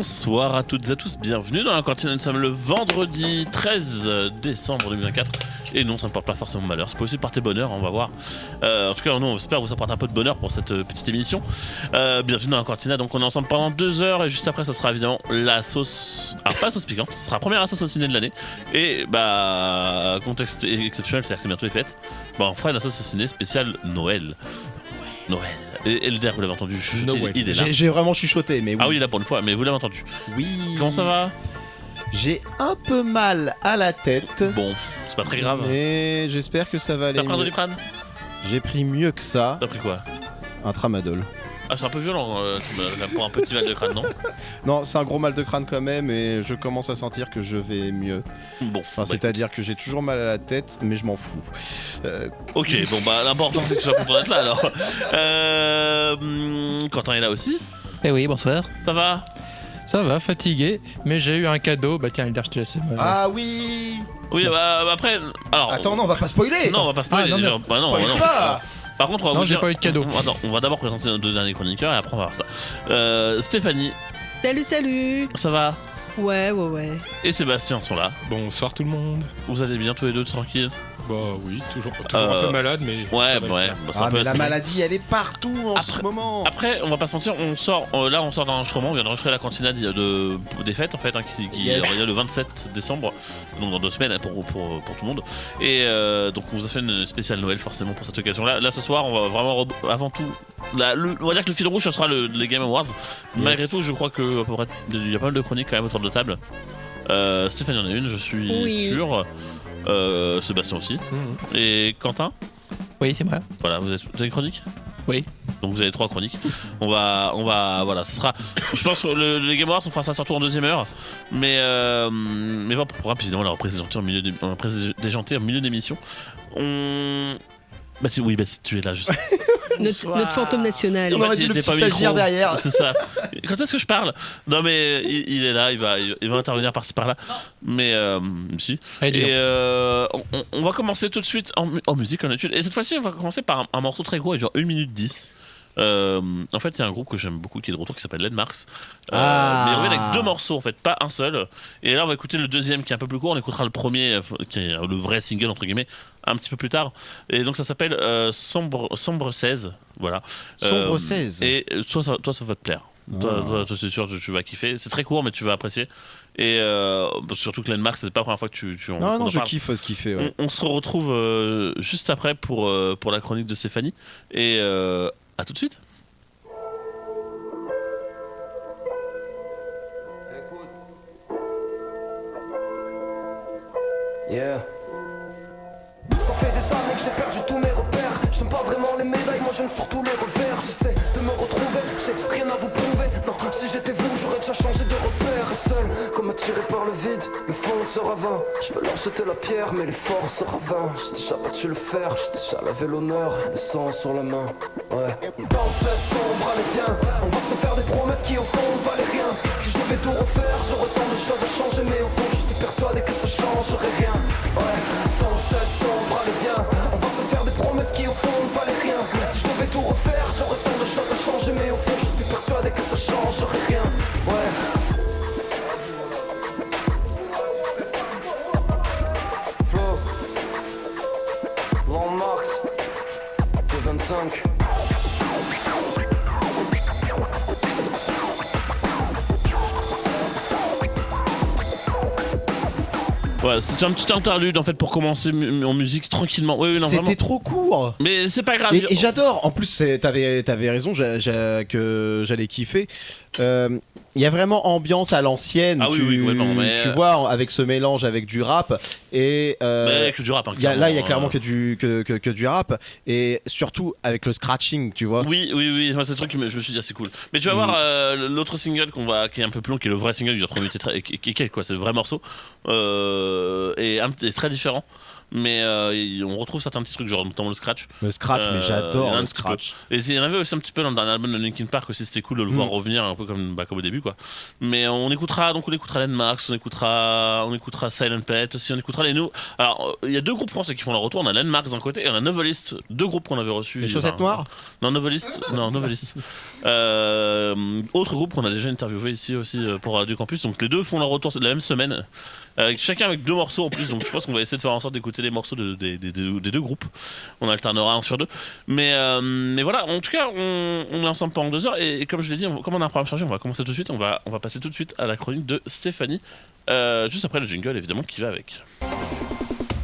Bonsoir à toutes et à tous, bienvenue dans la cantine. Nous sommes le vendredi 13 décembre 2024. Et non, ça ne porte pas forcément malheur, ça peut aussi porter bonheur, on va voir. En tout cas, nous, on espère vous apporter un peu de bonheur pour cette petite émission. Bienvenue dans la cantina, donc on est ensemble pendant 2 heures. Et juste après, ça sera évidemment la sauce. Alors, pas la sauce piquante, ce sera la première sauce au ciné de l'année. Et bah, contexte exceptionnel, c'est-à-dire que c'est bientôt les fêtes. Bon, on fera une sauce au ciné spéciale Noël. Noël. Et Elder, vous l'avez entendu, il est là. J'ai vraiment chuchoté, mais oui. Ah oui, il est là pour une fois, mais vous l'avez entendu. Oui. Comment ça va? J'ai un peu mal à la tête. Bon, c'est pas très grave. Mais j'espère que ça va aller T'as pris un mieux. Doliprane? J'ai pris mieux que ça. T'as pris quoi? Un tramadol. Ah, c'est un peu violent pour un petit mal de crâne, non? Non, c'est un gros mal de crâne quand même, et je commence à sentir que je vais mieux. Bon. Enfin, c'est-à-dire que j'ai toujours mal à la tête, mais je m'en fous. Ok, bon bah l'important c'est que tu sois content d'être là alors. Quentin est là aussi. Eh oui, bonsoir. Ça va? Ça va, fatigué, mais j'ai eu un cadeau. Bah tiens, Elder, je te laisse. Ah oui. Oui, bah après. Alors. Attends, non, on va pas spoiler. Non, on va pas spoiler. Ah, non, déjà. Bah, non, spoil non. pas. Par contre, on va Non, vous j'ai dire- pas eu de cadeau. Attends, on va d'abord présenter nos 2 derniers chroniqueurs et après on va voir ça. Stéphanie, Salut. ça va? Ouais. Et Sébastien sont là. Bonsoir tout le monde. Vous allez bien tous les deux tranquilles? Bah oui, toujours un peu malade, mais Ouais, ça va le ouais. faire. Bah, c'est un Ah, peu mais la assez- maladie, elle est partout en ce moment. Après, on va pas se mentir, on sort d'un enregistrement, on vient d'enregistrer la cantina des fêtes en fait, qui Yes. il y a le 27 décembre, donc dans 2 semaines pour tout le monde. Et donc on vous a fait une spéciale Noël forcément pour cette occasion-là. Là ce soir, on va vraiment avant tout, on va dire que le fil rouge, ce sera les Game Awards. Malgré tout, je crois que à peu près, il y a pas mal de chroniques quand même autour de la table. Stéphanie en a une, je suis Oui. sûr. Sébastien aussi. Et Quentin. Oui, c'est moi. Voilà, vous avez une chronique? Oui. Donc vous avez 3 chroniques. On va, voilà, ce sera. Je pense que les Game Awards, on fera ça surtout en 2e heure. Mais bon, pour programme, évidemment, on l'a présenté en milieu d'émission. Bah tu es là, je sais. Notre fantôme national. On aurait dit il le était petit pas au micro. stagiaire derrière. C'est ça. Quand est-ce que je parle? Non mais il est là, il va intervenir par-ci par-là. Mais si. Allez, dis Et donc. on va commencer tout de suite en musique en étude. Et cette fois-ci, on va commencer par un morceau très court, genre 1 minute 10. En fait, il y a un groupe que j'aime beaucoup qui est de retour qui s'appelle Landmarks. Mais il revient avec 2 morceaux en fait, pas un seul. Et là, on va écouter le deuxième qui est un peu plus court. On écoutera le premier qui est le vrai single entre guillemets un petit peu plus tard. Et donc ça s'appelle Sombre 16. Voilà. Sombre 16. Et toi, ça va te plaire. Toi, c'est sûr que tu vas kiffer. C'est très court, mais tu vas apprécier. Et surtout que Landmarks, c'est pas la première fois que tu en Non, qu'on en je parle. kiffe ce qu'il fait. Ouais. On se retrouve juste après pour la chronique de Stéphanie. Et à tout de suite. Yeah. Ça fait des années que j'ai perdu tous mes repères. J'aime pas vraiment les médailles, moi j'aime surtout les revers. J'essaie de me retrouver, j'ai rien à vous prouver. Non, si j'étais vous, j'aurais déjà changé de repère. Et seul, comme attiré par le vide, le fond se ravin. Je me leur jeter la pierre, mais les forces se ravin. J'ai déjà battu le fer, j'ai déjà lavé l'honneur, le sang sur la main. Ouais. Dans ce sombre, allez viens, on va se faire des promesses qui au fond ne valaient rien. Si je devais tout refaire, j'aurais tant de choses à changer, mais au fond je suis persuadé que ça changerait rien. Ouais. Dans ce sombre, allez viens, on va se faire des promesses qui au fond ne valaient rien. Si je devais tout refaire, j'aurais tant de choses à changer, mais au fond je suis persuadé que ça changerait rien. Ouais. Flo, Landmarks, T25. Voilà, c'est un petit interlude en fait pour commencer en musique tranquillement. Oui, non, C'était vraiment. trop court. Mais c'est pas grave. Et j'adore. En plus, t'avais raison que j'allais kiffer. Il y a vraiment ambiance à l'ancienne. Ah oui, oui, complètement, mais tu vois, avec ce mélange avec du rap. Et Mais que du rap. Hein, là, il y a clairement que du rap. Et surtout avec le scratching, tu vois. Oui, moi c'est le truc que je me suis dit, c'est cool. Mais tu vas voir l'autre single qui est un peu plus long, qui est le vrai single, il dure 3 minutes et quelques, quoi, c'est le vrai morceau. Et très différent. mais on retrouve certains petits trucs, genre notamment le scratch. Le scratch, mais il y en j'adore a un le petit scratch. Et il y en avait aussi un petit peu dans le dernier album de Linkin Park aussi, c'était cool de le voir revenir un peu comme au début quoi. Mais on écoutera Landmarks, on écoutera Silent Pet aussi, on écoutera les Alors il y a deux groupes français qui font leur retour, on a Landmarks d'un côté et on a Novelist, deux groupes qu'on avait reçus. Les chaussettes noires. Non, Novelist. Autre groupe qu'on a déjà interviewé ici aussi pour Radio Campus, donc les deux font leur retour la même semaine. Chacun avec deux morceaux en plus, donc je pense qu'on va essayer de faire en sorte d'écouter les morceaux des deux groupes. On alternera un sur deux. Mais voilà, en tout cas, on est ensemble pendant 2 heures et comme je l'ai dit, comme on a un programme chargé, on va commencer tout de suite. On va passer tout de suite à la chronique de Stéphanie, juste après le jingle évidemment qui va avec.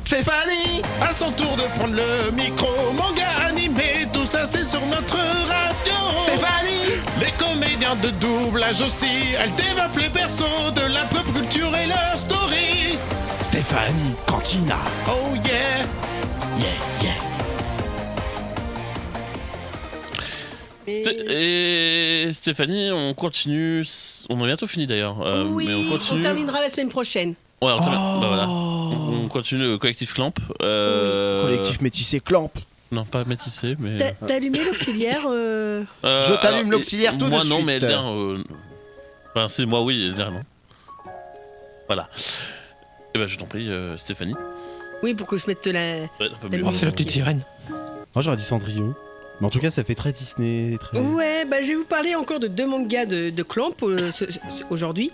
Stéphanie, à son tour de prendre le micro, manga animé, tout ça c'est sur notre radio. Stéphanie, les comédiens de doublage aussi, elle développe les persos de la pop culture et leur story. Stéphanie Cantina, oh yeah, yeah, yeah. Et Stéphanie, on continue, on a bientôt fini d'ailleurs, Oui, mais on continue. on terminera la semaine prochaine. Ouais, bah voilà. On continue le collectif Clamp. Collectif métissé Clamp. Non, pas métissé, mais. T'as allumé l'auxiliaire Je t'allume alors, l'auxiliaire tout de moi suite. non, mais Elder. Enfin, c'est moi oui, Elder non. Voilà. Et ben je t'en prie, Stéphanie. Oui, pour que je mette la... Ouais, un peu mieux. Oh, c'est la petite sirène. Moi j'aurais dit Cendrillon. Mais en tout cas, ça fait très Disney. Très... Ouais, bah je vais vous parler encore de 2 mangas de Clamp aujourd'hui.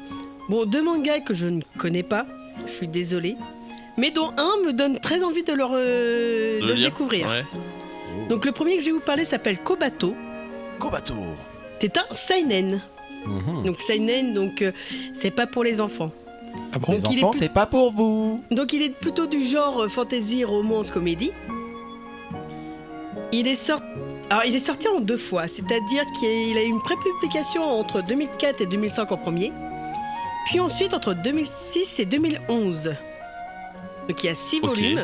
Bon, 2 mangas que je ne connais pas, je suis désolée. Mais dont un me donne très envie de le lire. découvrir. Ouais. Donc le premier que je vais vous parler s'appelle Kobato. Kobato. C'est un seinen. Donc seinen, donc c'est pas pour les enfants. Ah bon? Les Donc, il est enfants, plus- c'est pas pour vous. Donc il est plutôt du genre fantasy, romance, comédie. Il est sorti en 2 fois, c'est-à-dire qu'il a eu une pré-publication entre 2004 et 2005 en premier, puis ensuite entre 2006 et 2011. Donc il y a 6 Ok. volumes.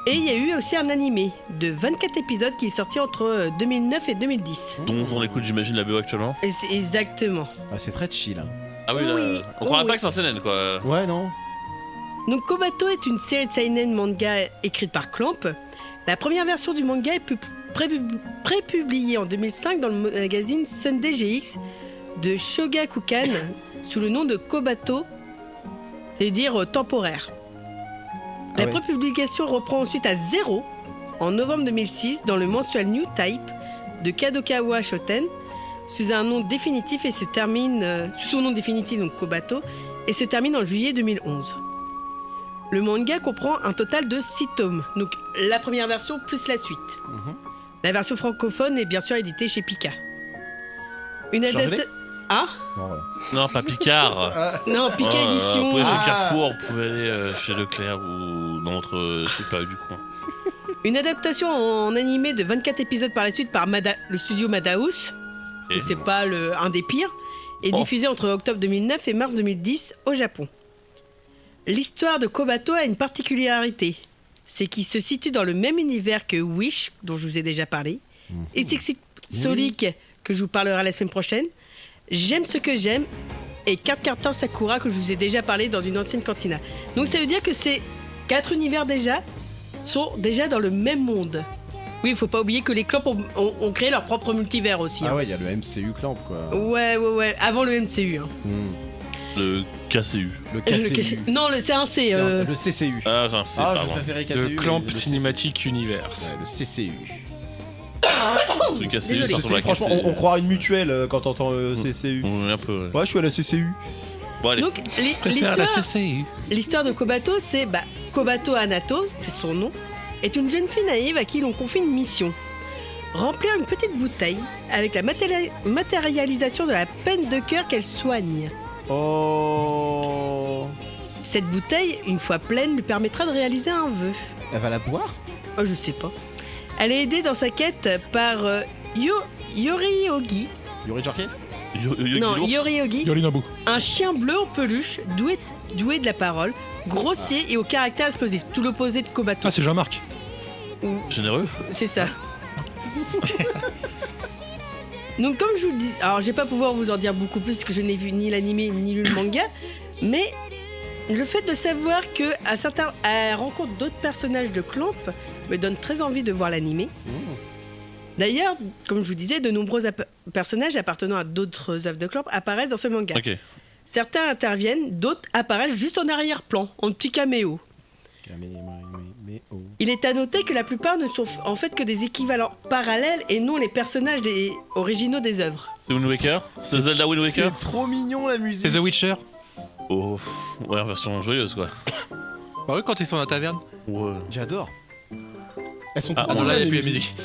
Et il y a eu aussi un animé de 24 épisodes qui est sorti entre 2009 et 2010. Dont on écoute, j'imagine, la BO actuellement. Et c'est exactement. Ah, c'est très chill. Hein. Ah oui, là. Oui, On croirait oui. pas que c'est un CNN quoi. Ouais, non. Donc Kobato est une série de seinen manga écrite par Clamp. La première version du manga est pré-publiée en 2005 dans le magazine Sunday GX de Shogakukan sous le nom de Kobato, c'est-à-dire temporaire. La ouais. pré-publication reprend ensuite à 0 en novembre 2006 dans le mensuel New Type de Kadokawa Shoten sous un nom définitif et se termine sous son nom définitif donc Kobato et se termine en juillet 2011. Le manga comprend un total de 6 tomes, donc la première version plus la suite. La version francophone est bien sûr éditée chez Pika. Une Changelé adaptation. Ah Non, voilà. Non, pas Picard. non, Pika Oh là là, édition. Vous pouvez chez Ah. Carrefour, vous pouvez aller chez Leclerc ou dans votre super du coin. Une adaptation en animé de 24 épisodes par la suite par le studio Madhouse. Et- Donc c'est pas un des pires. Et Oh. diffusé entre octobre 2009 et mars 2010 au Japon. L'histoire de Kobato a une particularité. C'est qu'il se situe dans le même univers que Wish, dont je vous ai déjà parlé, et Sexy Sonic, que je vous parlerai la semaine prochaine, J'aime ce que j'aime, et Card Captor Sakura, que je vous ai déjà parlé dans une ancienne cantina. Donc ça veut dire que ces 4 univers sont déjà dans le même monde. Oui, il faut pas oublier que les Clamp ont créé leur propre multivers aussi. Ah hein. ouais, il y a le MCU Clamp quoi. Ouais, avant le MCU. Hein. Le KCU. Le Le KCU. non, c'est un C. C'est le CCU. Ah, enfin, c'est Ah, je pardon. préférais KCU. Le Clamp mais Cinematic Universe. Ouais, le CCU. Le KCU, Désolé. ça ressemble à Franchement, KCU. on croit à une mutuelle quand t'entends CCU. On est un peu. Ouais, je suis à la CCU. Bon, allez. Donc Je préfère la CCI. l'histoire de Kobato, c'est Kobato Anato, c'est son nom, est une jeune fille naïve à qui l'on confie une mission. Remplir une petite bouteille avec la matérialisation de la peine de cœur qu'elle soigne. Oh. Cette bouteille, une fois pleine, lui permettra de réaliser un vœu. Elle va la boire? Oh, je sais pas. Elle est aidée dans sa quête par Yoriogi. Yuri Jarkey? Non, Yoriogi, Yorinobu. un chien bleu en peluche, doué de la parole, grossier et au caractère explosif. Tout l'opposé de Kobato. Ah, c'est Jean-Marc. Généreux. C'est ça. Donc comme je vous dis, alors je vais pas pouvoir vous en dire beaucoup plus parce que je n'ai vu ni l'animé ni lu le manga, mais le fait de savoir que elle rencontre d'autres personnages de Clamp me donne très envie de voir l'animé. D'ailleurs, comme je vous disais, de nombreux personnages appartenant à d'autres œuvres de Clamp apparaissent dans ce manga. Ok. Certains interviennent, d'autres apparaissent juste en arrière-plan, en petit caméo. Il est à noter que la plupart ne sont en fait que des équivalents parallèles et non les personnages originaux des œuvres. C'est Wind Waker? C'est Zelda Wind Waker? C'est trop mignon la musique. C'est The Witcher. Oh, ouais, en version joyeuse quoi. Bah oui, quand ils sont dans la taverne. Ouais. J'adore. Elles sont Ah, trop Ah non, bien, là, il n'y a les plus la musiques.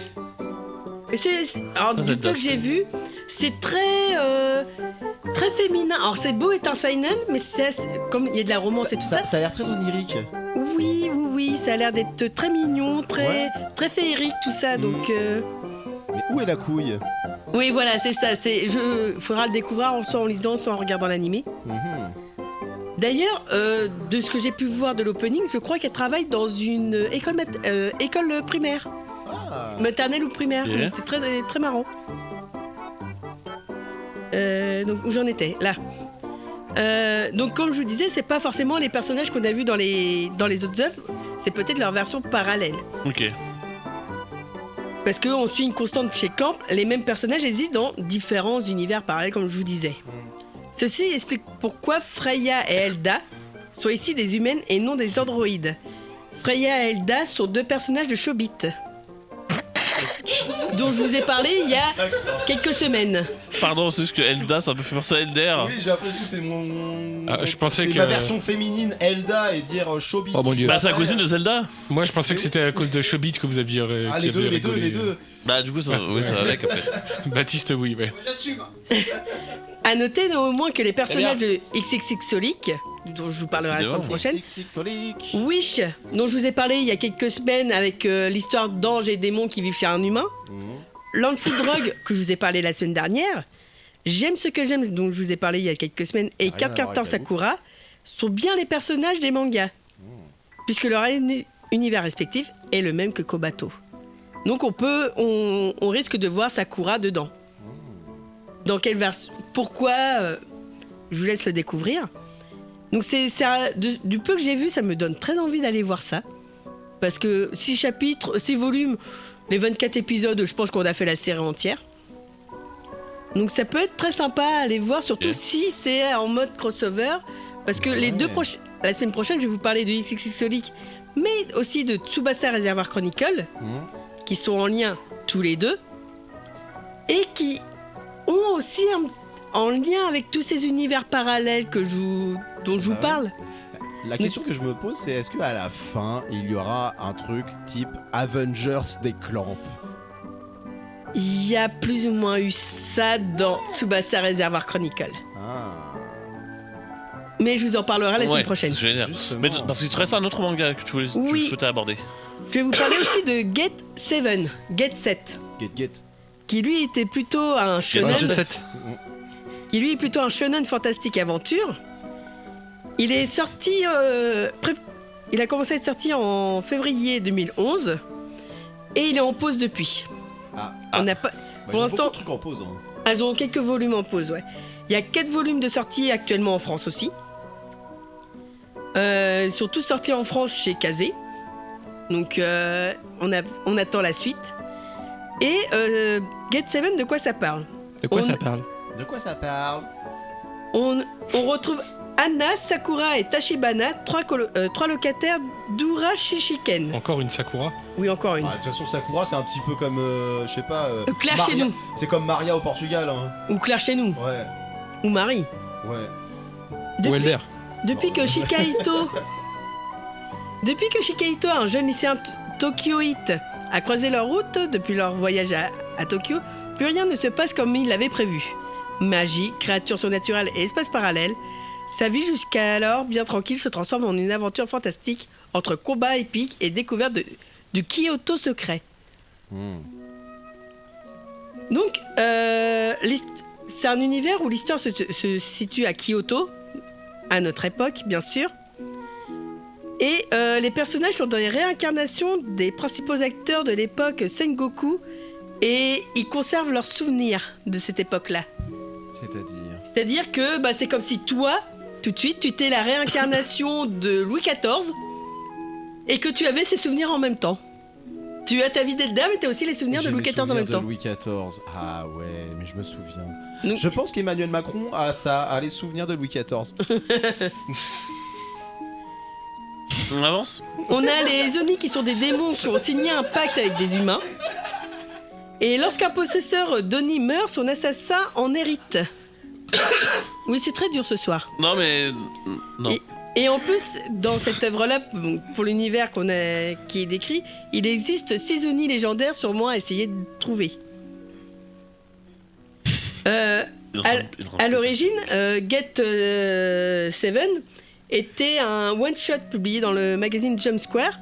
musique. Et alors, Ça, du Zelda, peu que j'ai vu, c'est très féminin. Alors, c'est beau être un seinen, mais comme il y a de la romance et tout ça. Ça a l'air très onirique. Oui, ça a l'air d'être très mignon, très féerique, tout ça. Donc, Mais où est la couille? oui, voilà, c'est ça. Faudra le découvrir soit en lisant, soit en regardant l'animé. D'ailleurs, de ce que j'ai pu voir de l'opening, je crois qu'elle travaille dans une école primaire, maternelle ou primaire. Ok. Donc, c'est très, très marrant. Donc, où j'en étais? Là. Donc, comme je vous disais, c'est pas forcément les personnages qu'on a vus dans les autres œuvres, c'est peut-être leur version parallèle. Ok. Parce qu'on suit une constante chez Clamp, les mêmes personnages existent dans différents univers parallèles, comme je vous disais. Ceci explique pourquoi Freya et Elda sont ici des humaines et non des androïdes. Freya et Elda sont deux personnages de Chobit, dont je vous ai parlé il y a quelques semaines. Pardon, c'est juste que Elda, ça me fait penser à Elder. Oui, j'ai l'impression que c'est mon. Ah, je pensais c'est que- ma version féminine Elda et dire Chobit. Oh mon Dieu. Bah, c'est la cousine de Zelda. Moi, je pensais que c'était à cause de Chobit que vous aviez. Ah, les que vous deux, aviez les deux, rigolé. les deux. Bah, du coup, ça, oui, ça va avec après. Baptiste, oui, ouais. À noter néanmoins que les personnages de XXXolic, dont je vous parlerai la semaine prochaine, XXXolic. Wish, dont je vous ai parlé il y a quelques semaines avec l'histoire d'anges et démons qui vivent chez un humain, Landful Drug, que je vous ai parlé la semaine dernière, J'aime ce que j'aime, dont je vous ai parlé il y a quelques semaines, et Rien à voir Card avec la Sakura sont bien les personnages des mangas, puisque leur univers respectif est le même que Kobato. Donc on risque de voir Sakura dedans. Dans quelle version? Pourquoi je vous laisse le découvrir. Donc du peu que j'ai vu, ça me donne très envie d'aller voir ça. Parce que 6 chapitres, 6 volumes, les 24 épisodes, je pense qu'on a fait la série entière. Donc ça peut être très sympa à aller voir, surtout si c'est en mode crossover. Parce que la semaine prochaine, je vais vous parler de XXXolic, mais aussi de Tsubasa Reservoir Chronicle, qui sont en lien tous les deux, et qui ont aussi en lien avec tous ces univers parallèles dont je vous parle. La question que je me pose, c'est est-ce qu'à la fin, il y aura un truc type Avengers des Clamp? Il y a plus ou moins eu ça dans Tsubasa Reservoir Chronicle. Ah. Mais je vous en parlerai la semaine prochaine. C'est génial. Justement. Mais parce qu'il te reste un autre manga que tu souhaitais aborder. Je vais vous parler aussi de Get 7, Get 7, Get. qui lui était plutôt un shonen, Jet Set. qui lui est plutôt un shonen fantastique aventure. Il est sorti, il a commencé à être sorti en février 2011 et il est en pause depuis. On n'a pas, pour l'instant, truc en pause. Hein. elles ont quelques volumes en pause, ouais. Il y a 4 volumes de sortie actuellement en France aussi. Ils sont tous sortis en France chez Kazé. Donc on attend la suite. Et Get 7, de quoi ça parle? De quoi ça parle? De quoi ça parle? On retrouve Anna, Sakura et Tachibana, 3 locataires d'Ura Shishiken. Encore une Sakura. Oui, encore une. De toute façon, Sakura, c'est un petit peu comme, je sais pas. Claire Maria. chez nous. C'est comme Maria au Portugal. Hein. Ou Claire chez nous. Ouais, Ou Marie. ouais. Ou Elder. Depuis que Shikahito, un jeune lycéen tokyoïte, a croisé leur route depuis leur voyage à Tokyo, plus rien ne se passe comme il l'avait prévu. Magie, créatures surnaturelles et espaces parallèles, sa vie jusqu'alors bien tranquille se transforme en une aventure fantastique entre combats épiques et découverte du Kyoto secret. Donc, c'est un univers où l'histoire se situe à Kyoto, à notre époque, bien sûr. Et les personnages sont des réincarnations des principaux acteurs de l'époque Sengoku et ils conservent leurs souvenirs de cette époque-là. C'est-à-dire. C'est-à-dire que c'est comme si toi, tout de suite, tu étais la réincarnation de Louis XIV et que tu avais ses souvenirs en même temps. Tu as ta vie d'Elder, mais tu as aussi les souvenirs de J'ai Louis les XIV en souvenirs même de temps. Louis XIV. Ah ouais, mais je me souviens. Nous- Je pense qu'Emmanuel Macron a ça, a les souvenirs de Louis XIV. On avance. On a les Oni qui sont des démons qui ont signé un pacte avec des humains. Et lorsqu'un possesseur d'Oni meurt, son assassin en hérite. Oui, c'est très dur ce soir. Non, mais. Non. Et en plus, dans cette œuvre-là, pour l'univers qui est décrit, il existe 6 Oni légendaires sûrement à essayer de trouver. À l'origine, Get 7 était un one-shot publié dans le magazine Jump Square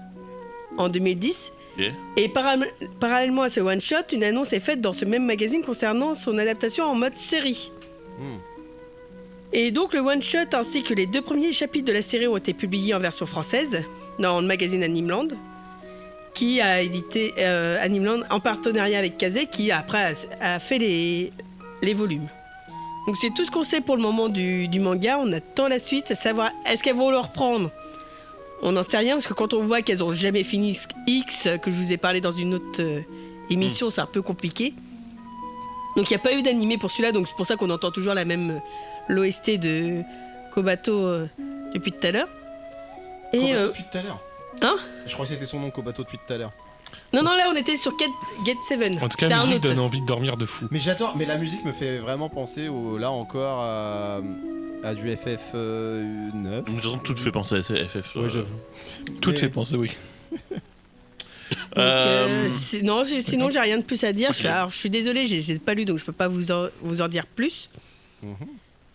en 2010. Yeah. Et parallèlement à ce one-shot, une annonce est faite dans ce même magazine concernant son adaptation en mode série. Et donc le one-shot ainsi que les 2 premiers chapitres de la série ont été publiés en version française dans le magazine Animeland, qui a édité Animeland en partenariat avec Kazé, qui après a fait les volumes. Donc c'est tout ce qu'on sait pour le moment du manga. On attend la suite, à savoir est-ce qu'elles vont le reprendre. On n'en sait rien parce que quand on voit qu'elles ont jamais fini X, que je vous ai parlé dans une autre émission, c'est un peu compliqué. Donc il n'y a pas eu d'animé pour celui-là, donc c'est pour ça qu'on entend toujours la même l'OST de Kobato depuis tout à l'heure. Et Kobato depuis tout à l'heure. Hein? Je crois que c'était son nom, Kobato depuis tout à l'heure. non, là on était sur Get 7. En tout C'était cas, un la musique autre. donne envie de dormir de fou. Mais j'adore, mais la musique me fait vraiment penser là encore à du FF 9. De toute façon, tout te fait penser à FF. Ouais, j'avoue. Tout Mais- fait penser, oui. Donc, sinon j'ai rien de plus à dire. Ok. Je suis désolé, j'ai pas lu donc je peux pas vous en dire plus.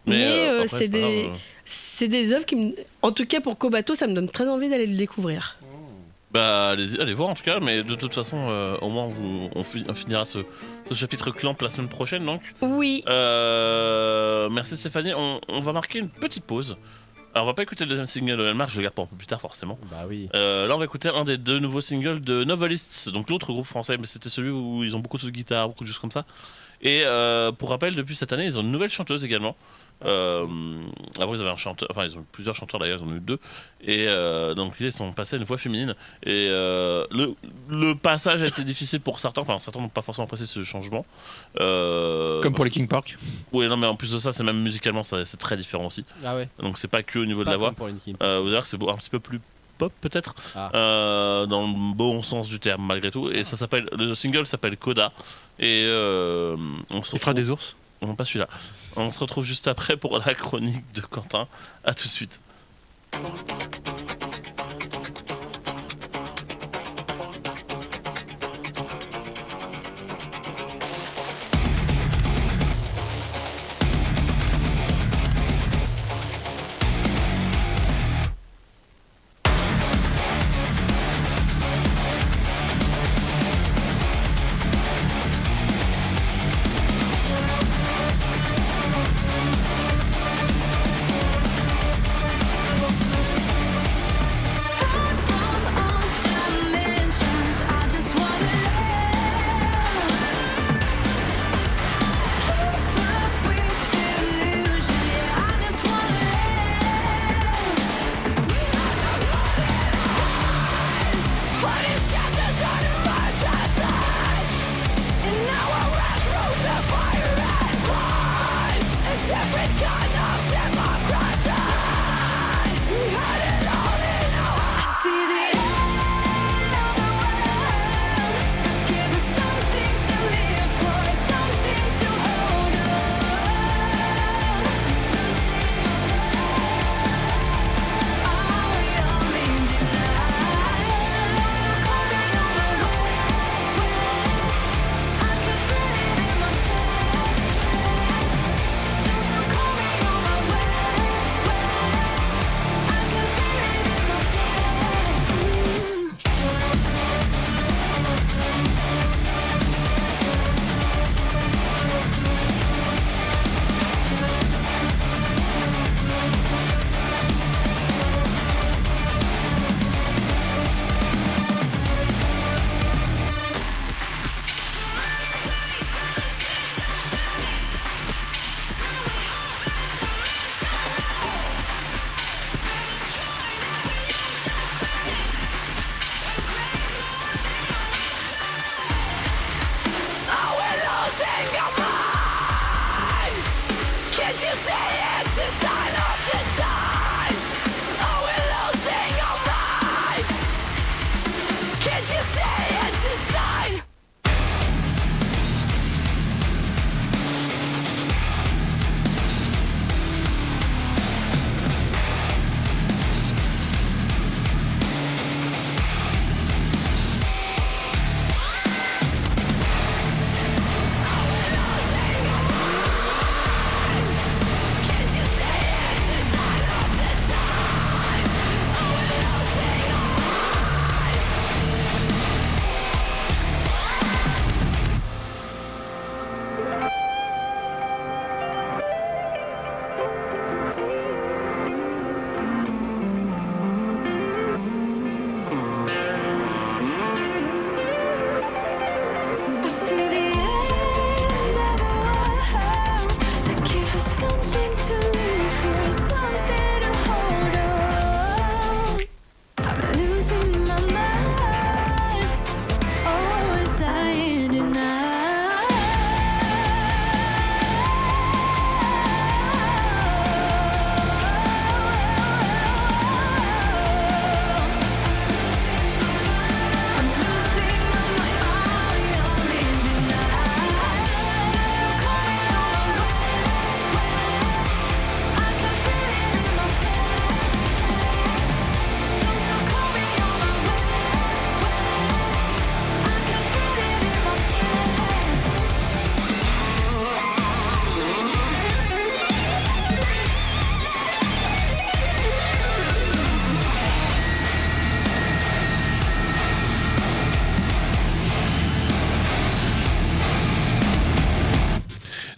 Mais, après, c'est pas des grave. c'est des œuvres qui en tout cas pour Kobato ça me donne très envie d'aller le découvrir. Bah, allez voir en tout cas, mais de toute façon, au moins, on finira ce chapitre Clamp la semaine prochaine donc. Oui. Merci Stéphanie, on va marquer une petite pause. Alors, on va pas écouter le deuxième single de Elmar, je le garde pour un peu plus tard forcément. Bah oui. Là, on va écouter un des 2 nouveaux singles de Novelists, donc l'autre groupe français, mais c'était celui où ils ont beaucoup de guitare, beaucoup de choses comme ça. Et pour rappel, depuis cette année, ils ont une nouvelle chanteuse également. Avant, ils avaient un chanteur, enfin, ils ont eu plusieurs chanteurs d'ailleurs, ils en ont eu 2. Et donc, ils sont passés à une voix féminine. Et le passage a été difficile pour certains, enfin, certains n'ont pas forcément apprécié ce changement. Comme pour les King Park. Oui, non, mais en plus de ça, c'est même musicalement, c'est très différent aussi. Ah ouais. Donc, c'est pas que au niveau de Pas la voix. comme pour Linkin. Vous allez voir que c'est un petit peu plus pop peut-être, Ah. dans le bon sens du terme malgré tout. Et ça s'appelle, le single s'appelle Coda. Et on se Il fera retrouve. des ours. Non, pas celui-là. On se retrouve juste après pour la chronique de Quentin. À tout de suite.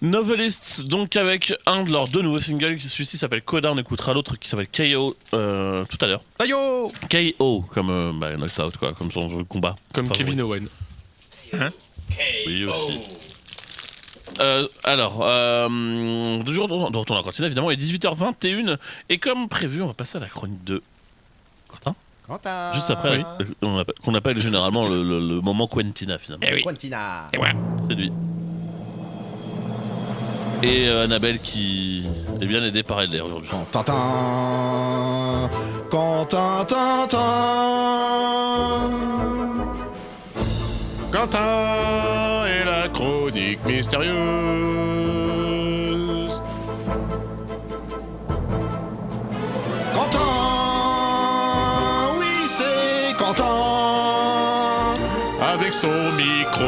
Novelists, donc avec un de leurs 2 nouveaux singles, celui-ci s'appelle Coda, on écoutera l'autre qui s'appelle KO tout à l'heure. Ayo KO, comme Knocked Out, quoi, comme son jeu de combat. Comme Enfin, Kevin Owen. Oui, aussi. Alors, de retour dans la cantine, évidemment, il est 18h21, et comme prévu, on va passer à la chronique de Quentin. Quentin. Juste après, qu'on appelle généralement le moment Quentina, finalement. Quentina. C'est lui. Et Annabelle qui est bien aidée par Elder aujourd'hui. Quentin. Quentin. Quentin et la chronique mystérieuse. Quentin. Oui, c'est Quentin. Avec son micro,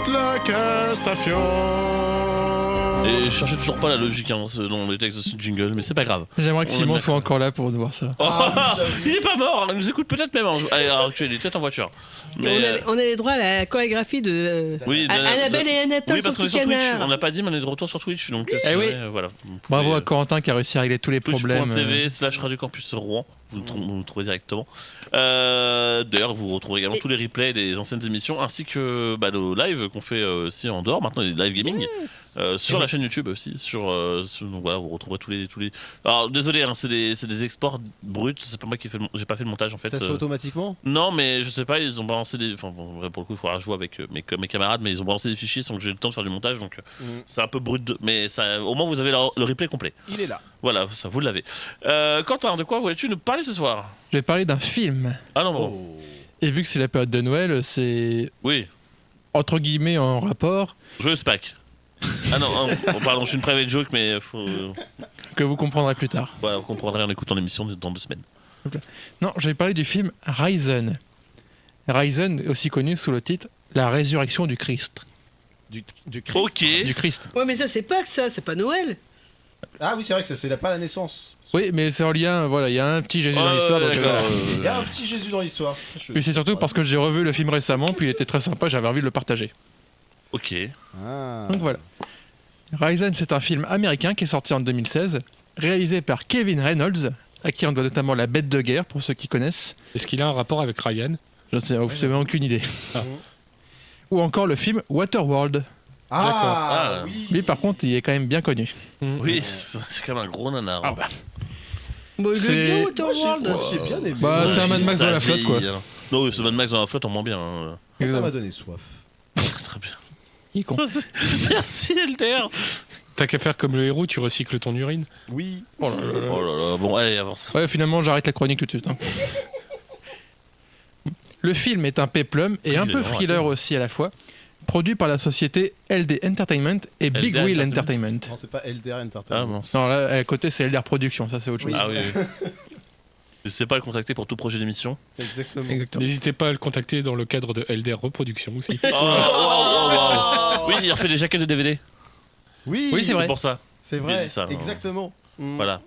de la Castafiore. Et je cherchais toujours pas la logique dans les textes de ce jingle, mais c'est pas grave. J'aimerais que On Simon aime soit encore là pour voir ça. Il est pas mort, il nous écoute peut-être même à l'heure actuelle, il est peut-être en voiture. Mais On avait droit à la chorégraphie de oui, Annabelle et Anatole oui, parce sur qu'on est Petit sur Twitch, Canard. on n'a pas dit, mais on est de retour sur Twitch, donc Eh oui. voilà. Bravo à Corentin qui a réussi à régler tous les problèmes. Twitch.tv/Radio Campus Rouen, vous nous trouvez directement. D'ailleurs, vous retrouvez également tous les replays des anciennes émissions, ainsi que nos lives qu'on fait aussi en dehors, maintenant les live gaming, sur la chaîne YouTube aussi. Donc voilà, vous retrouverez tous les. Alors désolé, hein, c'est des exports bruts, c'est pas moi qui j'ai pas fait le montage en fait. Ça se fait automatiquement. Non, mais je sais pas, ils ont balancé des. Enfin, bon, pour le coup, il faudra jouer avec mes camarades, mais ils ont balancé des fichiers sans que j'ai le temps de faire du montage, donc c'est un peu brut. Mais ça, au moins, vous avez le replay complet. Il est là. Voilà, ça, vous l'avez. Quentin, de quoi voulais-tu nous parler ce soir? Je vais parler d'un film. Ah non, bon. Oh. Et vu que c'est la période de Noël, c'est Oui, entre guillemets en rapport joyeuse Pâques. Ah non, pardon, je suis une private joke, mais que vous comprendrez plus tard. voilà, vous comprendrez en écoutant l'émission dans 2 semaines. Non, je vais parler du film Risen. Risen, aussi connu sous le titre La résurrection du Christ. Du Christ. Ok. Du Christ. Ouais, mais ça, c'est pas que ça, c'est pas Noël. Ah oui, c'est vrai que c'est pas la naissance. Oui, mais c'est en lien, voilà, il y a un petit Jésus dans l'histoire. Donc, d'accord, voilà. Il y a un petit Jésus dans l'histoire. Puis c'est surtout parce que j'ai revu le film récemment, puis il était très sympa, j'avais envie de le partager. Ok. Ah. Donc voilà. Risen, c'est un film américain qui est sorti en 2016, réalisé par Kevin Reynolds, à qui on doit notamment La Bête de guerre, pour ceux qui connaissent. Est-ce qu'il a un rapport avec Ryan? Je ne sais absolument aucune idée. Ah. Ou encore le film Waterworld. Ah. Oui. Lui, par contre, il est quand même bien connu. Oui, c'est quand même un gros nanar. Ah bah. Bon, il C'est- est bien, Moi, Waterworld. j'ai bien aimé. Bah, c'est un Mad Max Ça dans la flotte, quoi. vieillit, hein. Non, oui, c'est Mad Max dans la flotte, en moins bien. Moi, ça m'a donné soif. Très bien. Il est con. Merci, Elder. T'as qu'à faire comme le héros, tu recycles ton urine. Oui. Oh là là là. Oh là là, bon, allez, avance. Ouais, finalement, j'arrête la chronique tout de suite. hein. Le film est un péplum et un Il est peu vraiment thriller raté. aussi à la fois, produit par la société LD Entertainment et Big LD Wheel Entertainment. Entertainment. Non, c'est pas LDR Ah, Entertainment. mince. Non, là, à côté, c'est LDR Productions, ça c'est autre chose. Ah oui, oui. N'hésitez pas à le contacter pour tout projet d'émission. Exactement. Exactement. N'hésitez pas à le contacter dans le cadre de LDR Reproduction aussi. Oh, wow. Oui, il refait des jaquettes de DVD. Oui, Oui, c'est vrai. C'est pour ça. C'est Il vrai. dit ça, non. Exactement. Voilà.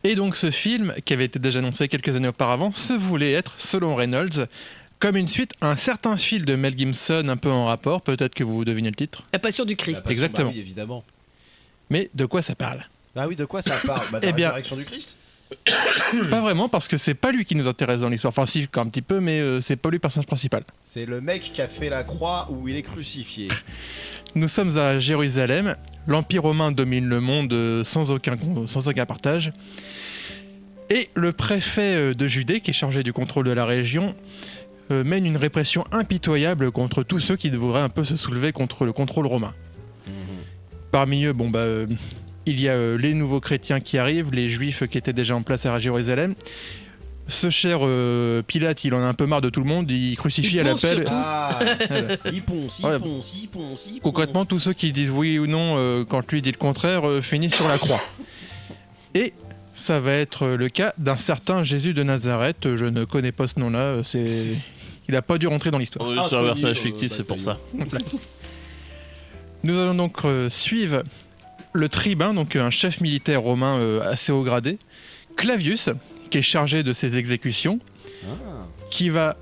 Et donc ce film, qui avait été déjà annoncé quelques années auparavant, se voulait être, selon Reynolds, comme une suite à un certain film de Mel Gibson un peu en rapport, peut-être que vous devinez le titre. La passion du La Christ. passion, Exactement. bah oui, évidemment. Mais de quoi ça parle? Ah oui, de quoi ça parle? Bah, de Eh la bien- résurrection du Christ. Pas vraiment, parce que c'est pas lui qui nous intéresse dans l'histoire. Enfin si, un petit peu, mais c'est pas lui le personnage principal. C'est le mec qui a fait la croix où il est crucifié. Nous sommes à Jérusalem, l'Empire romain domine le monde sans aucun partage. Et le préfet de Judée, qui est chargé du contrôle de la région, mène une répression impitoyable contre tous ceux qui devraient un peu se soulever contre le contrôle romain. Parmi eux, il y a les nouveaux chrétiens qui arrivent, les juifs qui étaient déjà en place à Jérusalem. Ce cher Pilate, il en a un peu marre de tout le monde, il crucifie à ponce l'appel. surtout. Ah, Voilà. il ponce, il Voilà. ponce, il ponce, il ponce. Concrètement, tous ceux qui disent oui ou non quand lui dit le contraire finissent sur la croix. Et ça va être le cas d'un certain Jésus de Nazareth. Je ne connais pas ce nom-là. Il n'a pas dû rentrer dans l'histoire. Oui, Ah, c'est un connu, personnage fictif, c'est pour connu. ça. Nous allons donc suivre le tribun, donc un chef militaire romain assez haut gradé, Clavius, qui est chargé de ses exécutions, Ah. qui va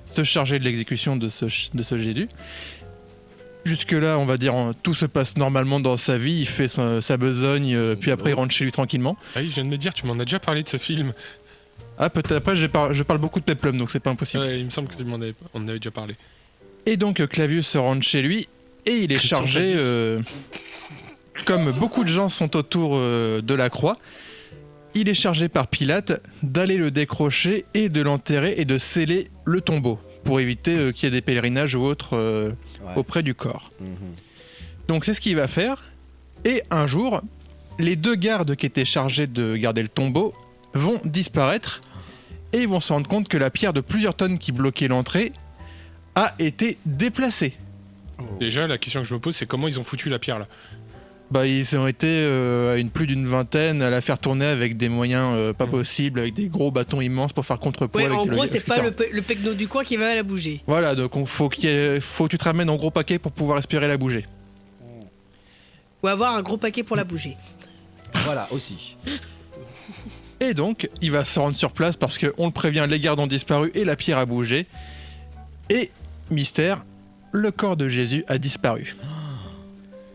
se charger de l'exécution de ce Jésus. Jusque-là, on va dire, tout se passe normalement dans sa vie. Il fait sa besogne, puis après il rentre chez lui tranquillement. Ah oui, je viens de me dire, tu m'en as déjà parlé de ce film. Ah, peut-être après, je parle beaucoup de Peplum, donc c'est pas impossible. Ouais, il me semble que on en avait déjà parlé. Et donc Clavius se rentre chez lui et il est Christian chargé, comme beaucoup de gens sont autour de la croix, il est chargé par Pilate d'aller le décrocher et de l'enterrer et de sceller le tombeau pour éviter qu'il y ait des pèlerinages ou autres auprès du corps. Donc c'est ce qu'il va faire. Et un jour, les 2 gardes qui étaient chargés de garder le tombeau vont disparaître et ils vont se rendre compte que la pierre de plusieurs tonnes qui bloquait l'entrée a été déplacée. Déjà, la question que je me pose, c'est comment ils ont foutu la pierre là. Bah, ils ont été à plus d'une vingtaine à la faire tourner avec des moyens pas possibles, avec des gros bâtons immenses pour faire contrepoids. Ouais, avec en le gros, c'est pas putain. le pecno du coin qui va la bouger. Voilà, donc faut que tu te ramènes en gros paquet pour pouvoir espérer la bouger. Ou avoir un gros paquet pour la bouger. Voilà, aussi. Et donc, il va se rendre sur place parce qu'on le prévient, les gardes ont disparu et la pierre a bougé. Et, mystère, le corps de Jésus a disparu.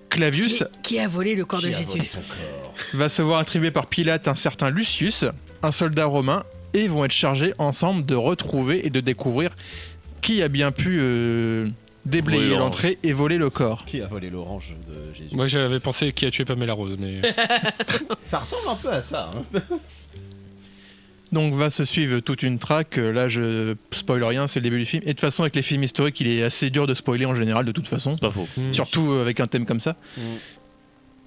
Clavius Qui a volé le corps de Qui a Jésus? volé son corps. va se voir attribué par Pilate un certain Lucius, un soldat romain, et vont être chargés ensemble de retrouver et de découvrir qui a bien pu déblayer Voler l'orange. l'entrée et voler le corps. Qui a volé l'orange de Jésus? Moi, j'avais pensé qui a tué Pamela Rose, mais Ça ressemble un peu à ça. Hein. Donc va se suivre toute une traque, là je spoil rien, c'est le début du film. Et de toute façon avec les films historiques il est assez dur de spoiler en général de toute façon, C'est pas faux. surtout avec un thème comme ça.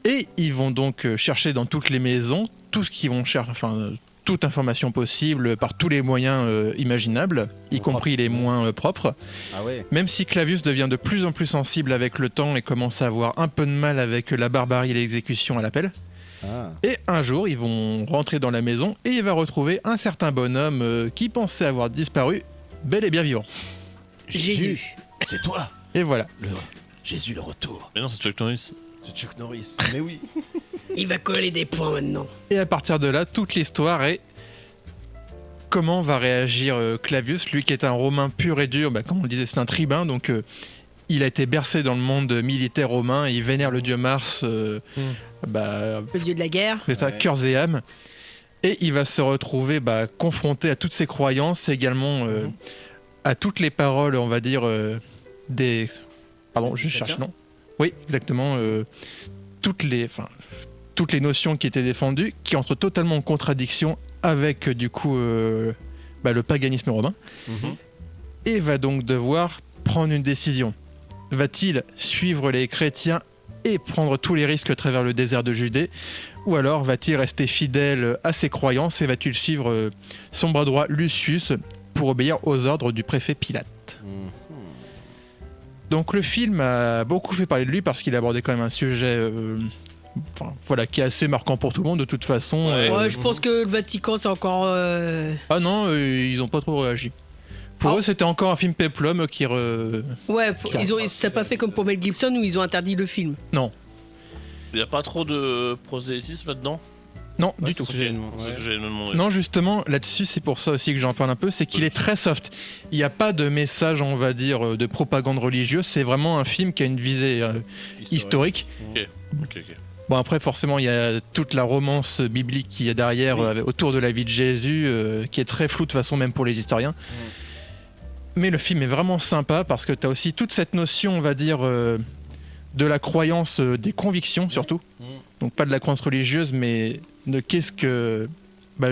Et ils vont donc chercher dans toutes les maisons tout ce qu'ils vont chercher, enfin toute information possible par tous les moyens imaginables, y compris les moins propres. Ah ouais. Même si Clavius devient de plus en plus sensible avec le temps et commence à avoir un peu de mal avec la barbarie et l'exécution à l'appel. Ah. Et un jour, ils vont rentrer dans la maison et il va retrouver un certain bonhomme qui pensait avoir disparu, bel et bien vivant. Jésus. C'est toi. Et voilà. Jésus le retour. Mais non, c'est Chuck Norris. C'est Chuck Norris. Mais oui. Il va coller des points maintenant. Et à partir de là, toute l'histoire est comment va réagir Clavius, lui qui est un Romain pur et dur, comme on le disait, c'est un tribun, donc il a été bercé dans le monde militaire romain, et il vénère le dieu Mars, Le dieu de la guerre. c'est ça, Ouais. cœurs et âme. Et il va se retrouver confronté à toutes ses croyances, également à toutes les paroles, on va dire, des... Pardon, je cherche le nom. Oui, exactement. Toutes les notions qui étaient défendues, qui entrent totalement en contradiction avec, du coup, le paganisme romain. Et va donc devoir prendre une décision. Va-t-il suivre les chrétiens et prendre tous les risques à travers le désert de Judée, ou alors va-t-il rester fidèle à ses croyances et va-t-il suivre son bras droit Lucius pour obéir aux ordres du préfet Pilate? Donc le film a beaucoup fait parler de lui parce qu'il abordait quand même un sujet qui est assez marquant pour tout le monde de toute façon. Ouais, je pense que le Vatican, c'est encore... Ah non, ils n'ont pas trop réagi. Pour eux, c'était encore un film péplum qui... Ouais, ça n'a pas fait comme pour Mel Gibson où ils ont interdit le film. Non, Il n'y a pas trop de prosélytisme là-dedans? non, du tout. C'est ce que j'ai demandé. Non, justement, là-dessus, c'est pour ça aussi que j'en parle un peu, c'est qu'il est très soft. Il n'y a pas de message, on va dire, de propagande religieuse, c'est vraiment un film qui a une visée historique. Ok. Bon, après, forcément, il y a toute la romance biblique qu'il y a derrière, autour de la vie de Jésus, qui est très floue de toute façon, même pour les historiens. Mais le film est vraiment sympa parce que tu as aussi toute cette notion, on va dire, de la croyance, des convictions surtout. Donc pas de la croyance religieuse, mais de qu'est-ce que...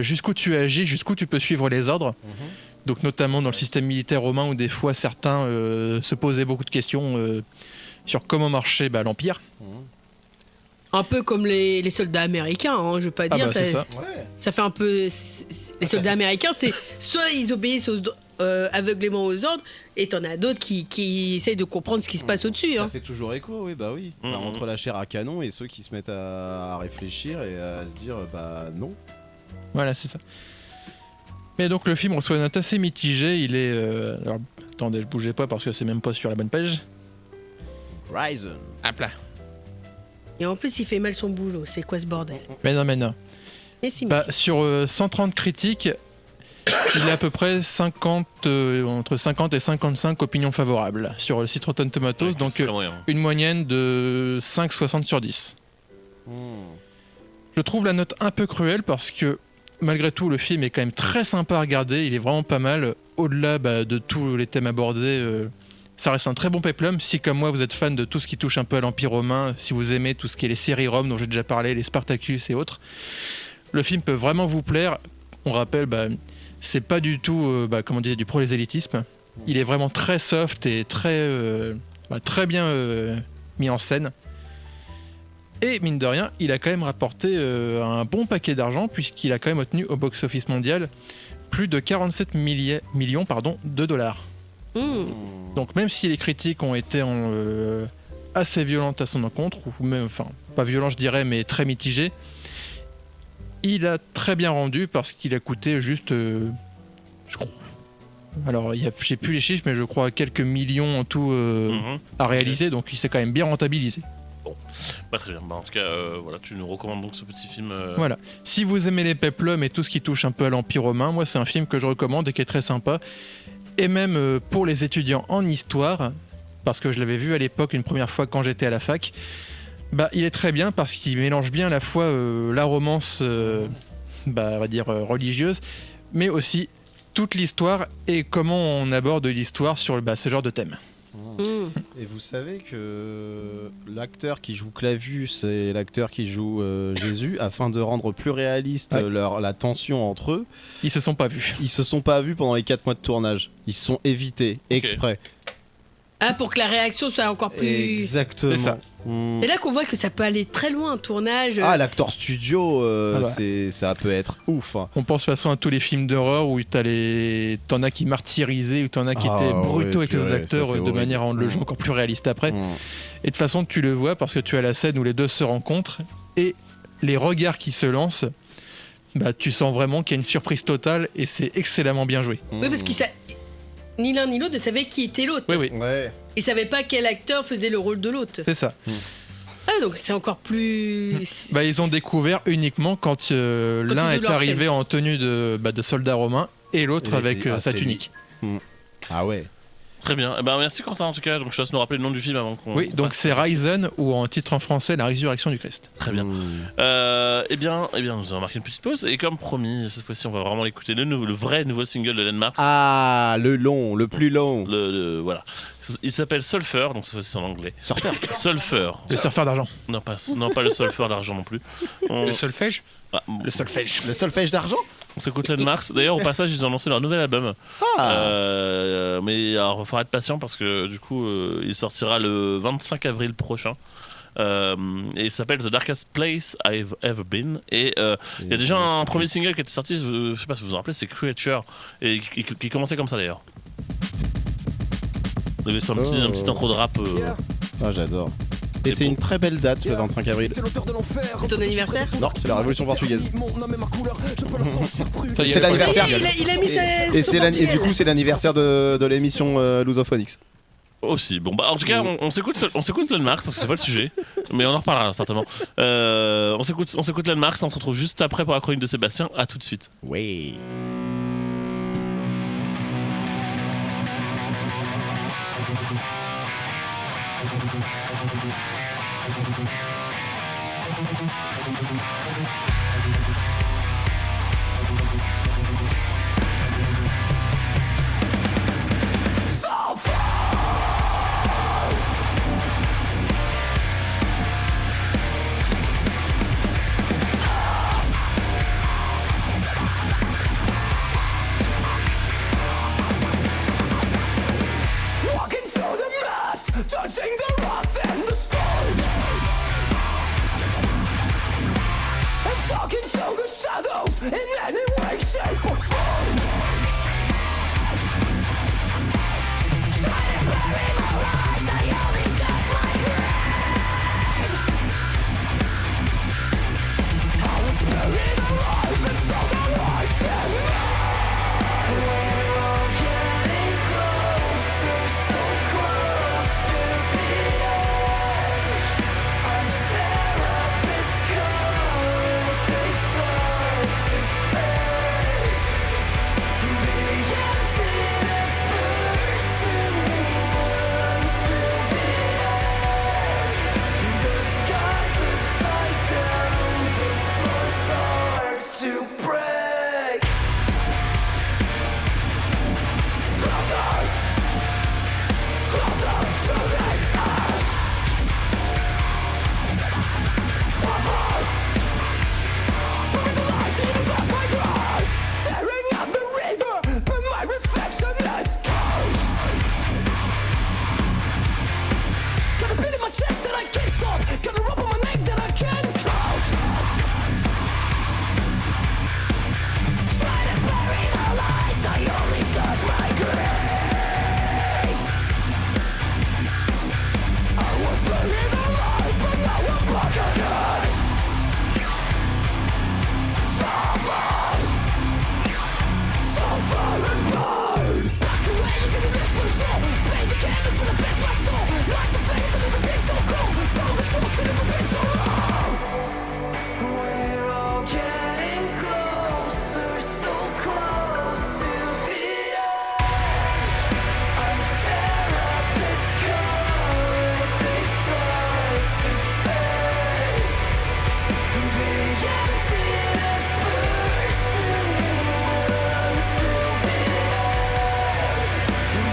jusqu'où tu agis, jusqu'où tu peux suivre les ordres. Donc notamment dans le système militaire romain où des fois certains se posaient beaucoup de questions sur comment marchait l'Empire. Un peu comme les soldats américains, hein, je veux pas dire. c'est ça. Ça fait un peu... Les soldats américains, c'est soit ils obéissent aveuglément aux ordres, et t'en as d'autres qui essayent de comprendre ce qui se passe au-dessus. Ça Hein. fait toujours écho, oui, bah oui. Entre la chair à canon et ceux qui se mettent à réfléchir et à se dire, non. Voilà, c'est ça. Mais donc le film reçoit une note assez mitigée. Il est... Alors, attendez, je bougeais pas parce que c'est même pas sur la bonne page. Ryzen. Hop là. Et en plus, il fait mal son boulot. C'est quoi ce bordel? Mais non. Mais si, Sur 130 critiques, Il a à peu près entre 50 et 55 opinions favorables sur le site Rotten Tomatoes, donc C'est très moyen. une moyenne de 5,60 sur 10. Je trouve la note un peu cruelle parce que malgré tout le film est quand même très sympa à regarder, il est vraiment pas mal, au-delà de tous les thèmes abordés. Ça reste un très bon péplum. Si comme moi vous êtes fan de tout ce qui touche un peu à l'Empire romain, si vous aimez tout ce qui est les séries Rome dont j'ai déjà parlé, les Spartacus et autres, le film peut vraiment vous plaire. On rappelle, c'est pas du tout comme on disait, du prosélytisme. Il est vraiment très soft et très bien mis en scène. Et mine de rien, il a quand même rapporté un bon paquet d'argent puisqu'il a quand même obtenu au box-office mondial plus de 47 millions de dollars. Donc même si les critiques ont été assez violentes à son encontre, ou même, enfin pas violent je dirais, mais très mitigées, il a très bien rendu parce qu'il a coûté juste, je crois, alors j'ai plus les chiffres, mais je crois quelques millions en tout à réaliser, donc il s'est quand même bien rentabilisé. Très bien. En tout cas, voilà, tu nous recommandes donc ce petit film. Voilà. Si vous aimez les péplums et tout ce qui touche un peu à l'Empire romain, moi c'est un film que je recommande et qui est très sympa. Et même pour les étudiants en histoire, parce que je l'avais vu à l'époque une première fois quand j'étais à la fac, il est très bien parce qu'il mélange bien à la fois la romance, on va dire religieuse, mais aussi toute l'histoire et comment on aborde l'histoire sur ce genre de thème. Et vous savez que l'acteur qui joue Clavus et l'acteur qui joue Jésus, afin de rendre plus réaliste la tension entre eux, ils se sont pas vus. Ils se sont pas vus pendant les 4 mois de tournage. Ils se sont évités exprès. Ah, pour que la réaction soit encore plus... Exactement. C'est ça. C'est là qu'on voit que ça peut aller très loin en tournage. Ah, l'acteur studio, ça peut être ouf. Hein. On pense de toute façon à tous les films d'horreur où t'en as qui martyrisaient, ou t'en as qui étaient brutaux avec les acteurs de manière à rendre le jeu encore plus réaliste après. Et de toute façon, tu le vois parce que tu as la scène où les deux se rencontrent et les regards qui se lancent. Tu sens vraiment qu'il y a une surprise totale et c'est excellemment bien joué. Oui, parce qu'ils ni l'un ni l'autre ne savaient qui était l'autre. Oui. Ouais. Ils savaient pas quel acteur faisait le rôle de l'autre. C'est ça. Ah, donc c'est encore plus... Ils ont découvert uniquement quand l'un est arrivé en tenue de soldat romain et l'autre avec sa tunique. Ah ouais. Très bien. Merci Quentin en tout cas. Donc je te laisse nous rappeler le nom du film avant qu'on... Oui, donc c'est Risen, ou en titre en français, La résurrection du Christ. Très bien. Eh bien, nous avons marqué une petite pause et comme promis, cette fois-ci, on va vraiment l'écouter le vrai nouveau single de Landmarks. Ah, le plus long. Voilà. Il s'appelle Sulfur, donc cette fois-ci c'est en anglais. Surfeur. Sulfur. Le surfeur d'argent. Non, pas le sulfur d'argent non plus. Le solfège. Le solfège. Le solfège d'argent. On s'écoute Landmarks. D'ailleurs, au passage, ils ont lancé leur nouvel album. Mais alors, il faudra être patient parce que du coup, il sortira le 25 avril prochain. Et il s'appelle The Darkest Place I've Ever Been. Et il y a déjà un premier single qui était sorti, je sais pas si vous vous rappelez, c'est Creature. Et qui commençait comme ça d'ailleurs. C'est un petit intro de rap. Ah, j'adore. Et c'est une très belle date, le 25 avril. C'est ton anniversaire? Non, c'est la Révolution portugaise. C'est C'est l'anniversaire. Il a mis sa... Et du coup, c'est l'anniversaire de l'émission Lusophonix. Aussi. Bon, en tout cas, on s'écoute Landmarks, parce que c'est pas le sujet, mais on en reparlera certainement. On s'écoute Landmarks, on se retrouve juste après pour la chronique de Sébastien. À tout de suite. Oui. Touching the rocks and the stone, and talking to the shadows in any way, shape or form. Trying to bury my lies, I only set my grave. I was buried alive and so the lies to me. We're all getting closer, so close to the edge. I'm still at this colors, they start to fade. We're all getting closer, so close to the edge. I stare at the scars, they start to fade. The emptiness bursts until the end.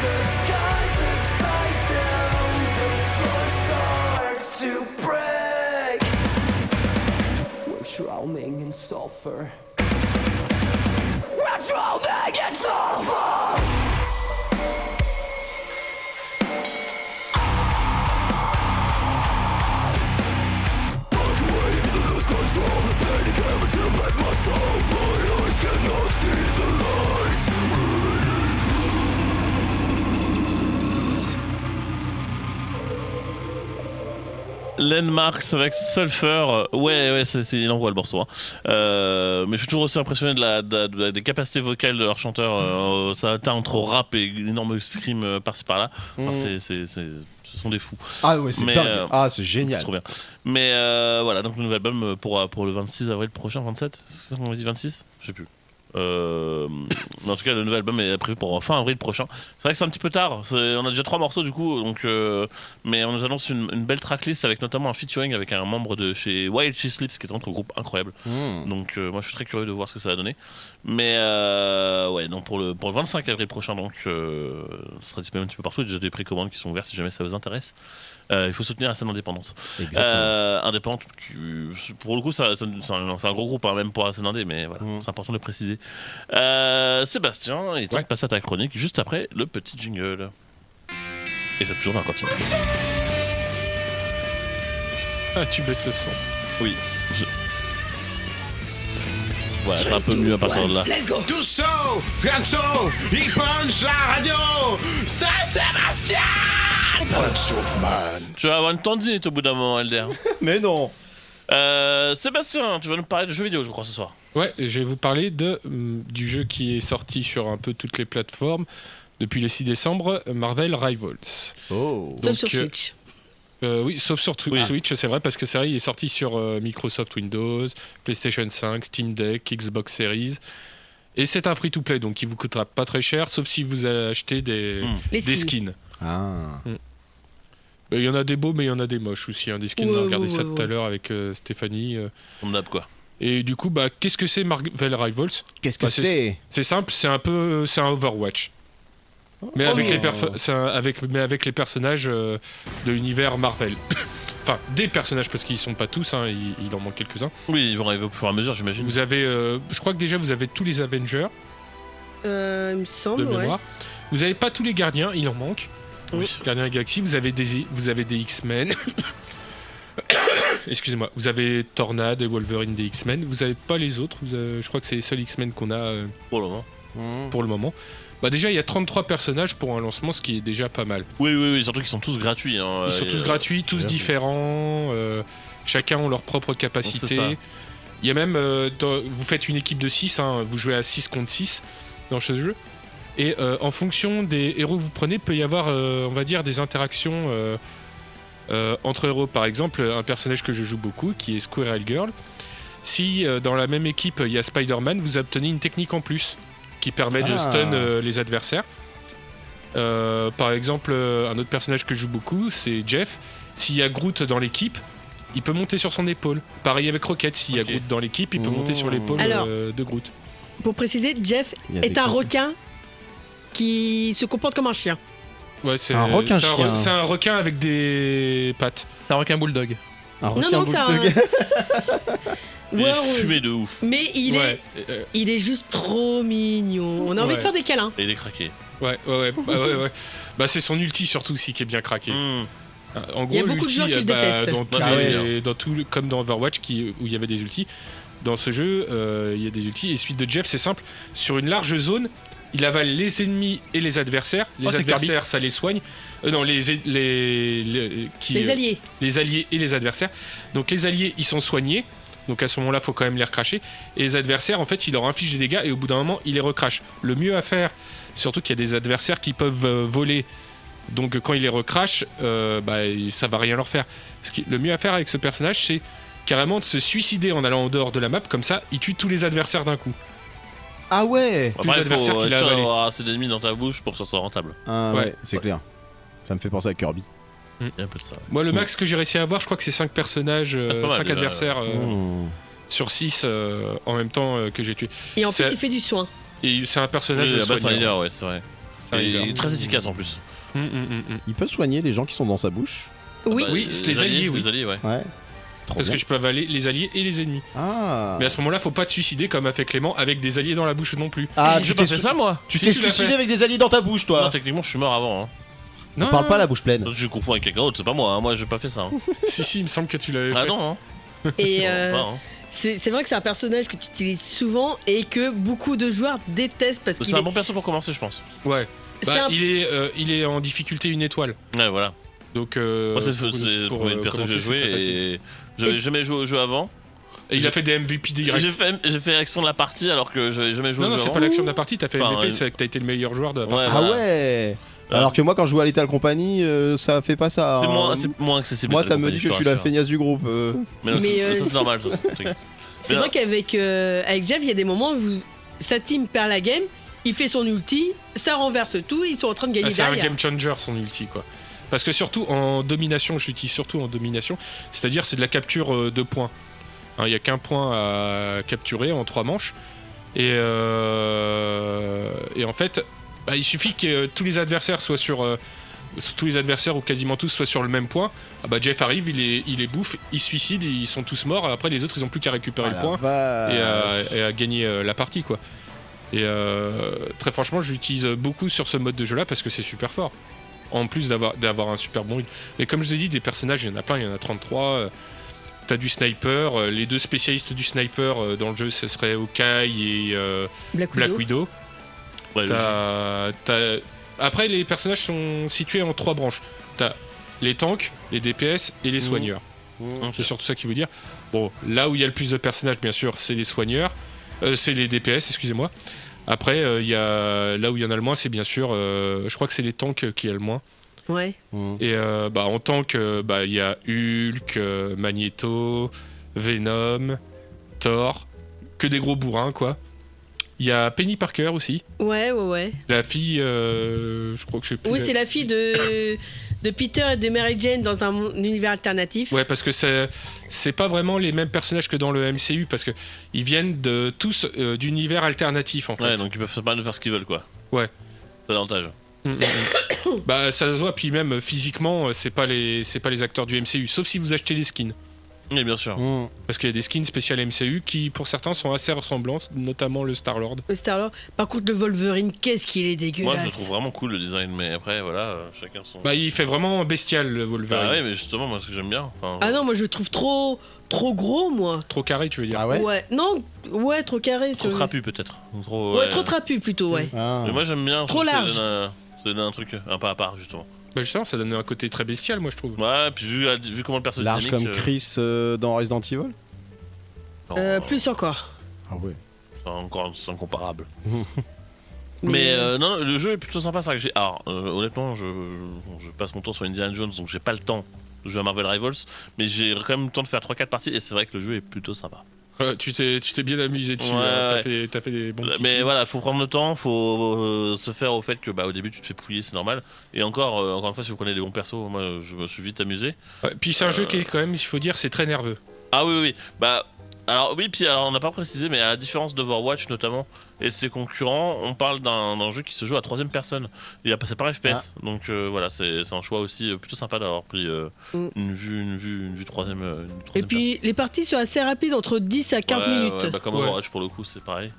The sky's upside down, the floor starts to break. We're drowning in sulfur. We're drowning in sulfur. Landmarks avec Sulfur, ouais, il envoie le morceau. Hein. Mais je suis toujours aussi impressionné des capacités vocales de leur chanteur. Ça atteint entre rap et énorme scream par-ci par-là. Enfin, ce sont des fous. Ah ouais, c'est Mais, dingue. Ah, c'est génial. C'est trop bien. Mais voilà, donc le nouvel album pour le 26 avril prochain, 27, c'est ça qu'on m'a dit 26 Je sais plus. Mais en tout cas, le nouvel album est prévu pour fin avril prochain. C'est vrai que c'est un petit peu tard. On a déjà 3 morceaux du coup, donc mais on nous annonce une belle tracklist avec notamment un featuring avec un membre de chez While She Sleeps, qui est un autre groupe incroyable. Donc moi, je suis très curieux de voir ce que ça va donner. Mais ouais, donc pour le 25 avril prochain, donc ça sera disponible un petit peu partout. Il y a déjà des précommandes qui sont ouvertes si jamais ça vous intéresse. Il faut soutenir la scène indépendante. Indépendante, pour le coup, c'est un gros groupe, hein, même pour la scène indé, mais voilà, c'est important de le préciser. Sébastien, il est temps de passer à ta chronique juste après le petit jingle. Et c'est toujours dans la cantine. Ah, tu baisses le son. Oui. Voilà, c'est un peu mieux à partir de là. Let's go. Tout chaud, rien de chaud, il punch la radio, c'est Sébastien. Punch of man. Tu vas avoir une tendinite au bout d'un moment, LDR. Mais non. Sébastien, tu vas nous parler de jeux vidéo, je crois, ce soir. Ouais, je vais vous parler du jeu qui est sorti sur un peu toutes les plateformes depuis le 6 décembre, Marvel Rivals. Oh. Sauf sur Switch. Oui, sauf sur Switch, c'est vrai, parce que c'est vrai, il est sorti sur Microsoft Windows, PlayStation 5, Steam Deck, Xbox Series. Et c'est un free-to-play, donc il vous coûtera pas très cher, sauf si vous achetez des skins. Ah. Il y en a des beaux, mais il y en a des moches aussi. Hein, des skins, on a regardé ça tout à l'heure avec Stéphanie. On me quoi. Et du coup, qu'est-ce que c'est Marvel Rivals? Qu'est-ce que c'est? C'est simple, c'est un Overwatch. Mais avec les personnages de l'univers Marvel. Enfin, des personnages, parce qu'ils sont pas tous, hein, il en manque quelques-uns. Oui, ils vont arriver au fur et à mesure, j'imagine. Vous avez, je crois que déjà vous avez tous les Avengers. Il me semble, de mémoire. Vous avez pas tous les gardiens, il en manque. Oui. Gardiens de la Galaxie, vous avez des X-Men. Excusez-moi, vous avez Tornade et Wolverine des X-Men. Vous avez pas les autres, je crois que c'est les seuls X-Men qu'on a pour le moment. Pour le moment. Déjà, il y a 33 personnages pour un lancement, ce qui est déjà pas mal. Oui, surtout qu'ils sont tous gratuits. Hein, ils sont tous gratuits, tous différents. Chacun ont leur propre capacité. Il y a même, vous faites une équipe de 6, hein, vous jouez à 6 contre 6 dans ce jeu. Et en fonction des héros que vous prenez, il peut y avoir, on va dire, des interactions entre héros. Par exemple, un personnage que je joue beaucoup, qui est Squirrel Girl. Si dans la même équipe, il y a Spider-Man, vous obtenez une technique en plus qui permet de stun les adversaires. Par exemple, un autre personnage que je joue beaucoup, c'est Jeff. S'il y a Groot dans l'équipe, il peut monter sur son épaule. Pareil avec Rocket, s'il y a Groot dans l'équipe, il peut monter sur l'épaule de Groot. Pour préciser, Jeff est un requin qui se comporte comme un chien. Ouais, c'est un requin chien. C'est un requin avec des pattes. C'est un requin bulldog. Non, c'est un... Il est fumé de ouf. Mais il est juste trop mignon. On a envie de faire des câlins. Et il est craqué. Ouais. C'est son ulti surtout aussi qui est bien craqué. En gros, il y a beaucoup de gens qui le détestent. Comme dans Overwatch où il y avait des ultis. Dans ce jeu, il y a des ultis. Et suite de Jeff, c'est simple. Sur une large zone, il avale les ennemis et les adversaires. Les c'est adversaires, ça les soigne. Non, les Les alliés. les alliés et les adversaires. Donc les alliés, ils sont soignés. Donc à ce moment-là, il faut quand même les recracher. Et les adversaires, en fait, il leur inflige des dégâts et au bout d'un moment, il les recrache. Le mieux à faire, surtout qu'il y a des adversaires qui peuvent voler. Donc quand il les recrache, ça va rien leur faire. Le mieux à faire avec ce personnage, c'est carrément de se suicider en allant en dehors de la map. Comme ça, il tue tous les adversaires d'un coup. Ah ouais. Tous les adversaires qu'il a avalés. avoir assez d'ennemis dans ta bouche pour que ça soit rentable. Ah ouais, Ouais. c'est clair. Ça me fait penser à Kirby. Il y a un peu de ça. Moi, le max que j'ai réussi à avoir, je crois que c'est 5 personnages, c'est pas mal, 5 déjà. adversaires sur 6 en même temps que j'ai tué. Et en plus, C'est- il fait du soin. Et c'est un personnage Oui, c'est un soigneur. healer, ouais, c'est vrai. C'est un Et healer. il est très efficace en plus. Il peut soigner les gens qui sont dans sa bouche. Oui. Oui, c'est les alliés, oui. Les alliés, ouais. Ouais. Trop Parce bien. que tu peux avaler les alliés et les ennemis. Ah. Mais à ce moment-là, faut pas te suicider comme a fait Clément avec des alliés dans la bouche non plus. Ah, J'ai tu pas t'es fait ça, moi. tu Si, t'es tu l'as suicidé fait. avec des alliés dans ta bouche, Non, toi. techniquement, je suis mort avant. Hein. Non, Parle pas la bouche pleine. Je confonds avec quelqu'un d'autre, c'est pas moi. Hein. Moi, j'ai pas fait ça. Hein. Si, il me semble que tu l'avais Ah fait. non, hein. Et Non, pas, hein. c'est vrai que c'est un personnage que tu utilises souvent et que beaucoup de joueurs détestent parce qu'il C'est un bon perso pour commencer, je pense. Ouais. c'est Bah, un- il est en difficulté 1 étoile. Ouais, voilà. Donc, Moi, c'est pour- le pour, premier perso que commencer, j'ai joué c'est très facile. et j'avais jamais joué au jeu avant. Et il a fait des MVP direct. J'ai fait l'action de la partie alors que j'avais jamais joué Non, au non, jeu c'est avant. pas l'action de la partie, t'as fait Enfin, MVP, c'est que t'as été le meilleur joueur de la partie. Ouais, Ah voilà. ouais. Ah. Alors que moi, quand je joue à Lethal Company, ça fait pas ça. hein. C'est moins accessible. Moi, la ça me dit compagnie, que je suis te la rassure. feignasse du groupe. Mais, non, Mais, ça, c'est normal. Ça, t'inquiète. C'est Mais vrai qu'avec avec Jeff, il y a des moments où sa team perd la game, il fait son ulti, ça renverse tout, ils sont en train de gagner Ah, c'est un derrière. game changer son ulti quoi. Parce que surtout en domination, je l'utilise surtout en domination, c'est-à-dire c'est de la capture de points. Il n'y a qu'un point à capturer en 3 manches. Et en fait, il suffit que tous les adversaires soient tous les adversaires ou quasiment tous soient sur le même point. Jeff arrive, il les bouffe, il se suicide, ils sont tous morts. Après les autres ils ont plus qu'à récupérer le point et à gagner la partie quoi. Et très franchement, je l'utilise beaucoup sur ce mode de jeu là parce que c'est super fort. En plus d'avoir un super bon rythme. Mais comme je vous ai dit, des personnages, il y en a plein, il y en a 33. T'as du sniper, les 2 spécialistes du sniper dans le jeu, ce serait Hawkeye et Black Widow. Ouais, Après, les personnages sont situés en 3 branches. T'as les tanks, les DPS et les soigneurs. C'est surtout ça qui veut dire. Bon, là où il y a le plus de personnages, bien sûr, c'est les soigneurs. C'est les DPS, excusez-moi. Après, il y a là où il y en a le moins, c'est bien sûr, je crois que c'est les tanks qui a le moins. Ouais. Et en tank, il y a Hulk, Magneto, Venom, Thor, que des gros bourrins quoi. Il y a Penny Parker aussi, Ouais. la fille, je crois que je sais plus. Oui, c'est la fille de Peter et de Mary Jane dans un univers alternatif. Ouais, parce que c'est pas vraiment les mêmes personnages que dans le MCU, parce que ils viennent tous d'univers alternatifs en fait. Ouais, donc ils peuvent pas faire ce qu'ils veulent, quoi. Ouais. C'est l'avantage. Ça se voit, puis même physiquement, c'est pas les acteurs du MCU, sauf si vous achetez les skins. Oui, bien sûr. Parce qu'il y a des skins spéciales MCU qui, pour certains, sont assez ressemblants, notamment le Star-Lord. Le Star-Lord. Par contre, le Wolverine, qu'est-ce qu'il est dégueulasse. Moi, je le trouve vraiment cool le design, mais après, voilà, chacun son. Il fait vraiment bestial, le Wolverine. Ah ouais, mais justement, moi, ce que j'aime bien. Enfin, Ah non, moi je le trouve trop gros, moi. Trop carré, tu veux dire. Ah ouais. Non, ouais, trop carré. trop ce- trapu, peut-être. Trop, Ouais, trop trapu plutôt, ouais. Ah. Mais moi, j'aime bien. Trop je trouve que large. Ça donne un truc un pas à part, justement. Justement, ça donne un côté très bestial, moi, je trouve. Ouais, puis vu comment le personnage Large comme Chris dans Resident Evil. Plus encore. Ah ouais. C'est incomparable. Mais non, le jeu est plutôt sympa, c'est vrai que j'ai. Alors, honnêtement, je passe mon temps sur Indiana Jones, donc j'ai pas le temps de jouer à Marvel Rivals, mais j'ai quand même le temps de faire 3-4 parties, et c'est vrai que le jeu est plutôt sympa. Tu t'es bien amusé dessus, Ouais, là. ouais. T'as fait des bons petits Mais clips. voilà, faut prendre le temps, faut se faire au fait que au début tu te fais pouiller, c'est normal. Et encore une fois, si vous prenez des bons persos, moi je me suis vite amusé. Ouais, puis c'est un jeu qui est quand même, il faut dire, c'est très nerveux. Ah oui. Alors oui, puis alors on n'a pas précisé, mais à la différence d'Overwatch notamment et de ses concurrents, on parle d'un jeu qui se joue à 3ème personne. C'est pas FPS, donc voilà, c'est un choix aussi plutôt sympa d'avoir pris une vue 3ème. Et puis les parties sont assez rapides, entre 10 à 15 minutes. Ouais, comme Overwatch pour le coup, c'est pareil.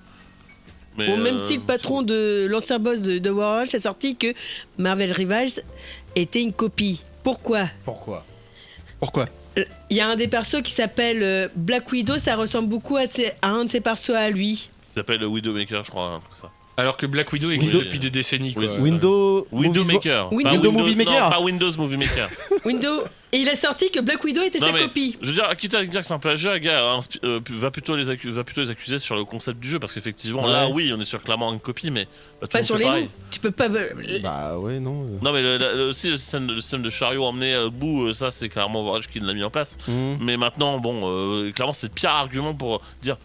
Mais, Bon, même si le patron de l'ancien boss de Overwatch a sorti que Marvel Rivals était une copie. Pourquoi ? Pourquoi Il y a un des persos qui s'appelle Black Widow, ça ressemble beaucoup à un de ses persos à lui. il s'appelle Widowmaker, je crois, un truc ça. Alors que Black Widow existe Windows- depuis des décennies. Quoi. Oui, Windows Maker. Windows Pas Movie Maker. Non, pas Windows Movie Maker. Windows. Et il a sorti que Black Widow était Non, sa mais- copie. Je veux dire, quitte à dire que c'est un plagiat, gars, va plutôt les accuser sur le concept du jeu, parce qu'effectivement, Ouais. là, oui, on est sur clairement une copie, mais tout Pas le monde sur fait les pareil. noms. Tu peux pas. Bah ouais, non. Non, mais aussi le système de chariot emmené au bout, ça, c'est clairement Overwatch qui l'a mis en place. Mais maintenant, bon, clairement, c'est le pire argument pour dire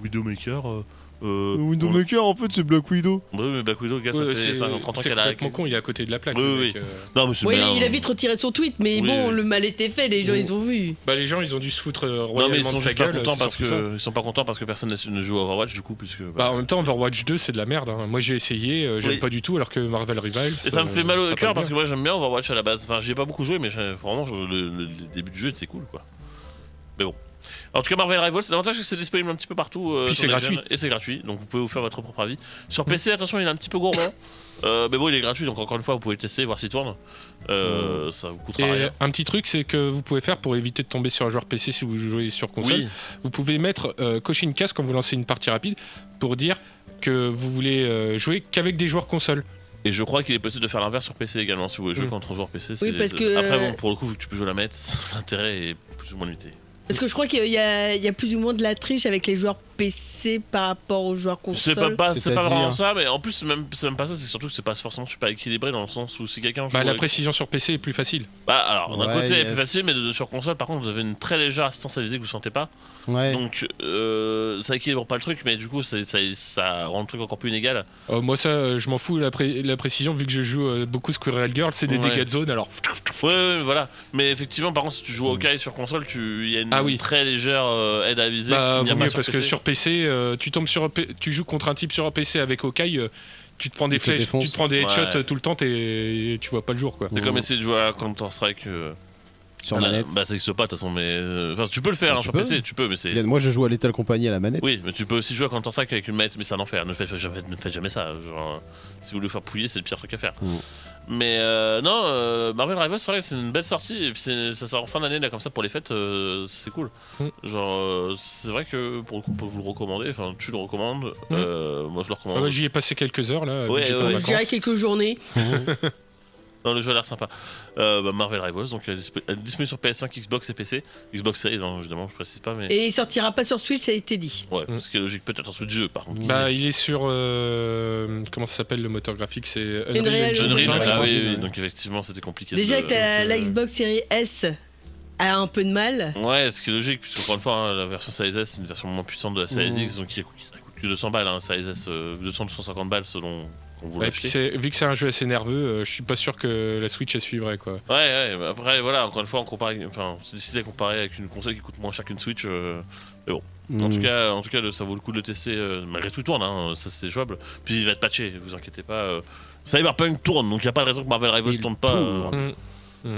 Widowmaker. Windows on- Maker, en fait, c'est Black Widow. Oui, mais Black Widow, gars, ça Ouais, fait c'est 50-30 ans c'est qu'elle a. complètement con, il est à côté de la plaque. Oui, le oui. mec, Non, mais c'est Oui, bien. il a vite retiré son tweet, mais Oui, bon, oui. le mal était fait, les gens Oui. ils ont vu. Bah, les gens, ils ont dû se foutre Non, mais ils royalement sont de sa juste pas gueule. contents c'est parce surtout ça. que ils sont pas contents parce que personne ne joue à Overwatch du coup puisque Bah, en même temps, Overwatch 2, c'est de la merde. Hein. Moi, j'ai essayé, j'aime Oui. pas du tout, alors que Marvel Rivals. et ça me fait mal au ça cœur passe parce que bien. moi j'aime bien Overwatch à la base. Enfin, j'y ai pas beaucoup joué, mais vraiment le début du jeu c'est cool quoi. Mais bon. En tout cas, Marvel Rivals, l'avantage c'est que c'est disponible un petit peu partout. Puis sur c'est les gratuit. chaînes, et c'est gratuit, donc vous pouvez vous faire votre propre avis. Sur PC, attention, il est un petit peu gourmand. Mais bon, il est gratuit, donc encore une fois, vous pouvez le tester, voir s'il tourne. Ça vous coûtera Et rien. un petit truc, c'est que vous pouvez faire pour éviter de tomber sur un joueur PC si vous jouez sur console. Oui, Vous pouvez mettre cocher une case quand vous lancez une partie rapide pour dire que vous voulez jouer qu'avec des joueurs console. et je crois qu'il est possible de faire l'inverse sur PC également. Si vous voulez jouer Mm. contre un joueur PC, Oui, parce que, Après, bon, pour le coup, vu que tu peux jouer à la manette, l'intérêt est plus ou moins limité. Parce que je crois qu'il y a plus ou moins de la triche avec les joueurs PC par rapport aux joueurs C'est console. pas C'est-à-dire vraiment ça, mais en plus, c'est même pas ça, c'est surtout que c'est pas forcément super équilibré dans le sens où si quelqu'un joue. Bah, la avec- précision sur PC est plus facile. Bah, alors, d'un Ouais, côté, elle est yes. plus facile, mais sur console, par contre, vous avez une très légère assistance à visée que vous sentez pas. Ouais. Donc, ça équilibre pas le truc, mais du coup, ça rend le truc encore plus inégal. Moi, ça, je m'en fous, la précision, vu que je joue beaucoup Squirrel Girl, c'est des Ouais. dégâts de zone, alors. Ouais, voilà. Mais effectivement, par contre, si tu joues au Kai sur console, il y a une Ah oui. très légère aide à viser. Bah, qu'il n'y a vaut pas mieux, parce que sur PC, tu joues contre un type sur un PC avec Hawkeye, tu te prends des Il te flèches, défonce. tu te prends des headshots Ouais. tout le temps, et tu vois pas le jour, quoi. C'est comme essayer de jouer à Counter-Strike. Sur manette. Bah, ça existe pas de toute façon, mais. Enfin, tu peux le faire Bah, hein, tu sur peux. PC, tu peux, mais c'est. Moi, je joue à Lethal Company à la manette. Oui, mais tu peux aussi jouer à Counter-Strike avec une manette, mais c'est un enfer. Ne faites jamais ça. Genre, si vous voulez vous faire pouiller, c'est le pire truc à faire. Mm. Mais non, Marvel Rivals, c'est vrai que c'est une belle sortie. Et puis ça sort en fin d'année, là, comme ça, pour les fêtes, c'est cool. Mm. Genre, c'est vrai que pour le coup, on peut vous le recommander. Enfin, tu le recommandes. Mm. Moi, je le Ah recommande. bah, j'y ai passé quelques heures, là, Ouais, j'étais en ouais. Je dirais vacances. quelques journées. Non, le jeu a l'air sympa. Marvel Rivals, donc elle est disponible sur PS5, Xbox et PC. Xbox Series, hein, évidemment, je précise pas, mais. Et il sortira pas sur Switch, ça a été dit. Ouais, Mm. ce qui est logique, peut-être en Switch jeu, par contre. Bah, il est sur. Comment ça s'appelle le moteur graphique? C'est Unreal Unreal, Engine. ah cinq, oui, ouais. oui, donc effectivement, c'était compliqué. Déjà de- que la Xbox Series S a un peu de mal. Ouais, ce qui est logique, puisque encore une fois, hein, la version Series S, c'est une version moins puissante de la Series Mm. X, donc qui coûte que 200 balles, hein, Series S, 200-250 balles selon qu'on vous Ouais, puis l'achetez. vu que c'est un jeu assez nerveux, je suis pas sûr que la Switch elle suivrait, quoi. Ouais, mais après, voilà, encore une fois, c'est difficile à comparer avec une console qui coûte moins cher qu'une Switch. En Mm. tout cas, ça vaut le coup de le tester. Malgré tout, il tourne, hein, ça c'est jouable. Puis il va être patché, vous inquiétez pas. Cyberpunk tourne, donc il n'y a pas de raison que Marvel Rivals Il tourne pas tourne.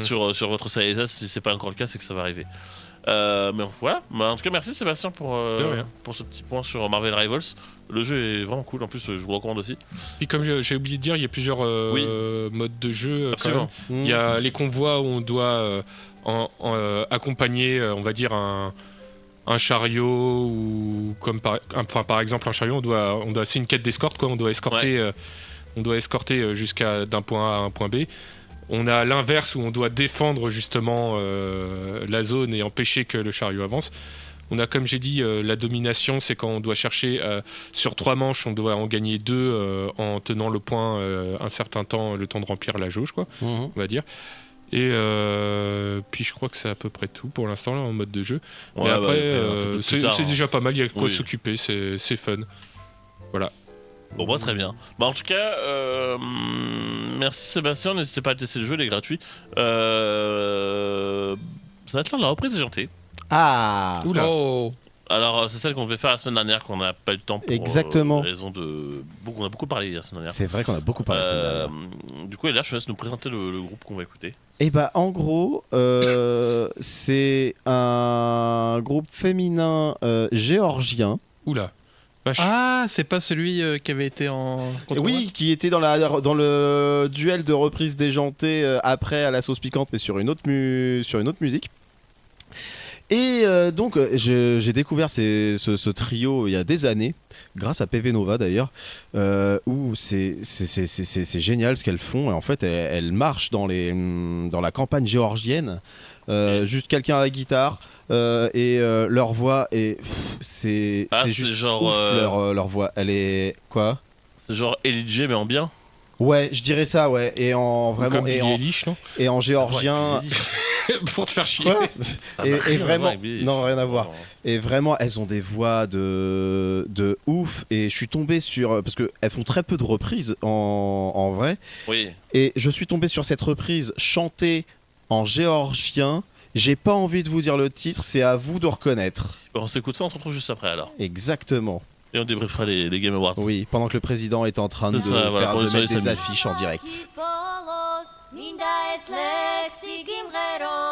sur votre Series S. Si c'est pas encore le cas, c'est que ça va arriver. Mais voilà, en tout cas, merci Sébastien pour rien. ce petit point sur Marvel Rivals. Le jeu est vraiment cool, en plus, je vous le recommande aussi. Puis comme j'ai oublié de dire, il y a plusieurs modes de jeu. Quand même. Absolument. Mm. Il y a les convois où on doit accompagner, on va dire, un chariot, ou comme par exemple un chariot, c'est une quête d'escorte, quoi. On doit escorter jusqu'à d'un point A à un point B. On a l'inverse où on doit défendre justement la zone et empêcher que le chariot avance. On a, comme j'ai dit, la domination, c'est quand on doit chercher sur 3 manches, on doit en gagner 2 en tenant le point un certain temps, le temps de remplir la jauge, quoi, Mhm. on va dire. Et puis je crois que c'est à peu près tout pour l'instant là en mode de jeu. Mais Ouais, après, un peu plus c'est tard, c'est hein. déjà pas mal, il y a de quoi Oui. s'occuper, c'est fun. Bon, bah, très bien. Bah, en tout cas, merci Sébastien. N'hésitez pas à tester le jeu, il est gratuit. Ça va être l'heure de la reprise des jantés. Ah. Oula. Oh. Alors, c'est celle qu'on devait faire la semaine dernière, qu'on n'a pas eu le temps pour Exactement. raison de. On a beaucoup parlé la semaine dernière. C'est vrai qu'on a beaucoup parlé la semaine dernière. Du coup, là, je te laisse nous présenter le groupe qu'on va écouter. Et bah en gros, c'est un groupe féminin géorgien. Oula. Vache. Ah, c'est pas celui qui avait été en. contre moi Oui, qui était dans le duel de reprise déjantée après à la sauce piquante, mais sur une autre musique. Et donc j'ai découvert ce trio il y a des années, grâce à PV Nova d'ailleurs, où c'est génial ce qu'elles font. Et en fait, elles marchent dans la campagne géorgienne, juste quelqu'un à la guitare. Et leur voix c'est juste genre ouf, leur voix, elle est quoi? C'est genre Elijah mais en bien. Ouais, je dirais ça, ouais. Et en vraiment Comme Billie Eilish, non et en géorgien. Pour te faire chier. Quoi et rien à vraiment, voir avec Billie. non, rien à voir. Et vraiment, elles ont des voix de ouf. Et je suis tombé sur parce que elles font très peu de reprises en vrai. Oui. Et je suis tombé sur cette reprise chantée en géorgien. J'ai pas envie de vous dire le titre, c'est à vous de reconnaître. Bon, on s'écoute ça, on se retrouve juste après alors. Exactement. Et on débriefera les Game Awards. Oui, pendant que le président est en train de C'est ça, voilà, pour de les mettre des samedis. affiches en direct. მინდა ეს ლექსი გიმღერო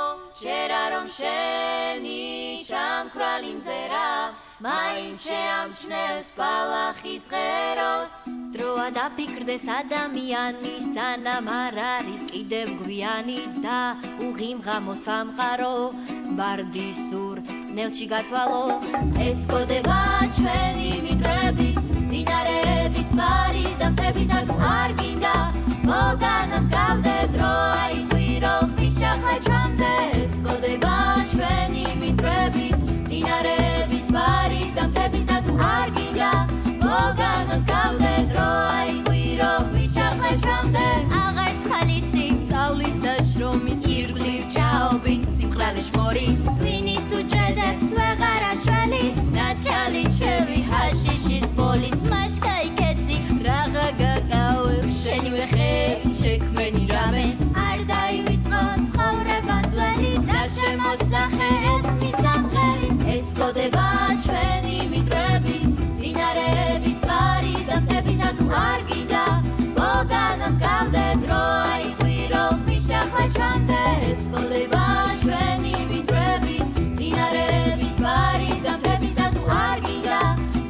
ჯერა რომ შენი ჩამქრალი მზერა მაინც შეამჩნევს ბალახის ღეროს დროა დაფიქრდეს ადამიანი სანამ არ არის კიდევ გვიანი და უღიმღამო სამყარო ბარდის სურნელში გაცვალო ეს კოდება ჩვენი მიდრების დინარეების ბარის და მთების არ გინდა მოგანას გავდე დრო აიყვირო ხმის ჩახლე ჩვამდე ეს კოდება ჩვენი მიდრების დინარეების ბარის და მთების და თუ არ გინდა მოგანას გავდე დრო აიყვირო ხმის ჩახლე ჩვამდე აღარც ხალისი სწავლის და შრომის ირგვლივ ჭაობით სიმყრალე შმორის ტვინის უჯრედებს ვეღარ აშველის ნაჩალი ჩემი ჰაშიშის პოლით მაშკაი კეცი რაღა გაკავებს შენივე ხე შექმენი რამე არ დაივიწყო ცხოვრება ძველი და შემოსახე ეს მისამღერი ეს კოდება ჩვენი მიდრების დინარეების ბარის და მთების და თუ არ გინდა მოგანას გავდე დრო აიყვირო ხმის ჩახლე ჩვამდე ეს კოდება ჩვენი მიდრების დინარეების ბარის და მთების და თუ არ გინდა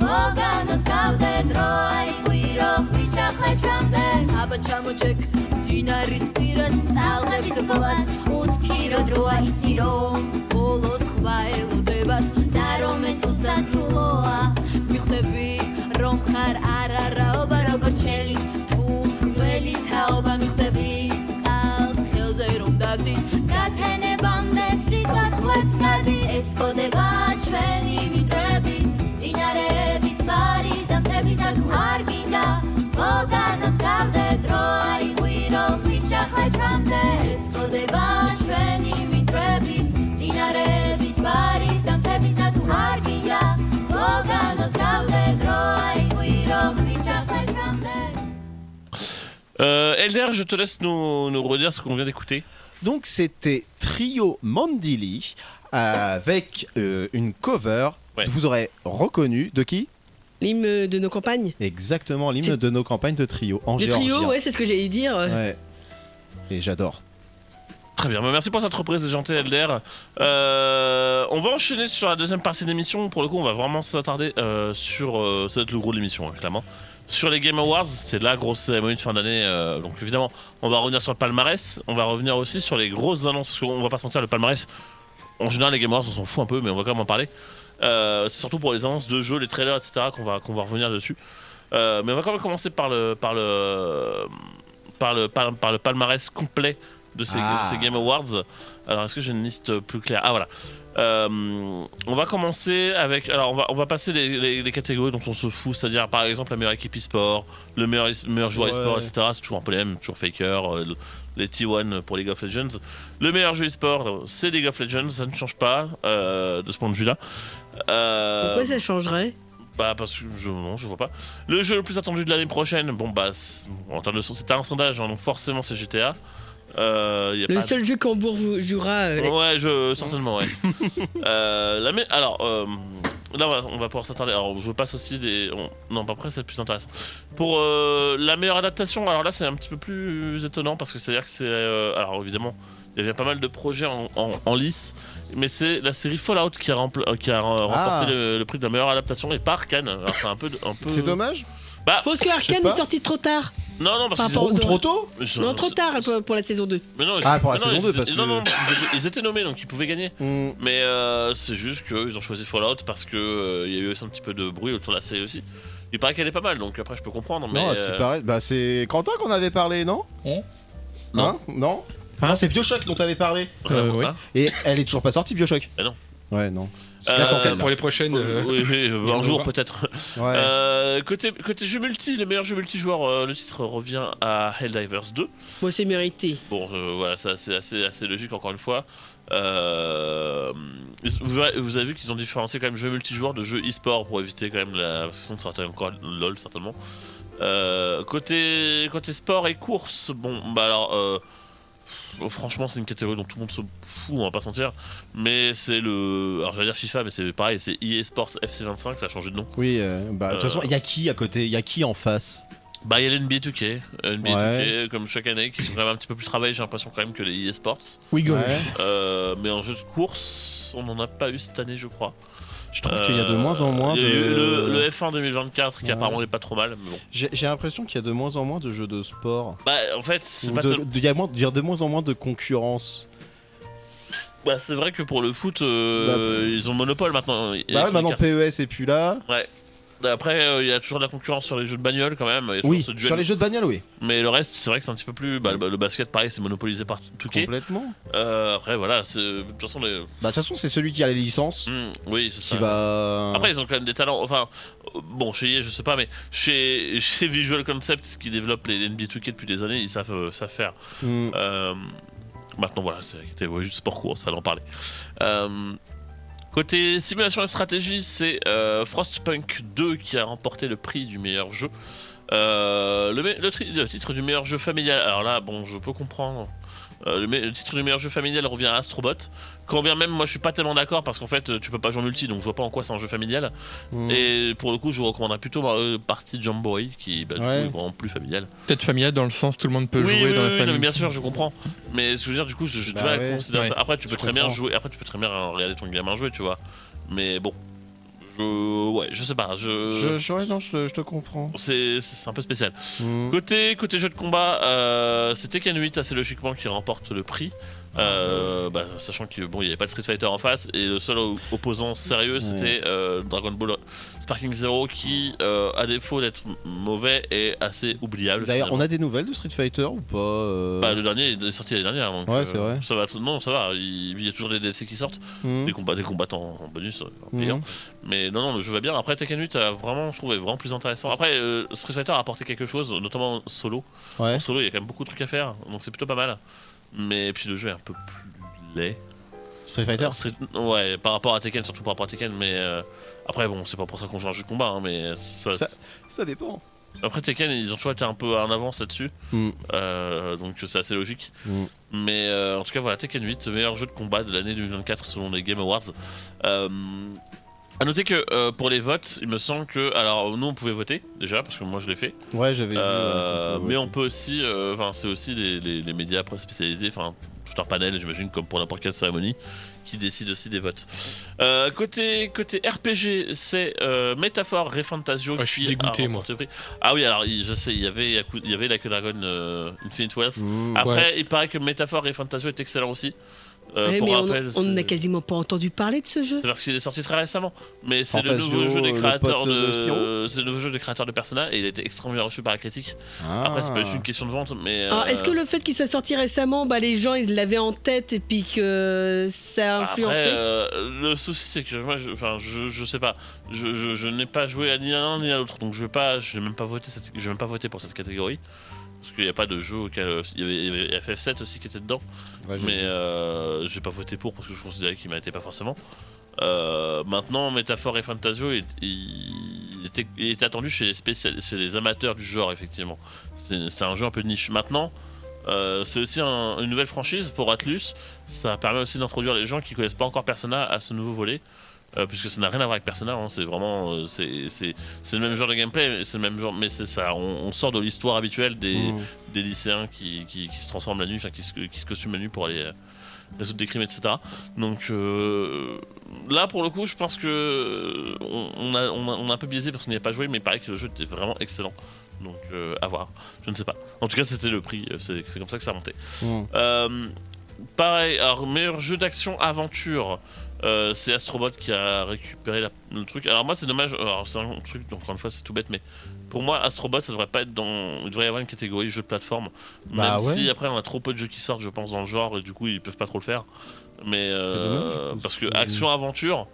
მოგანას გავდე დრო აიყვირო ხმის ჩახლე ჩვამდე აბა ჩამოჩეკ დინარის პირას ტალღების ბოლას უცქირო დროა იცი რომ ბოლოს ხვა ელოდებათ და რომ ეს უსასრულოა მიხვდები რომ ხარ არარაობა როგორც შელი თუ ძველი თაობა მიხვდები წყალს ხელზე რომ დაგდის გათენებამდე სიცოცხლეც ხვეწკადის ეს კოდება ჩვენი მიდრების დინარეების ბარის და მთების და თუ არ გინდა მოგანას გავდე დრო აიყვირო ხმის ჩახლე ჩვამდე ეს კოდება ჩვენი მიდრების დინარეების ბარის და მთების და თუ არ გინდა მოგანას გავდე დრო აიყვირო ხმის ჩახლე ჩვამდე Elder, je te laisse nous redire ce qu'on vient d'écouter. Donc c'était Trio Mandili avec une cover. Ouais. Vous aurez reconnu de qui? L'hymne de nos campagnes. Exactement, l'hymne C'est- de nos campagnes de Trio en Le géorgien. trio, ouais, c'est ce que j'allais dire. Ouais. Et j'adore. Très bien, bah merci pour cette reprise de Gentil Elder. On va enchaîner sur la deuxième partie de l'émission. Pour le coup, on va vraiment s'attarder sur. Ça va être le gros de l'émission, hein, clairement. Sur les Game Awards, c'est la grosse cérémonie de fin d'année. Donc évidemment, on va revenir sur le palmarès. On va revenir aussi sur les grosses annonces. Parce qu'on va pas se mentir, le palmarès, en général, les Game Awards, on s'en fout un peu, mais on va quand même en parler. C'est surtout pour les annonces de jeux, les trailers, etc. qu'on va revenir dessus. Mais on va quand même commencer par le palmarès complet de ces Game Awards. Alors, est-ce que j'ai une liste plus claire? Ah, voilà. On va commencer avec. Alors, on va passer les catégories dont on se fout, c'est-à-dire par exemple la meilleure équipe e-sport, le meilleur joueur e-sport, etc. C'est toujours un peu les mêmes, toujours Faker, les T1 pour League of Legends. Le meilleur jeu e-sport, c'est League of Legends, ça ne change pas de ce point de vue-là. Pourquoi ça changerait? Bah parce que non, je vois pas. Le jeu le plus attendu de l'année prochaine, bon bah en termes de c'était un sondage, hein, donc forcément c'est GTA. Y a Le seul jeu qu'Hambourg jouera. Ouais, certainement, ouais. Alors, là, on va pouvoir s'attarder. Alors, je passe aussi des. Non, pas après, c'est plus intéressant. Pour la meilleure adaptation, alors là, c'est un petit peu plus étonnant parce que c'est-à-dire que c'est. Alors, évidemment, il y avait pas mal de projets en lice, mais c'est la série Fallout qui a remporté le prix de la meilleure adaptation et pas Arcane. Alors, c'est un peu. C'est dommage. Bah, Je pense que Arcane pas. est sorti trop tard. non, parce Par qu'ils rapport Ou trop tôt Non, trop tard pour la saison 2. Mais non, Ah, pour la non, saison ils 2, étaient- parce que- Non, ils étaient nommés, donc ils pouvaient gagner. Mais c'est juste qu'ils ont choisi Fallout parce que il y a eu aussi un petit peu de bruit autour de la série aussi. Il paraît qu'elle est pas mal, donc après je peux comprendre. Mais Non, à ce qui paraît, bah c'est Quentin qu'on avait parlé, non Hein Non. Non. Hein Non, c'est Bioshock dont t'avais parlé. Oui. hein. Et elle est toujours pas sortie, Bioshock. Ah non. Ouais, non. Euh, Peut-être pour les prochaines. Oui, un on jour va. peut-être. Ouais. Côté jeu multi, les meilleurs jeux multijoueurs, le titre revient à Helldivers 2. Bon, c'est mérité. Bon, voilà, ça c'est assez logique encore une fois. Vous avez vu qu'ils ont différencié quand même jeux multijoueurs de jeux e-sport pour éviter quand même la. Parce que sinon ça aurait été encore LOL certainement. Côté sport et course, bon, bah alors. Franchement, c'est une catégorie dont tout le monde se fout, on va pas se mentir. Mais c'est le. Alors, j'allais dire FIFA, mais c'est pareil, c'est EA Sports FC25, ça a changé de nom. Oui, bah de toute façon, il y a qui à côté? Il y a qui en face? Bah, il y a l'NBA 2K. NBA Ouais. 2K, comme chaque année, qui sont quand même un petit peu plus travaillés, j'ai l'impression quand même que les EA Sports. Oui, golf. Ouais. Mais en jeu de course, on n'en a pas eu cette année, je crois. Je trouve qu'il y a de moins en moins Il y a eu de. le F1 2024 qui Ouais. apparemment n'est pas trop mal, mais bon. J'ai l'impression qu'il y a de moins en moins de jeux de sport. Bah, en fait, c'est Ou pas tel- il y a de moins en moins de concurrence. bah, c'est vrai que pour le foot, Bah, ils ont le monopole maintenant. Bah ouais, maintenant PES est plus là. Ouais. Après, il y a toujours de la concurrence sur les jeux de bagnole quand même. Il y a toujours Oui, ce duel. sur les jeux de bagnole, oui. Mais le reste, c'est vrai que c'est un petit peu plus. Bah, le basket, pareil, c'est monopolisé par 2K. Complètement. Après, voilà, de toute façon, les. Bah de toute façon, c'est celui qui a les licences Oui, c'est qui ça. va. Après, ils ont quand même des talents. Enfin, bon, chez EA, je sais pas, mais chez Visual Concepts, qui développent les NBA 2K depuis des années, ils savent faire. Hmm. Maintenant, voilà, c'était juste sport course, fallait en parler. Côté simulation et stratégie, c'est Frostpunk 2 qui a remporté le prix du meilleur jeu. Le titre du meilleur jeu familial, alors là, bon, je peux comprendre. Le titre du meilleur jeu familial revient à Astrobot. Quand bien même, moi je suis pas tellement d'accord parce qu'en fait, tu peux pas jouer en multi, donc je vois pas en quoi c'est un jeu familial. Et pour le coup, je vous recommanderais plutôt partie Jamboree qui du coup, est vraiment plus familial. Peut-être familial dans le sens tout le monde peut jouer dans la non, famille. mais bien sûr, je comprends. Mais ce que je veux dire, du coup, je Bah dois ouais. considérer ça. Ouais. Après, tu peux Je très bien comprends. jouer. Après, tu peux très bien regarder ton gamin jouer, tu vois. Mais bon, je sais pas. Ouais, non, je te comprends. C'est un peu spécial. Hmm. Côté jeu de combat, c'est Tekken 8 assez logiquement qui remporte le prix. Sachant qu'il bon, il n'y avait pas de Street Fighter en face et le seul opposant sérieux c'était Dragon Ball Sparking Zero qui, à défaut d'être mauvais, est assez oubliable. D'ailleurs, on finalement. a des nouvelles de Street Fighter ou pas Bah, le dernier il est sorti l'année dernière. Donc, Ouais, c'est vrai. Ça va, non, ça va. Il y a toujours des DLC qui sortent, Hmm. des combattants en bonus, Hmm. payants. Mais non, le jeu va bien. Après, Tekken 8, je trouve, est vraiment plus intéressant. Après, Street Fighter a apporté quelque chose, notamment en solo. Ouais. En solo, il y a quand même beaucoup de trucs à faire, donc c'est plutôt pas mal. Mais puis le jeu est un peu plus laid. Street Fighter. Ouais, par rapport à Tekken, surtout par rapport à Tekken, mais après, bon, c'est pas pour ça qu'on joue un jeu de combat, hein, mais Ça dépend. après Tekken, ils ont toujours été un peu en avance là-dessus, Hmm. donc c'est assez logique. Hmm. Mais en tout cas, voilà, Tekken 8, meilleur jeu de combat de l'année 2024 selon les Game Awards. À noter que pour les votes, il me semble que. Alors, nous on pouvait voter déjà, parce que moi je l'ai fait. Ouais, j'avais vu. Mais on peut aussi. Enfin, c'est aussi les médias après spécialisés, enfin, tout un panel, j'imagine, comme pour n'importe quelle cérémonie, qui décide aussi des votes. Côté RPG, c'est Métaphore Refantasio Ah, je suis qui dégoûté, a remporté le prix. Ah oui, alors je sais, il y avait Like a Dragon Infinite Wealth. Hmm. Après, il paraît que Métaphore Refantasio est excellent aussi. Ouais, pour mais rappel, on c'est- n'a quasiment pas entendu parler de ce jeu. c'est parce qu'il est sorti très récemment, mais c'est le Fantasio, nouveau jeu des le créateurs pote de Spyro. c'est le nouveau jeu des créateurs de Persona et il a été extrêmement bien reçu par la critique. Ah. Après, c'est pas juste une question de vente, mais Alors, est-ce que le fait qu'il soit sorti récemment, bah, les gens ils l'avaient en tête et puis que ça a influencé? après, le souci c'est que moi, je sais pas, je n'ai pas joué à ni à l'un ni à l'autre, donc je vais même pas voter pour cette catégorie. Parce qu'il n'y a pas de jeu auquel. Il y avait FF7 aussi qui était dedans. Ouais, j'ai Mais vu. j'ai pas voté pour parce que je considérais qu'il méritait pas forcément. Maintenant, Métaphore et Fantasio, il était attendu chez les amateurs du genre, effectivement. C'est un jeu un peu de niche. Maintenant, c'est aussi une nouvelle franchise pour Atlus. Ça permet aussi d'introduire les gens qui connaissent pas encore Persona à ce nouveau volet. Puisque ça n'a rien à voir avec Persona, hein, c'est vraiment c'est le même genre de gameplay, mais c'est le même genre, mais c'est ça, on sort de l'histoire habituelle des lycéens qui se transforment la nuit, enfin qui se costument la nuit pour aller résoudre des crimes, etc. Donc là, pour le coup, je pense que on a un peu biaisé parce qu'on n'y a pas joué, mais il paraît que le jeu était vraiment excellent. Donc à voir, je ne sais pas. En tout cas, c'était le prix, c'est comme ça que ça montait. Pareil, alors meilleur jeu d'action aventure. C'est Astrobot qui a récupéré le truc. Alors moi c'est dommage, alors c'est un truc, donc encore une fois c'est tout bête, mais pour moi Astrobot ça devrait pas être dans... Il devrait y avoir une catégorie jeu de plateforme. Même si après on a trop peu de jeux qui sortent je pense dans le genre et du coup ils peuvent pas trop le faire. Mais parce que action-aventure...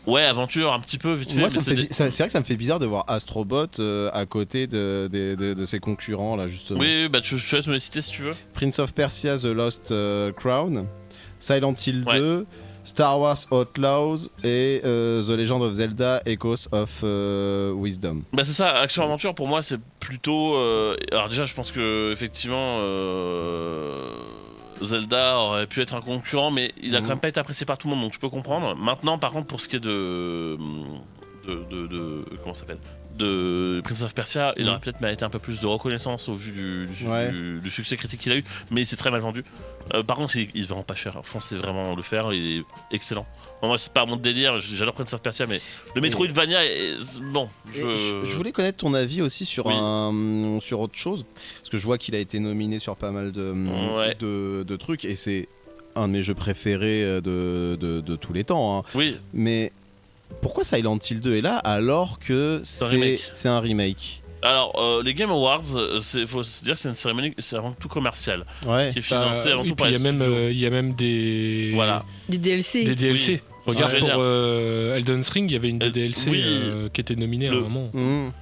Ouais, aventure un petit peu vite fait. Moi, c'est vrai que ça me fait bizarre de voir Astrobot à côté de ses concurrents là justement. Oui, bah tu laisses me les citer si tu veux. Prince of Persia The Lost Crown, Silent Hill 2, Star Wars Outlaws et The Legend of Zelda Echoes of Wisdom. Bah c'est ça, action-aventure pour moi c'est plutôt... Alors déjà je pense que effectivement Zelda aurait pu être un concurrent mais il a quand même pas été apprécié par tout le monde donc je peux comprendre. Maintenant par contre pour ce qui est de comment ça s'appelle, de Prince of Persia, il aurait peut-être mérité un peu plus de reconnaissance au vu du succès critique qu'il a eu, mais c'est très mal vendu. Par contre, il se vend pas cher. Foncez vraiment le faire, il est excellent. Bon, moi, c'est pas mon délire, j'adore Prince of Persia, mais le Metroidvania est bon. Je voulais connaître ton avis aussi sur sur autre chose, parce que je vois qu'il a été nominé sur pas mal de trucs, et c'est un de mes jeux préférés de tous les temps. Hein. Oui. Mais pourquoi Silent Hill 2 est là alors que c'est un remake? Alors, les Game Awards, faut se dire que c'est une cérémonie, c'est avant tout commerciale, qui est financée avant tout par les studios. Il y a même des... Voilà. Des DLC. Des DLC. Oui. Regarde pour Elden Ring, il y avait une DLC qui était nominée à un moment.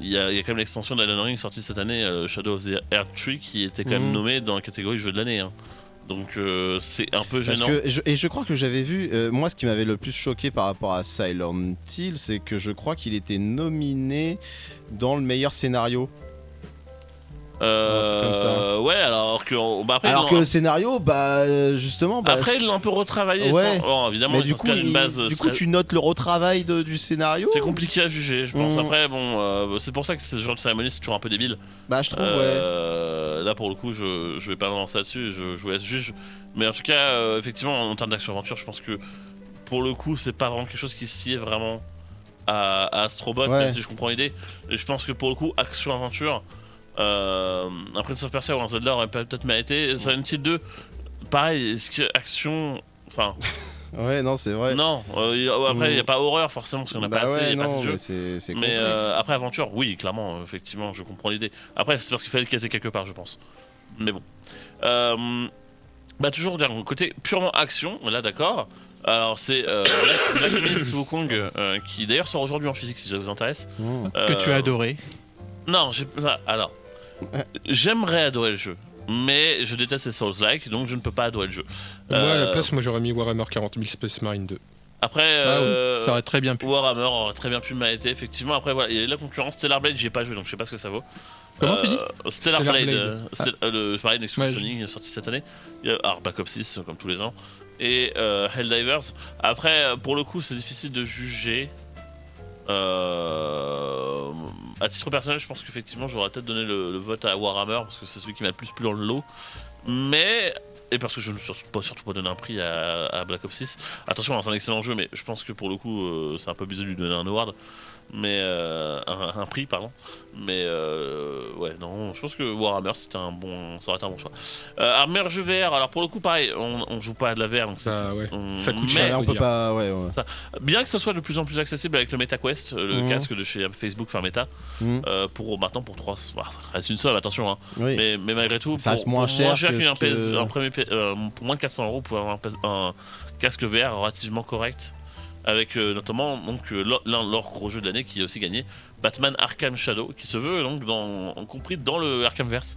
Il y a quand même l'extension d'Elden Ring sortie cette année, Shadow of the Erdtree, qui était quand même nommée dans la catégorie jeu de l'année. Hein. Donc c'est un peu gênant. Je crois que j'avais vu, moi ce qui m'avait le plus choqué par rapport à Silent Hill, c'est que je crois qu'il était nominé dans le meilleur scénario. Comme ça. Ouais, alors que le scénario, justement. Après, ils l'ont un peu retravaillé. Évidemment, mais du coup, tu notes le retravail du scénario. C'est compliqué à juger, je pense. Après, c'est pour ça que ce genre de cérémonie, c'est toujours un peu débile. Bah, je trouve, Là, pour le coup, je vais pas m'avancer là-dessus. Je vous laisse juge. Mais en tout cas, effectivement, en termes d'action-aventure, je pense que pour le coup, c'est pas vraiment quelque chose qui s'y est vraiment à Astrobot, même si je comprends l'idée. Et je pense que pour le coup, action-aventure. Un Prince of Persia ou un Zelda aurait peut-être mérité. Silent Hill 2, pareil, est-ce que action. Enfin. Ouais, non, c'est vrai. Non, après, il n'y a pas horreur forcément, parce qu'on n'a pas assez, il y a pas assez de jeu. Mais après, aventure, oui, clairement, effectivement, je comprends l'idée. Après, c'est parce qu'il fallait le caser quelque part, je pense. Mais bon. Toujours dire, côté purement action, là, d'accord. Alors, c'est Black Wukong, qui d'ailleurs sort aujourd'hui en physique, si ça vous intéresse. Que tu as adoré. Non, alors. J'aimerais adorer le jeu, mais je déteste les Souls-like, donc je ne peux pas adorer le jeu. Moi, à la place, j'aurais mis Warhammer 40 000 Space Marine 2. Après, ça aurait très bien pu. Warhammer aurait très bien pu m'arrêter, effectivement. Après, voilà, il y a la concurrence. Stellar Blade, j'y ai pas joué, donc je sais pas ce que ça vaut. Comment tu dis Stellar Blade. Le Next Sonic sorti cette année. Alors, Black Ops 6, comme tous les ans. Et Helldivers. Après, pour le coup, c'est difficile de juger. À titre personnel, je pense qu'effectivement j'aurais peut-être donné le vote à Warhammer parce que c'est celui qui m'a le plus plu dans le lot. Mais, et parce que je ne veux surtout pas donner un prix à Black Ops 6. Attention, c'est un excellent jeu, mais je pense que pour le coup c'est un peu bizarre de lui donner un award. Mais un prix, pardon. Mais ouais, non, je pense que Warhammer ça aurait été un bon choix. Meilleur jeu VR, alors pour le coup, pareil, on joue pas à de la VR, donc ça coûte cher. On peut pas, ça. Bien que ça soit de plus en plus accessible avec le MetaQuest, le casque de chez Facebook, enfin Meta, pour 3, ça reste une somme, attention, hein. Mais malgré tout, ça reste moins cher pour moins de 400 €, vous pouvez avoir un casque VR relativement correct. Avec notamment leur gros jeu de l'année qui a aussi gagné, Batman Arkham Shadow, qui se veut donc compris dans le Arkhamverse.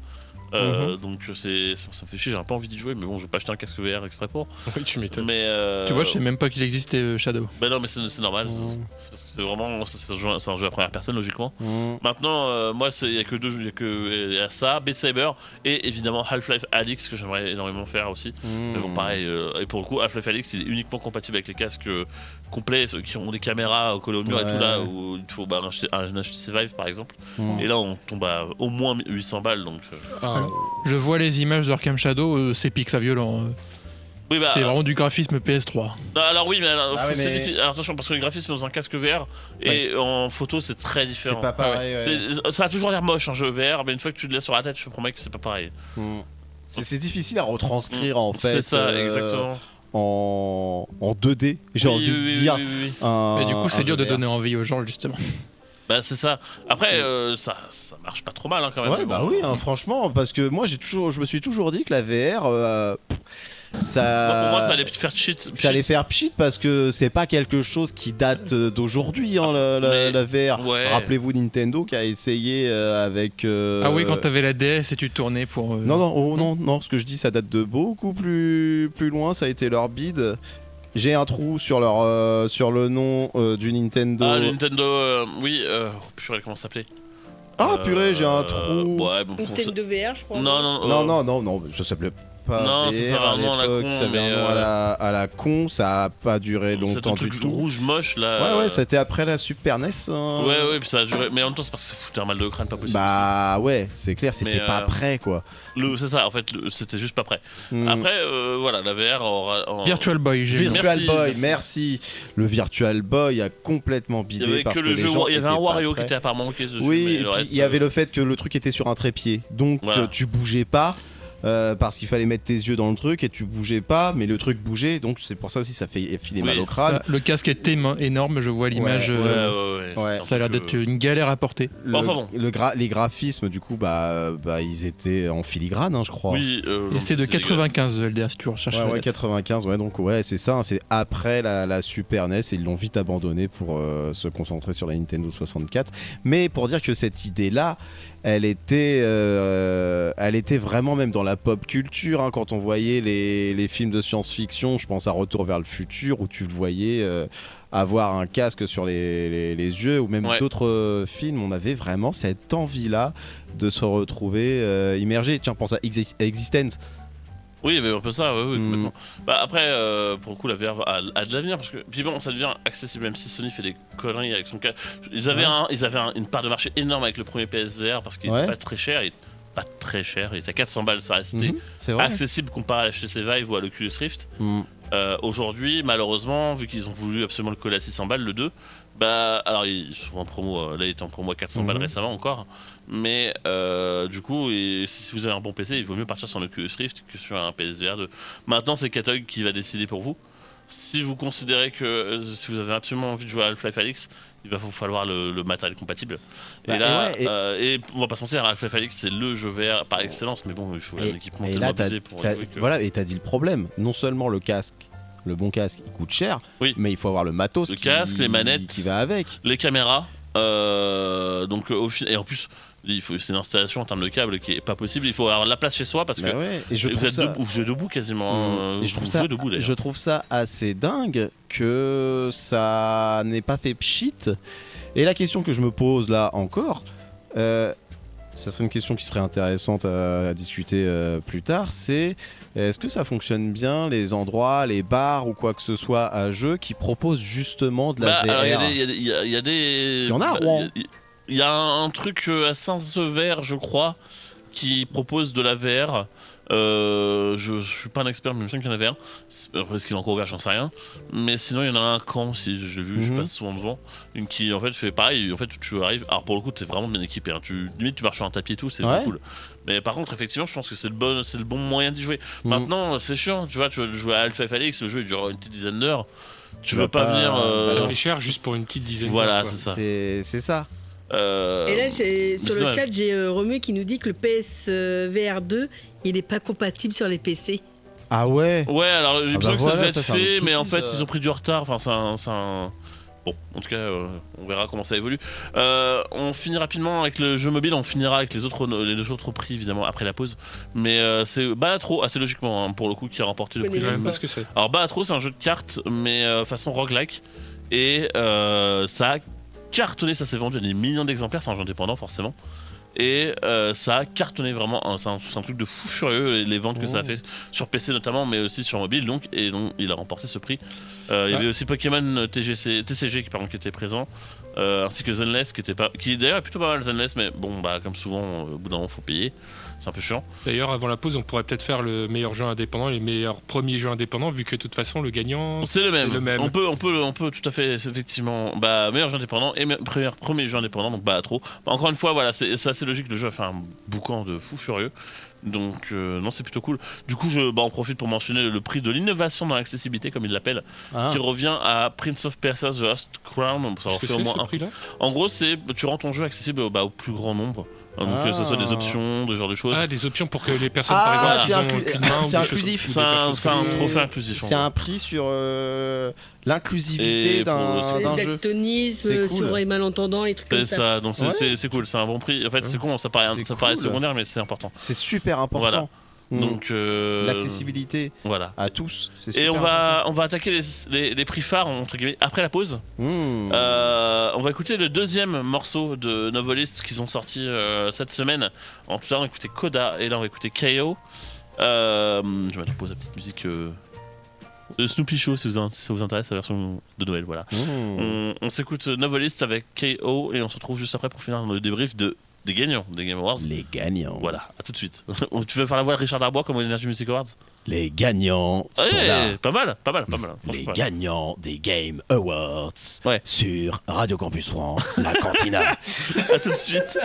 Donc ça me fait chier, j'ai un peu envie d'y jouer, mais bon, je vais pas acheter un casque VR exprès pour. Oui, tu m'étonnes. Mais tu vois, je sais même pas qu'il existait Shadow. Ben non, mais c'est normal, c'est parce que c'est vraiment c'est un jeu à première personne logiquement. Maintenant, moi, il y a que deux jeux, il y a ça, Beat Saber et évidemment Half-Life Alyx que j'aimerais énormément faire aussi. Mais bon, pareil, et pour le coup, Half-Life Alyx il est uniquement compatible avec les casques complets, ceux qui ont des caméras collées au mur et tout là, où il faut un HTC Vive par exemple. Et là, on tombe à au moins 800 balles donc. Je vois les images de Arkham Shadow, c'est pique ça violent. Oui, bah, C'est vraiment du graphisme PS3. non, alors oui, mais, alors, Ah ouais, c'est mais- difficile. Alors, attention, parce que le graphisme dans un casque VR et en photo, c'est très C'est différent. pas pareil. ouais. Ça a toujours l'air moche un jeu VR, mais une fois que tu le laisses sur la tête, je te promets que c'est pas pareil. C'est difficile à retranscrire en fait. C'est ça, exactement. En 2D, j'ai Oui, envie de oui, dire. oui, oui, oui. Mais du coup, c'est dur de donner envie aux gens, justement. Bah, c'est ça. Après, ça marche pas trop mal hein, quand même. Ouais, bah oui, hein, franchement, parce que moi je me suis toujours dit que la VR, ça. Pour moi, ça allait faire cheat. Ça allait faire pchit parce que c'est pas quelque chose qui date d'aujourd'hui, hein, la VR. Ouais. Rappelez-vous Nintendo qui a essayé avec. Ah oui, quand t'avais la DS et tu tournais pour. Non, ce que je dis, ça date de beaucoup plus loin. Ça a été leur bid. J'ai un trou sur le nom du Nintendo. Ah, le Nintendo, oui, purée, comment ça s'appelait Purée, j'ai un trou. Ouais, bon, Nintendo VR, je crois. Non, ça s'appelait pas Non, VR ça avait un nom à la l'époque, con, ça avait mais, un nom à la con, ça a pas duré c'est longtemps un du truc tout. rouge moche là. Ouais, c'était après la Super NES. hein. Ouais, puis ça a duré. Mais en même temps, c'est parce que ça foutait un mal de crâne pas possible. Bah ouais, c'est clair, c'était Mais, pas prêt quoi. C'est ça, en fait, c'était juste pas prêt. Hmm. Après, voilà, la VR aura. Virtual Boy, j'ai vu. Virtual Merci, Boy, merci. merci. Le Virtual Boy a complètement Il y bidé avait parce que que le les jeu, gens il y avait un étaient pas Wario qui prêts. était apparemment manqué dessus. Oui, mais et le puis reste, il y avait le fait que le truc était sur un trépied, donc Voilà. tu bougeais pas. Parce qu'il fallait mettre tes yeux dans le truc et tu bougeais pas, mais le truc bougeait, donc c'est pour ça aussi ça fait filer mal Oui, au crâne. Ça, le casque était énorme, je vois l'image. Ouais. Ça a l'air d'être une galère à porter. Enfin bon. Les graphismes, du coup, ils étaient en filigrane, hein, je crois. Oui, Et c'est de 95 LDA, si tu recherches. Ouais, la date. 95, ouais, donc ouais, c'est ça, hein, c'est après la Super NES et ils l'ont vite abandonné pour se concentrer sur la Nintendo 64. Mais pour dire que cette idée-là, elle était vraiment même dans la pop culture, hein, quand on voyait les films de science-fiction, je pense à Retour vers le futur, où tu le voyais avoir un casque sur les yeux, ou même Ouais. d'autres films, on avait vraiment cette envie-là de se retrouver immergé. Tiens, pense à Existence. Oui, mais un peu ça, oui, Mm. complètement. Bah, après, pour le coup, la VR a de l'avenir, parce que. Puis bon, ça devient accessible, même si Sony fait des conneries avec son cas. Ils avaient, une part de marché énorme avec le premier PSVR, parce qu'il Ouais. était pas très cher. Il était à 400 balles, ça restait Mhm, c'est vrai. accessible comparé à l'HTC Vive ou à l'Oculus Rift. Mm. Aujourd'hui, malheureusement, vu qu'ils ont voulu absolument le coller à 600 balles, le 2, bah, alors ils sont en promo, là il est en promo à 400 balles Mhm. récemment encore, mais du coup, si vous avez un bon PC, il vaut mieux partir sur l'Oculus Rift que sur un PSVR 2. Maintenant, c'est Katog qui va décider pour vous. Si vous considérez que si vous avez absolument envie de jouer à Half-Life Alyx, il va vous falloir le matériel compatible. Bah, et là, et ouais, et on va pas se mentir, Half-Life Alyx c'est le jeu VR par excellence, mais bon, il faut un équipement Et tellement là, abusé pour jouer que- voilà, et t'as dit le problème. Non seulement le casque, le bon casque, il coûte cher, Oui. mais il faut avoir le matos, Le casque, les manettes. qui va avec. les caméras, et en plus, c'est une installation en termes de câble qui est pas possible. Il faut avoir la place chez soi parce que Bah ouais, et je vous trouve êtes ça. debout, vous jouez debout quasiment. Et je trouve vous ça, jouez debout d'ailleurs. je trouve ça assez dingue que ça n'ait pas fait pchit. Et la question que je me pose là encore, ça serait une question qui serait intéressante à discuter plus tard, c'est est-ce que ça fonctionne bien les endroits, les bars ou quoi que ce soit à jeu qui proposent justement de la VR? alors, il y a des. Il y en a à Rouen. Il y a un truc à Saint-Sever, je crois, qui propose de la VR. Je suis pas un expert, mais je me semble qu'il y en avait un. Après, est-ce qu'il est encore ouvert, j'en sais rien. Mais sinon, il y en a un camp, si j'ai vu, je Mhm. passe souvent devant. Une qui, en fait, fait pareil. En fait, tu arrives. Alors, pour le coup, t'es vraiment bien équipé. Hein. Limite, tu marches sur un tapis et tout, c'est Ouais. cool. Mais par contre, effectivement, je pense que c'est le bon moyen d'y jouer. Mhm. Maintenant, c'est chiant. Tu veux jouer à Half-Life Alyx, le jeu il dure une petite dizaine d'heures. Tu vas veux pas pas- venir. Ça fait cher juste pour une petite dizaine Voilà, d'heures, quoi. c'est ça. C'est ça. Et là, sur c'est le dommage. chat, j'ai Romu qui nous dit que le PSVR 2, il n'est pas compatible sur les PC. Ah ouais. Ouais, alors il me bah semble que ça voilà, devait être ça, c'est un fait, autre mais en souci, fait ça. ils ont pris du retard. Enfin, c'est un. Bon, en tout cas, on verra comment ça évolue. On finit rapidement avec le jeu mobile, on finira avec les deux autres prix évidemment après la pause. Mais c'est Balatro, assez logiquement, hein, pour le coup, qui a remporté le Je prix. Je connais sais même pas. pas ce que c'est. Alors Balatro, c'est un jeu de cartes, mais façon roguelike. Et ça a cartonné, ça s'est vendu à des millions d'exemplaires, c'est un jeu indépendant forcément. Et ça a cartonné vraiment, hein, c'est un truc de fou furieux les ventes que ça a fait sur PC notamment, mais aussi sur mobile. Donc il a remporté ce prix Il y avait aussi Pokémon TCG qui était présent, ainsi que Zenless qui d'ailleurs est plutôt pas mal Zenless, mais bon bah comme souvent au bout d'un moment faut payer, c'est un peu chiant. D'ailleurs avant la pause on pourrait peut-être faire le meilleur jeu indépendant, les meilleurs premiers jeux indépendants, vu que de toute façon le gagnant c'est le même. On peut tout à fait effectivement meilleur jeu indépendant et premier jeu indépendant, donc trop. Encore une fois voilà, c'est assez logique, le jeu a fait un boucan de fou furieux. Donc non, c'est plutôt cool. Du coup on profite pour mentionner le prix de l'innovation dans l'accessibilité comme il l'appelle, qui revient à Prince of Persia The Lost Crown. Ça fait au moins un prix-là. En gros tu rends ton jeu accessible au plus grand nombre. Donc que ce soit des options, ce genre de choses. Des options pour que les personnes par exemple qui ont qu'une main. C'est inclusif. C'est un trophée inclusif. C'est un prix sur l'inclusivité d'un jeu. Le daltonisme, sur les malentendants, les trucs comme ça. C'est ça, donc c'est cool, c'est un bon prix. En fait c'est con, ça paraît secondaire mais c'est important. C'est super important. Voilà. Donc l'accessibilité à tous, c'est super. Et on va attaquer les prix phares entre guillemets après la pause. On va écouter le deuxième morceau de Novelist qu'ils ont sorti cette semaine. En tout cas on va écouter Coda et là on va écouter KO. Je vais mettre en pause la petite musique de Snoopy Show si ça vous intéresse, la version de Noël. Voilà. On s'écoute Novelist avec KO et on se retrouve juste après pour finir dans le débrief des gagnants des Game Awards. Les gagnants. Voilà, à tout de suite. Tu veux faire la voix de Richard Darbois comme aux Energy Music Awards? Les gagnants sont là. Pas mal. Les gagnants des Game Awards sur Radio Campus Rouen, la cantina. À tout de suite.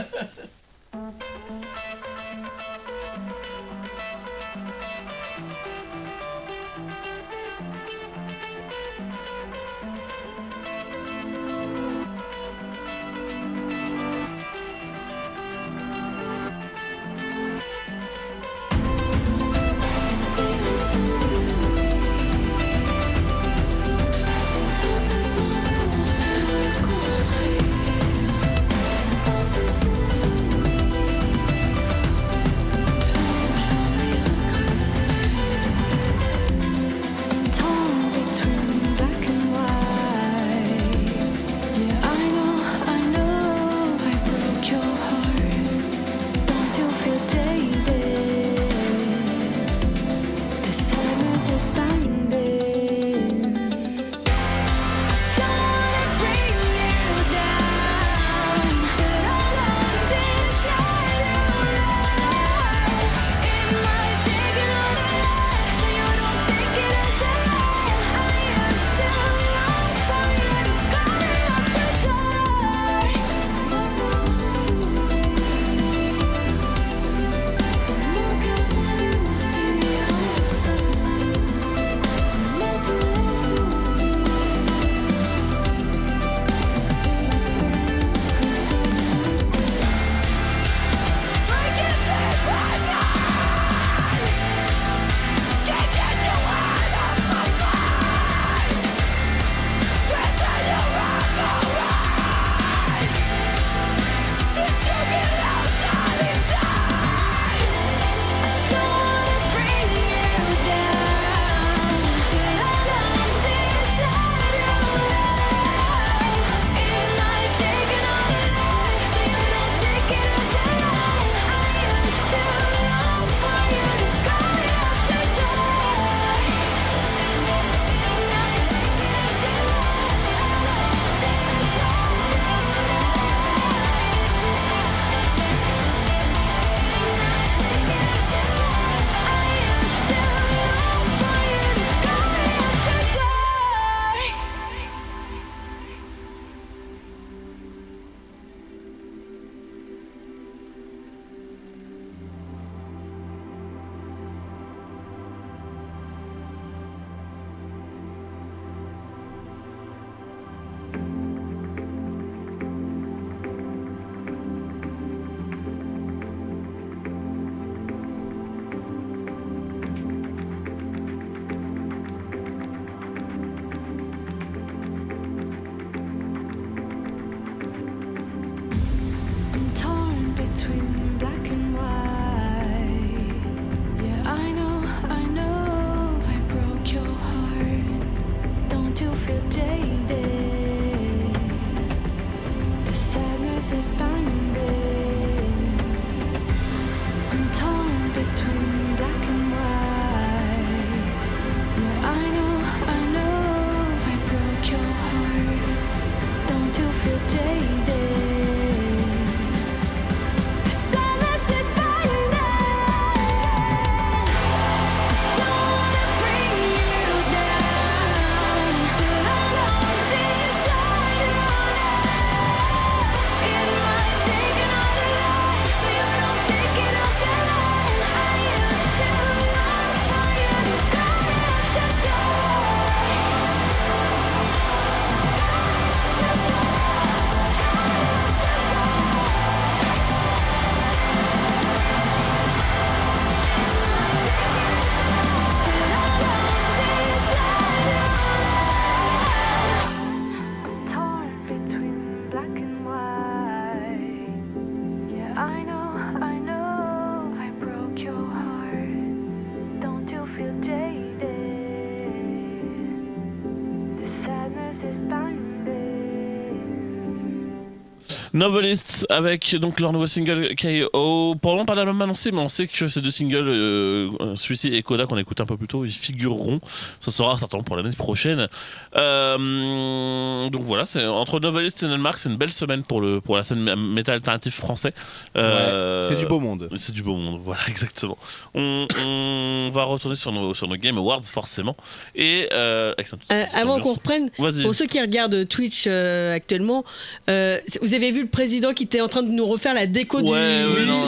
Novelists avec donc leur nouveau single KO. Pour le moment, pas d'album annoncé, mais on sait que ces deux singles, celui-ci et Coda qu'on écoute un peu plus tôt, ils figureront. Ce sera certainement pour l'année prochaine. Donc voilà, c'est entre Novelists et Nellmark, c'est une belle semaine pour la scène métal alternatif français. C'est du beau monde. C'est du beau monde, voilà, exactement. On va retourner sur nos Game Awards, forcément. Et avec avant qu'on reprenne, vas-y. pour ceux qui regardent Twitch actuellement, vous avez vu le président qui était en train de nous refaire la déco du...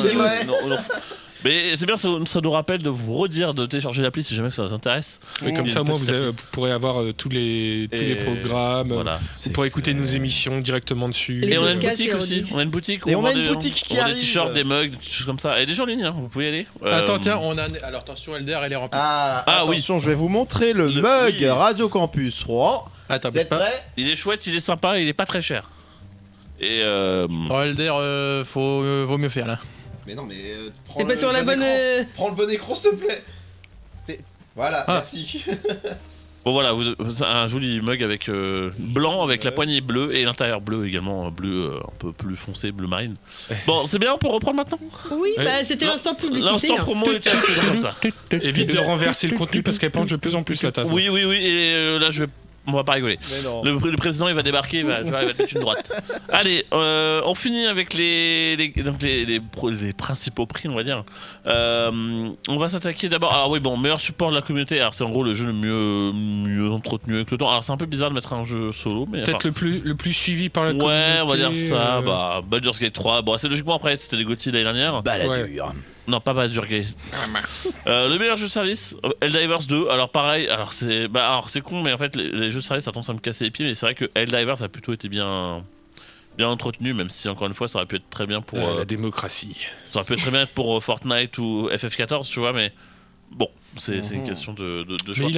c'est vrai. Non. Mais c'est bien, ça nous rappelle de vous redire de télécharger l'appli si jamais ça vous intéresse. Et comme ça, moi, vous pourrez avoir tous les programmes. Voilà. Vous pourrez écouter nos émissions directement dessus. Et on a une podcasts, boutique les aussi. rediffs. On a une boutique. Et où on a vend une des- boutique qui on vend arrive. des t-shirts, des mugs, des choses comme ça. Et des gens en ligne, hein, vous pouvez y aller. Attends, tiens, alors attention, Elder, elle est remplie. Attention, je vais vous montrer le mug oui. Radio Campus Rouen. Attends, Vous bouge êtes pas. prêts? Il est chouette, il est sympa, il est pas très cher. Et Oh, Elder, vaut mieux faire là. Mais non, mais T'es pas sur la bonne... Prends le bon écran, s'il te plaît. Voilà, Ah. merci. bon voilà, vous un joli mug avec blanc avec la poignée bleue et l'intérieur bleu également, bleu un peu plus foncé, bleu marine. Bon, c'est bien, on peut reprendre maintenant. Oui, Ouais. bah, c'était l'instant publicité. L'instant hein. promo était assez long comme ça. Évite de renverser le contenu parce qu'elle penche de plus en plus la tasse. Oui, et là on va pas rigoler. Mais non. Le président il va débarquer, il va te mettre une droite. Allez, on finit avec les principaux prix, on va dire. On va s'attaquer d'abord. Alors oui, bon, meilleur support de la communauté. Alors c'est en gros le jeu le mieux entretenu avec le temps. Alors c'est un peu bizarre de mettre un jeu solo, mais Peut-être le plus suivi par la communauté. ouais, on va dire ça. Baldur's Gate 3. Bon, c'est logiquement après, c'était les GOTY l'année dernière. Baladure. Non, pas Baldur's Gate. Le meilleur jeu de service, Helldivers 2. Alors pareil, c'est con, mais en fait les jeux de service ça tendance à me casser les pieds, mais c'est vrai que Helldivers a plutôt été bien entretenu, même si encore une fois ça aurait pu être très bien pour la démocratie. ça aurait pu être très bien pour Fortnite ou FF14, tu vois, mais bon, c'est une question de choix. Mais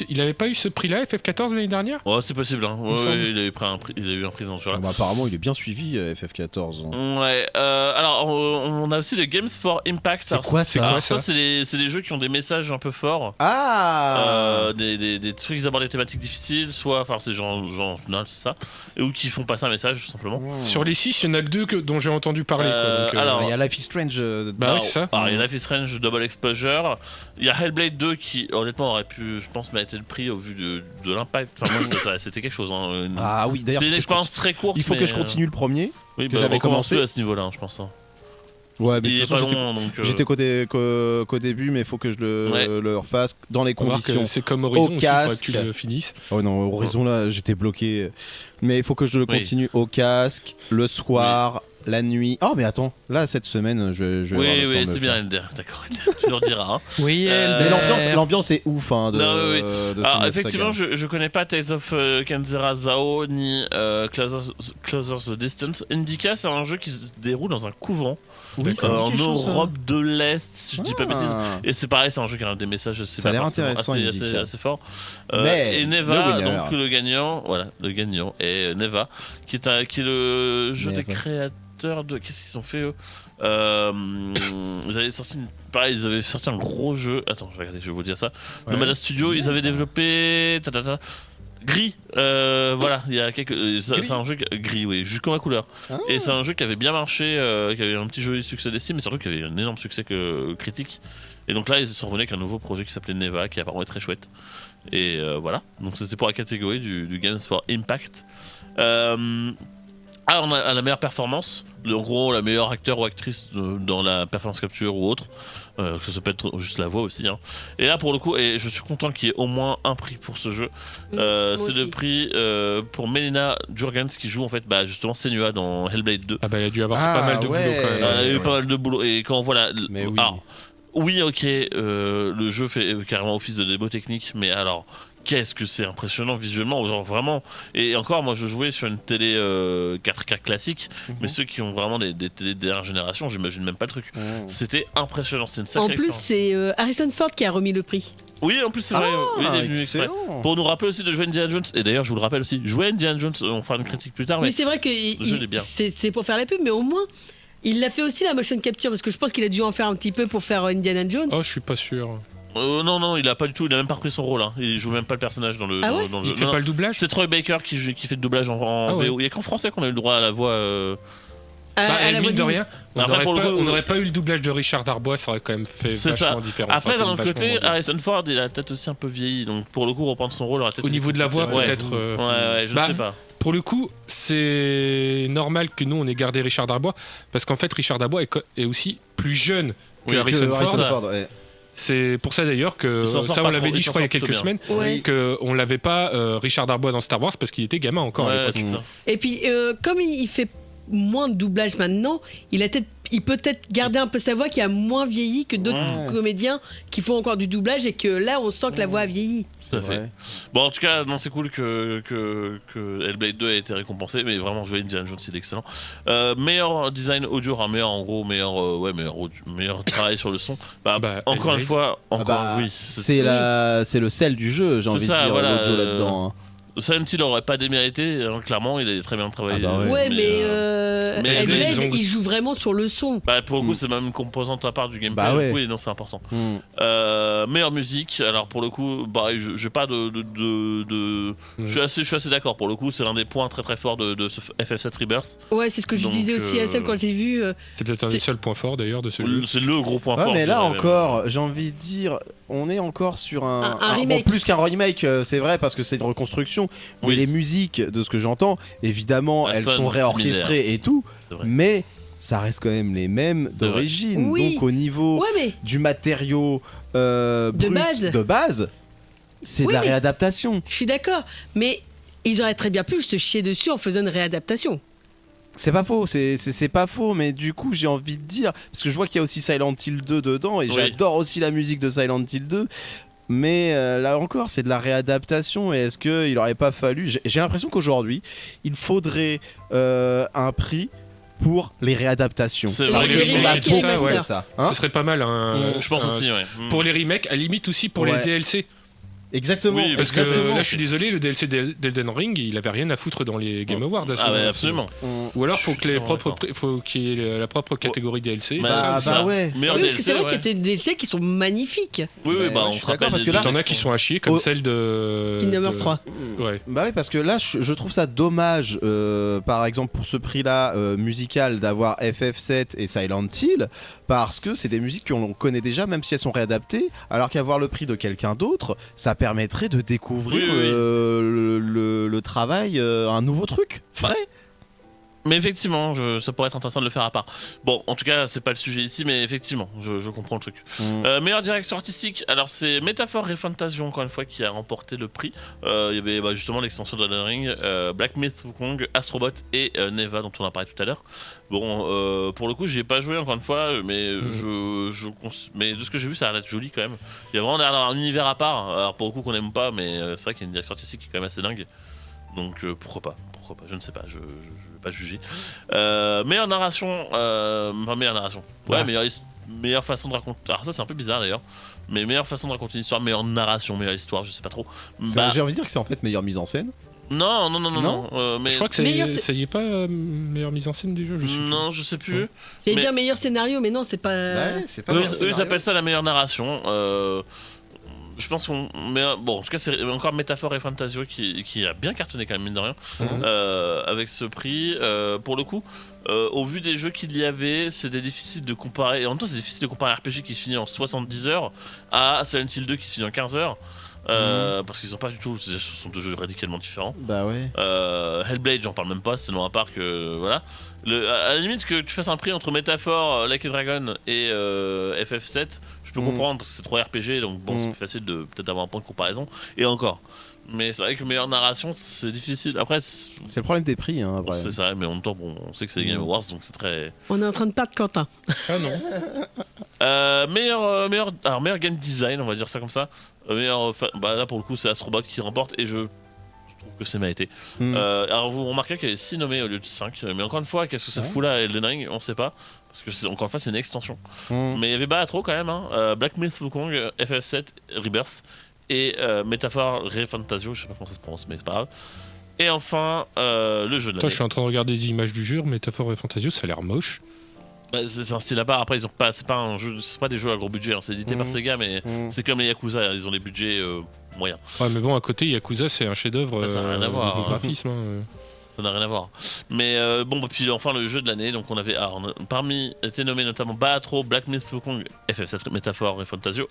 il avait pas eu ce prix-là, FF14 l'année dernière. Ouais, c'est possible, hein. me semble. Il a eu un prix dans ce jeu-là. Apparemment, il est bien suivi, FF14. Ouais, alors on a aussi les Games for Impact. C'est Alors, quoi ça alors, ça c'est des jeux qui ont des messages un peu forts. Des trucs qui abordent des thématiques difficiles, soit, enfin c'est genre final, c'est ça, ou qui font passer un message tout simplement. Sur les 6, il y en a que 2 dont j'ai entendu parler. Quoi, donc, alors, Il y a Life is Strange. Bah oui, c'est ça. Alors, il y a Life is Strange Double Exposure, il y a Hellblade 2 qui honnêtement aurait pu, je pense, mériter le prix au vu de l'impact. Enfin moi c'était quelque chose. Hein. Ah oui, d'ailleurs. C'est une expérience très courte. Il faut mais, que je continue le premier. Oui, que j'avais commencé. à ce niveau-là, hein, je pense. Hein. Ouais, mais Il de est toute pas façon, long, donc. j'étais qu'au début, mais il faut que je le refasse dans les Remarque, conditions. c'est comme Horizon aussi, il faudrait que casque. tu le finisses. Oh non, Horizon là, j'étais bloqué. Mais il faut que je le continue au casque, le soir, la nuit. Oh, mais attends, là, cette semaine, je vais avoir le temps Oui, de c'est le bien, faire. Ender. D'accord, tu leur diras. Hein. Oui, Mais l'ambiance est ouf hein, de, Non, oui. de Alors, cette effectivement, saga. je connais pas Tales of Kenzera Zao ni Closer the Distance. Indica, c'est un jeu qui se déroule dans un couvent Oui, ça me dit en quelque chose, ça. Europe de l'Est, si je dis pas bêtise. Ah. Et c'est pareil, c'est un jeu qui a des messages assez, Ça a l'air intéressant, Indica. assez fort. Mais et Neva, le winner. donc le gagnant est Neva, qui est le jeu des Neva. créateurs de. Qu'est-ce qu'ils ont fait eux ils avaient sorti ils avaient sorti un gros jeu. Attends, je vais regarder, je vais vous dire ça. Ouais. Nomada Studio, ils avaient développé Gris. Voilà, il y a quelques. C'est un jeu gris, oui, jusqu'à ma couleur. Ah. Et c'est un jeu qui avait bien marché, qui avait un petit joli succès d'estime, mais surtout qui avait un énorme succès critique. Et donc là, ils sont revenus avec un nouveau projet qui s'appelait Neva, qui apparemment est très chouette. Et voilà, donc c'était pour la catégorie du Games for Impact. On a la meilleure performance, en gros la meilleure acteur ou actrice dans la performance capture ou autre, que ça peut être juste la voix aussi. Hein. Et là pour le coup, et je suis content qu'il y ait au moins un prix pour ce jeu, c'est aussi. le prix pour Melina Jurgens qui joue en fait justement Senua dans Hellblade 2. Ah bah il a dû avoir Ah, pas mal de ouais. boulot quand même. Elle a eu pas mal de boulot et quand voilà. Mais oui. Alors, oui, ok, le jeu fait carrément office de démo technique, mais alors. Qu'est-ce que c'est impressionnant visuellement, genre vraiment. Et encore, moi je jouais sur une télé 4K classique, mais ceux qui ont vraiment des télés de dernière génération, j'imagine même pas le truc. C'était impressionnant, c'est une sacrée En plus, expérience. c'est Harrison Ford qui a remis le prix. Oui, en plus c'est vrai, oui, il est venu exprès. excellent. Pour nous rappeler aussi de jouer Indiana Jones, et d'ailleurs je vous le rappelle aussi, jouer Indiana Jones, on fera une critique plus tard, mais Oui, c'est vrai que le jeu, il est bien. c'est pour faire la pub, mais au moins, il l'a fait aussi la motion capture, parce que je pense qu'il a dû en faire un petit peu pour faire Indiana Jones. Oh, je suis pas sûr. Non, il a pas du tout, il a même pas repris son rôle. Hein. Il joue même pas le personnage dans le. Ah ouais dans le Il fait pas le doublage. C'est Troy Baker qui fait le doublage en ouais. VO. Il y a qu'en français qu'on a eu le droit à la voix. À la voix mine de du- rien, on Après, pour le coup, n'aurait pas eu le doublage de Richard Darbois, ça aurait quand même fait C'est vachement ça. différent. Après, d'un autre côté, vachement Harrison Ford, il a peut-être aussi un peu vieilli. Donc, pour le coup, reprendre son rôle aurait peut-être. au niveau de la voix, Ouais. peut-être. Ouais, je ne Bah, sais pas. Pour le coup, c'est normal que nous on ait gardé Richard Darbois parce qu'en fait, Richard Darbois est aussi plus jeune que Oui, Harrison Ford. Ford. ouais. C'est pour ça d'ailleurs que Il s'en sort ça pas on l'avait trop, dit il je s'en crois il y a sort quelques plutôt semaines Ouais. qu'on l'avait pas Richard Darbois dans Star Wars parce qu'il était gamin encore à Ouais, l'époque. c'est ça. Et puis, comme il fait moins de doublage maintenant, il peut peut-être garder un peu sa voix qui a moins vieilli que d'autres Ouais. comédiens qui font encore du doublage et que là, on sent que la voix a vieilli. Tout à fait. vrai. Bon, en tout cas, non, c'est cool que Hellblade 2 ait été récompensé, mais vraiment, jouer Indiana Jones, c'est excellent. Meilleur design audio, enfin, meilleur travail sur le son. Bah, Bah, encore une Hellblade. fois, oui. C'est le sel du jeu, j'ai C'est envie ça, de dire, voilà, l'audio là-dedans. hein. Silent Hill aurait pas démérité, hein, clairement, il a très bien travaillé. Ah bah Ouais, mais mais Hellblade, ils ont- il joue vraiment sur le son. Bah, pour le coup, Mm. c'est même une composante à part du gameplay. Bah ouais. Oui, non, c'est important. Hmm. Meilleure musique, alors pour le coup, bah, j'ai pas de. Je suis assez d'accord. Pour le coup, c'est l'un des points très très forts de ce FF7 Rebirth. Ouais, c'est ce que je Donc, disais aussi à Sam quand j'ai vu. C'est peut-être un des seuls points forts d'ailleurs de ce jeu. C'est le gros point Ouais, fort. mais je là dirais, encore, j'ai envie de dire, on est encore sur Un bon, remake. plus qu'un remake, c'est vrai, parce que c'est une reconstruction. Mais Oui. les musiques, de ce que j'entends, évidemment, Elles elles sonnent sont réorchestrées et tout, C'est vrai. mais ça reste quand même les mêmes C'est vrai. d'origine. Oui. Donc au niveau Ouais, mais du matériau brut, base. de base, c'est Oui, de la mais- réadaptation. je suis d'accord. Mais ils auraient très bien pu se chier dessus en faisant une réadaptation. C'est pas faux, c'est pas faux, mais du coup j'ai envie de dire, parce que je vois qu'il y a aussi Silent Hill 2 dedans, et Oui. j'adore aussi la musique de Silent Hill 2, mais là encore c'est de la réadaptation, et est-ce qu'il aurait pas fallu, j'ai l'impression qu'aujourd'hui il faudrait un prix pour les réadaptations. C'est Et vrai les que- remakes On a et les beaucoup masters. fait ça, hein. Ce serait pas mal. Je pense aussi, ouais. Pour les remakes, à limite aussi pour Ouais. les DLC. Exactement, Oui, Parce que exactement. là, je suis désolé, le DLC d'Elden Ring, il avait rien à foutre dans les Game Awards. à ce Ah, ouais, moment-là. absolument. Ou alors, faut que les Je suis propres, faut qu'il y ait la propre catégorie DLC. Bah, Bah, c'est bah ça. ouais. Meilleur Oui, parce que DLC, c'est vrai ouais. qu'il y a des DLC qui sont magnifiques. Oui, Bah, bah, ouais, on je se suis rappelle. d'accord, parce que des- là- T'en as qui sont à chier, comme Oh. celle de. Kingdom Hearts de- 3. Ouais. Bah oui, parce que là, je trouve ça dommage, par exemple, pour ce prix-là musical, d'avoir FF7 et Silent Hill, parce que c'est des musiques qu'on connaît déjà, même si elles sont réadaptées, alors qu'avoir le prix de quelqu'un d'autre, ça permettrait de découvrir Oui, oui. le travail, un nouveau truc, frais. Mais effectivement, ça pourrait être intéressant de le faire à part. Bon, en tout cas, c'est pas le sujet ici, mais effectivement, je comprends le truc. Meilleure direction artistique, alors c'est Métaphore et Fantasio, encore une fois, qui a remporté le prix. Il y avait justement l'extension de Elden Ring, Black Myth Wukong, Astrobot et Neva, dont on a parlé tout à l'heure. Bon, pour le coup, j'y ai pas joué encore une fois, mais mais de ce que j'ai vu, ça a l'air d'être joli quand même. Il y a vraiment l'air d'avoir un univers à part. Alors pour le coup, qu'on aime pas, mais c'est vrai qu'il y a une direction artistique qui est quand même assez dingue. Donc pourquoi pas, je ne sais pas, je vais pas juger. Meilleure narration, meilleure narration. Ouais, Ouais. meilleure façon de raconter. Alors ça c'est un peu bizarre d'ailleurs, mais meilleure façon de raconter une histoire, meilleure narration, meilleure histoire, je sais pas trop. Bah, J'ai envie de dire que c'est en fait meilleure mise en scène. non, Non mais Je crois que Meilleur, ça y est pas meilleure mise en scène du jeu, je sais non, je sais plus. J'allais Mais- dire meilleur scénario, mais non, c'est pas. Ouais, c'est pas Eux, meilleur ils scénario. appellent ça la meilleure narration. Je pense qu'on. Bon, en tout cas, c'est encore Métaphore et Fantasio qui a bien cartonné quand même, mine de rien, avec ce prix. Pour le coup, au vu des jeux qu'il y avait, c'était difficile de comparer. Et en même temps, c'est difficile de comparer un RPG qui se finit en 70 heures à Silent Hill 2 qui se finit en 15 heures. Parce qu'ils sont pas du tout. Ce sont deux jeux radicalement différents. Bah ouais. Hellblade, j'en parle même pas, c'est non à part que. Voilà. À la limite, que tu fasses un prix entre Métaphore, Like a Dragon et FF7, je peux comprendre parce que c'est 3 RPG, donc bon, c'est plus facile de peut-être avoir un point de comparaison. Et encore. Mais c'est vrai que meilleure narration, c'est difficile. Après, C'est le problème des prix, hein, après. c'est ça, mais en même temps, bon, on sait que c'est les Game Awards, donc c'est très. On est en train de perdre Quentin. Ah non. Meilleur game design, on va dire ça comme ça. Là pour le coup, c'est Astrobot qui remporte et je trouve que c'est mérité. Alors vous remarquez qu'il y avait 6 nommés au lieu de 5, mais encore une fois, qu'est-ce que ça fout là, Elden Ring, on sait pas. Parce que encore une fois, c'est une extension. Mais il y avait pas trop quand même. Hein. Black Myth Wukong, FF7, Rebirth et Métaphore Fantasio, je sais pas comment ça se prononce, mais c'est pas grave. Et enfin, le jeu de Toi, l'année. je suis en train de regarder des images du jeu, Métaphore et Fantasio, ça a l'air moche. Bah, c'est un style à part. Après, ils ont pas, c'est pas des jeux à gros budget. Hein. C'est édité par Sega, mais c'est comme les Yakuza. Hein. Ils ont des budgets moyens. Ouais, mais bon, à côté, Yakuza, c'est un chef-d'œuvre. Ça n'a rien à voir. Niveau graphisme. Ça n'a rien à voir. Mais puis enfin le jeu de l'année. Donc on avait parmi étaient nommés notamment Baatro, Black Myth Wukong, FF7 Métaphore et Fantasio.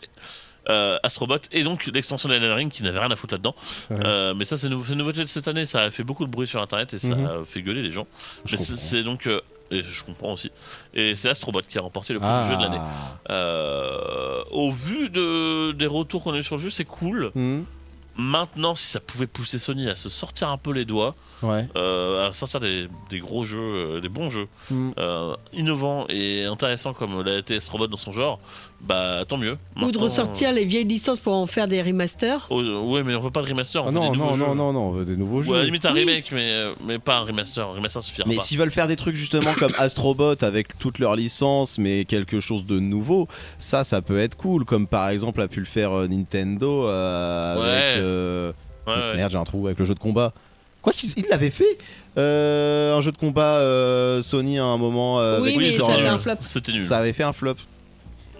Astrobot et donc l'extension de Elden Ring qui n'avait rien à foutre là-dedans. Mais ça c'est une nouveauté de cette année. Ça a fait beaucoup de bruit sur internet et ça a fait gueuler les gens. Mais c'est donc et je comprends aussi. Et c'est Astrobot qui a remporté le prix du jeu de l'année. Au vu des retours qu'on a eu sur le jeu, c'est cool. Maintenant, si ça pouvait pousser Sony à se sortir un peu les doigts, à sortir des gros jeux, des bons jeux, innovants et intéressants comme l'a été Astrobot dans son genre, bah tant mieux. Ou de ressortir les vieilles licences pour en faire des remasters. Ouais, mais on veut pas de remaster. Non, on veut des nouveaux jeux. Ouais, limite un remake, mais pas un remaster. Un remaster suffira pas. Mais s'ils veulent faire des trucs justement comme Astrobot avec toutes leurs licences, mais quelque chose de nouveau, ça peut être cool. Comme par exemple a pu le faire Nintendo avec. Merde, j'ai un trou avec le jeu de combat. Quoi qu'il l'avait fait un jeu de combat Sony à un moment. Mais ça avait un flop. C'était nul. Ça avait fait un flop.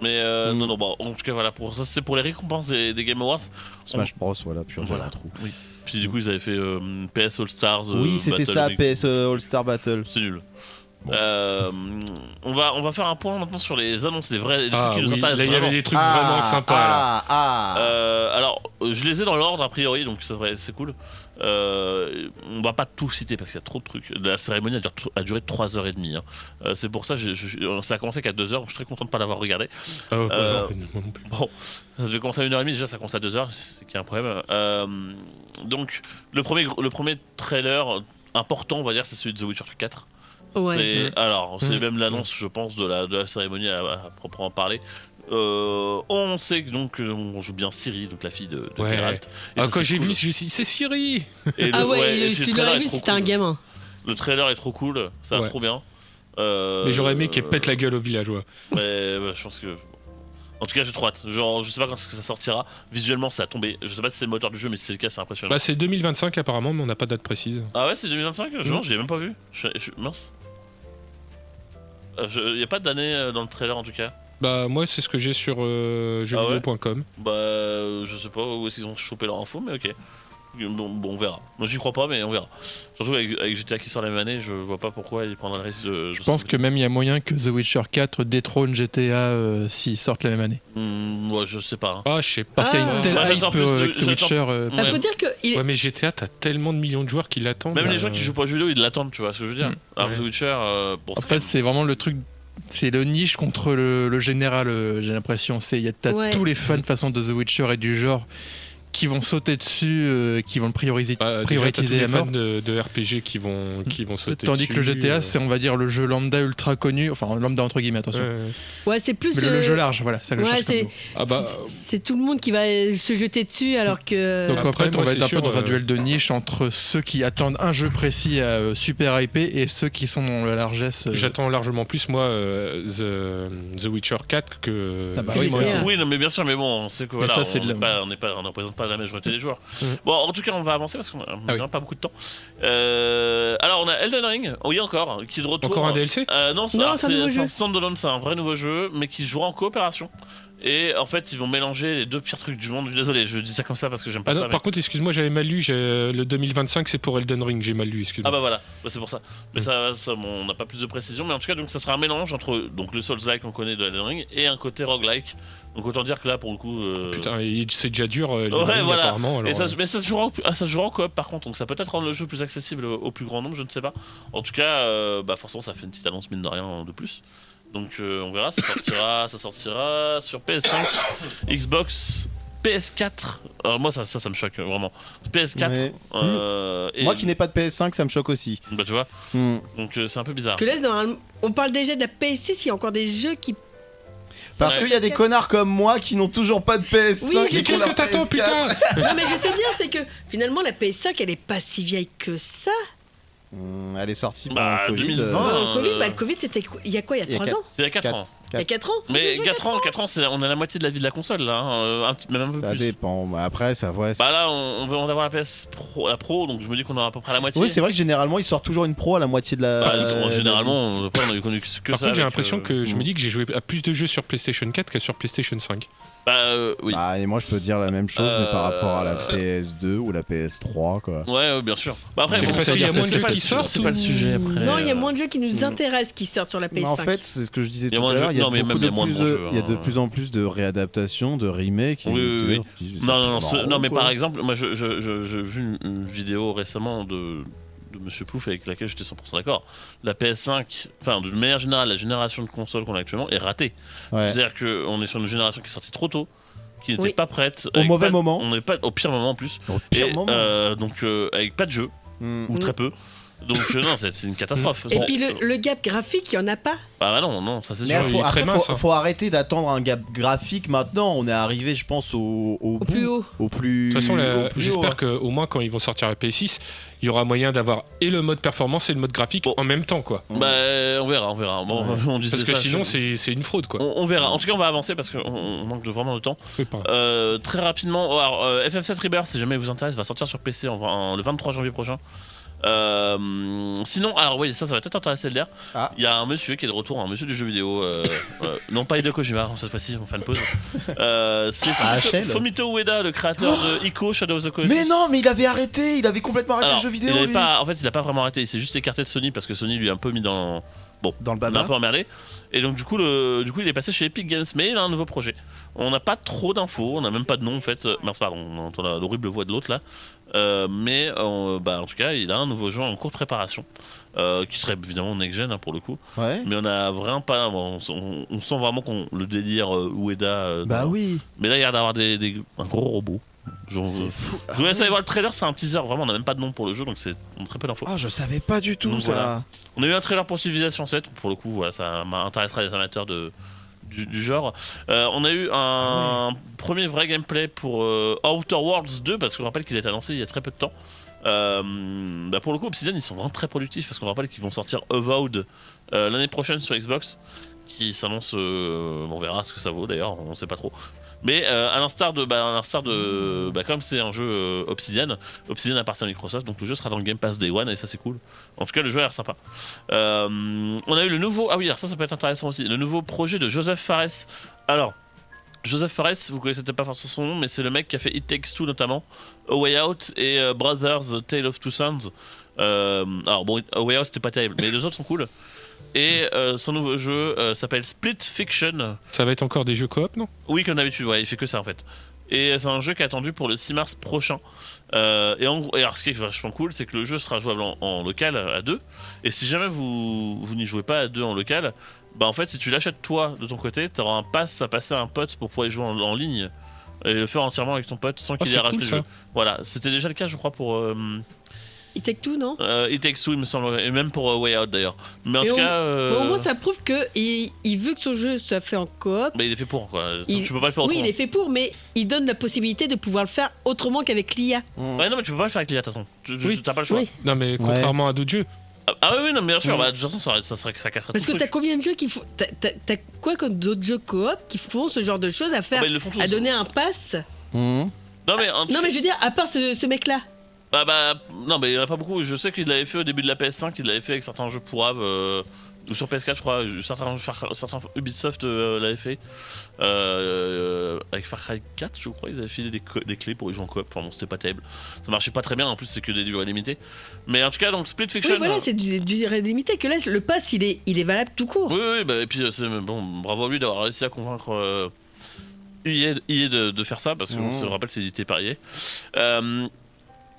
Mais non, bon, en tout cas, voilà, ça c'est pour les récompenses des Game Awards. Smash Bros, voilà, puis un trou. Oui. Puis du coup, ils avaient fait PS All Stars. Oui, c'était ça, PS All Star Battle. C'est nul. Bon. On va faire un point maintenant sur les annonces, les trucs qui nous intéressent. Là, il y avait des trucs vraiment sympas. Alors, je les ai dans l'ordre a priori, donc c'est cool. On va pas tout citer parce qu'il y a trop de trucs. La cérémonie a duré 3h30. Hein. C'est pour ça ça a commencé qu'à 2h, donc je suis très content de ne pas l'avoir regardé. Non plus. Bon, ça devait commencer à 1h30, déjà ça commence à 2h, c'est qu'il y a un problème. Donc, le premier trailer important, on va dire, c'est celui de The Witcher 4. Ouais. C'est même l'annonce, je pense, de la cérémonie à proprement parler. On sait que donc on joue bien Ciri, donc la fille de Geralt. Quand j'ai vu, je me suis dit, c'est Ciri. Tu l'aurais vu, c'était un gamin. Le trailer est trop cool, ça va trop bien. Mais j'aurais aimé qu'elle pète la gueule aux villageois. Mais je pense que. En tout cas, j'ai trop hâte. Genre, je sais pas quand ça sortira. Visuellement, ça a tombé. Je sais pas si c'est le moteur du jeu, mais si c'est le cas, c'est impressionnant. Bah, c'est 2025 apparemment, mais on n'a pas de date précise. Ah ouais, c'est 2025 ? Non, j'ai même pas vu. Mince. Y a pas d'année dans le trailer en tout cas. Bah moi c'est ce que j'ai sur jeuxvideo.com. Bah je sais pas où est-ce qu'ils ont chopé leur info, mais ok. Bon, on verra. Moi j'y crois pas, mais on verra. Surtout avec GTA qui sort la même année, je vois pas pourquoi ils prendraient le risque de. Je pense que même il y a moyen que The Witcher 4 détrône GTA s'ils sortent la même année. Ouais, je sais pas. Ah, je sais pas. Parce qu'il y a une telle hype avec The Witcher. Faut dire que. Ouais, mais GTA, t'as tellement de millions de joueurs qui l'attendent. Même les gens qui jouent pas aux jeux vidéo, ils l'attendent, tu vois ce que je veux dire. Alors The Witcher. En fait, c'est vraiment le truc. C'est le niche contre le général, j'ai l'impression. T'as tous les fans de façon de The Witcher et du genre qui vont sauter dessus, qui vont le prioriser à mort. De RPG qui vont sauter Tandis dessus. que le GTA, c'est on va dire le jeu lambda ultra connu, enfin lambda entre guillemets, attention. Ouais, c'est plus le jeu large, voilà. C'est tout le monde qui va se jeter dessus alors que. Donc après, on va être un peu dans un duel de niche entre ceux qui attendent un jeu précis à super hypé et ceux qui sont dans la largesse. J'attends largement plus moi The Witcher 4 que. Oui, non, mais bien sûr, mais bon, on sait que voilà, on ne représente pas la majorité des joueurs. Bon, en tout cas, on va avancer parce qu'on n'a pas beaucoup de temps. Alors, on a Elden Ring, oui, encore, qui est de retour. Encore un DLC Non, c'est un nouveau jeu. Standalone, c'est un vrai nouveau jeu, mais qui jouera en coopération. Et en fait, ils vont mélanger les deux pires trucs du monde. Désolé, je dis ça comme ça parce que j'aime pas ça. Par contre, excuse-moi, j'avais mal lu. Le 2025, c'est pour Elden Ring. J'ai mal lu, excuse-moi. Ah bah voilà, c'est pour ça. Mais ça on n'a pas plus de précision. Mais en tout cas, donc ça sera un mélange entre le Souls-like qu'on connaît de Elden Ring et un côté roguelike. Donc autant dire que là, pour le coup. Putain, c'est déjà dur. Voilà. Apparemment. Alors, mais ça se jouera en coop par contre. Donc ça peut peut-être rendre le jeu plus accessible au plus grand nombre. Je ne sais pas. En tout cas, forcément, ça fait une petite annonce mine de rien de plus. Donc on verra, ça sortira sur PS5, Xbox, PS4. Alors moi ça me choque vraiment. PS4. Moi qui n'ai pas de PS5, ça me choque aussi. Bah tu vois. Donc c'est un peu bizarre. Que on parle déjà de la PS6, il y a encore des jeux qui. Parce qu'il y a des connards comme moi qui n'ont toujours pas de PS5. Oui, mais qu'est-ce que t'attends, putain? Non mais je sais bien, c'est que finalement la PS5 elle est pas si vieille que ça. Elle est sortie pendant Bah, le Covid. 2020. Pendant le Covid, le Covid, c'était il y a quoi? Il y a Il y a 3 ans? C'est il y a 4 ans. Il y a 4 ans? Mais Déjà 4 ans, on a la moitié de la vie de la console là, hein, même un peu Ça plus. dépend. Bah, après, ça ouais. Bah là, on va avoir la PS Pro, la Pro, donc je me dis qu'on aura à peu près la moitié. Oui, c'est vrai que généralement, ils sortent toujours une pro à la moitié de la. Bah, généralement, après, on a eu connu que ça. Par contre, j'ai avec, l'impression que je me dis que j'ai joué à plus de jeux sur PlayStation 4 que sur PlayStation 5. Bah oui. Bah, et moi, je peux dire la même chose, mais par rapport à la PS2 ou la PS3, quoi. Ouais, bien sûr. Bah après, C'est bon, parce qu'il y a c'est moins de pas jeux le qui sujet, sortent C'est pas le sujet après. Non, il y a moins de jeux qui nous intéressent qui sortent sur la PS5. Mais en fait, c'est ce que je disais Il y a tout moins à de l'heure. jeux- Il y a non, mais beaucoup même de il y a moins de plus bons de- jeux, il y a de hein. plus en plus de réadaptations, de remakes. Oui. Non, mais par par exemple, moi, j'ai vu une vidéo récemment de Monsieur Plouf avec laquelle j'étais 100% d'accord. La PS5, enfin, de manière générale, la génération de consoles qu'on a actuellement est ratée. C'est-à-dire qu'on est sur une génération qui est sortie trop tôt, qui n'était Oui. pas prête. Au avec mauvais pas- moment. On n'est pas au pire moment en plus. Au pire Et, moment. donc avec pas de jeu ou très peu. Donc non, c'est une catastrophe. Et puis le gap graphique, il n'y en a pas. Bah non, ça c'est Mais sûr. il est très après, mince, hein. faut arrêter d'attendre un gap graphique maintenant. On est arrivé, je pense, au bout. Plus haut. Au plus. De toute façon, au plus haut, j'espère hein. qu'au moins quand ils vont sortir la PS6, il y aura moyen d'avoir et le mode performance et le mode graphique Bon. en même temps, quoi. Bah on verra. Bon, on disait Parce que ça, sinon, je- c'est une fraude, quoi. on verra. En tout cas, on va avancer parce qu'on manque vraiment de temps. Oui, pardon. Très rapidement, alors, FF7 Rebirth, si jamais vous intéresse, va sortir sur PC le 23 janvier prochain. Sinon, alors oui, ça va peut-être intéresser le l'air. Ah. Il y a un monsieur qui est de retour, un monsieur du jeu vidéo, non pas Hideo Kojima, cette fois-ci, on fait une pause. C'est HL. Fumito Ueda, le créateur de Ico, Shadow of the Colossus. Mais non, mais il avait arrêté. Il avait complètement arrêté Alors, le jeu vidéo. il avait lui. pas, en fait, il a pas vraiment arrêté, il s'est juste écarté de Sony parce que Sony lui a un peu mis dans. Dans le On a un baba. peu emmerdé. Et donc du coup il est passé chez Epic Games, mais il a un nouveau projet. On n'a pas trop d'infos, on n'a même pas de nom en fait. Mince pardon, on entend l'horrible voix de l'autre là. En tout cas il a un nouveau jeu en cours de préparation. Qui serait évidemment next-gen hein, pour le coup. Ouais. Mais on a vraiment pas. On sent vraiment qu'on le délire Ueda. Bah oui. Mais là il y a l'air d'avoir un gros robot. C'est fou. Je vous laisse aller voir le trailer, c'est un teaser, vraiment on n'a même pas de nom pour le jeu donc c'est on a très peu d'infos. Ah, je savais pas du tout Donc, ça. voilà. On a eu un trailer pour Civilization 7, pour le coup, voilà, ça m'intéressera les amateurs du genre. On a eu un premier vrai gameplay pour Outer Worlds 2, parce qu'on rappelle qu'il a été annoncé il y a très peu de temps. Pour le coup, Obsidian, ils sont vraiment très productifs, parce qu'on rappelle qu'ils vont sortir Avowed l'année prochaine sur Xbox, qui s'annonce, on verra ce que ça vaut d'ailleurs, on sait pas trop. Mais à l'instar de comme c'est un jeu Obsidian appartient à Microsoft, donc le jeu sera dans le Game Pass Day One et ça c'est cool. En tout cas le jeu a l'air sympa. On a eu le nouveau, ah oui alors ça peut être intéressant aussi, le nouveau projet de Joseph Fares. Alors Joseph Fares, vous connaissez peut-être pas forcément son nom, mais c'est le mec qui a fait It Takes Two notamment, A Way Out et Brothers Tale of Two Sons. Alors bon, A Way Out c'était pas terrible, mais les autres sont cool. Et son nouveau jeu s'appelle Split Fiction. Ça va être encore des jeux coop, non? Oui, comme d'habitude, ouais, il fait que ça en fait. Et c'est un jeu qui est attendu pour le 6 mars prochain. Et en gros, alors ce qui est vachement cool, c'est que le jeu sera jouable en local à 2. Et si jamais vous n'y jouez pas à 2 en local, bah en fait, si tu l'achètes toi de ton côté, tu auras un pass à passer à un pote pour pouvoir y jouer en ligne et le faire entièrement avec ton pote sans qu'il ait c'est racheté cool, le ça. jeu. Voilà, c'était déjà le cas, je crois, pour Il take tout, non? It Takes Two, il me semble, et même pour Way Out d'ailleurs. Mais en Mais tout au- cas, Au moins, ça prouve qu'il veut que son jeu soit fait en coop. bah, il est fait pour quoi. Il- Tu peux pas le faire Oui, autrement. il est fait pour, mais il donne la possibilité de pouvoir le faire autrement qu'avec l'IA. Ouais, non, mais tu peux pas le faire avec l'IA de toute façon. Oui. T'as pas le choix. Oui. Non, mais contrairement à d'autres jeux. Ah oui, non, mais bien sûr, bah, de toute façon, ça casserait Parce tout que le t'as truc. combien de jeux qui font. T'as quoi comme d'autres jeux coop qui font ce genre de choses à faire, Bah, ils le font tous. à donner un pass? Mhm. Non, mais en tout Non, cas- mais je veux dire, à part ce mec-là. non, mais il y en a pas beaucoup. Je sais qu'il l'avait fait au début de la PS5, il l'avait fait avec certains jeux pourraves, ou sur PS4, je crois. Certains Ubisoft l'avaient fait. Avec Far Cry 4, je crois, ils avaient filé des clés pour y jouer en coop. Enfin bon, c'était pas terrible. Ça marchait pas très bien, en plus, c'est que des durées limitées. Mais en tout cas, donc Split Fiction. Oui, voilà, c'est du durée limité. Que là, le pass, il est valable tout court. Oui, bah, et puis bon, bravo à lui d'avoir réussi à convaincre EA de faire ça, parce que je rappelle, c'est édité par EA.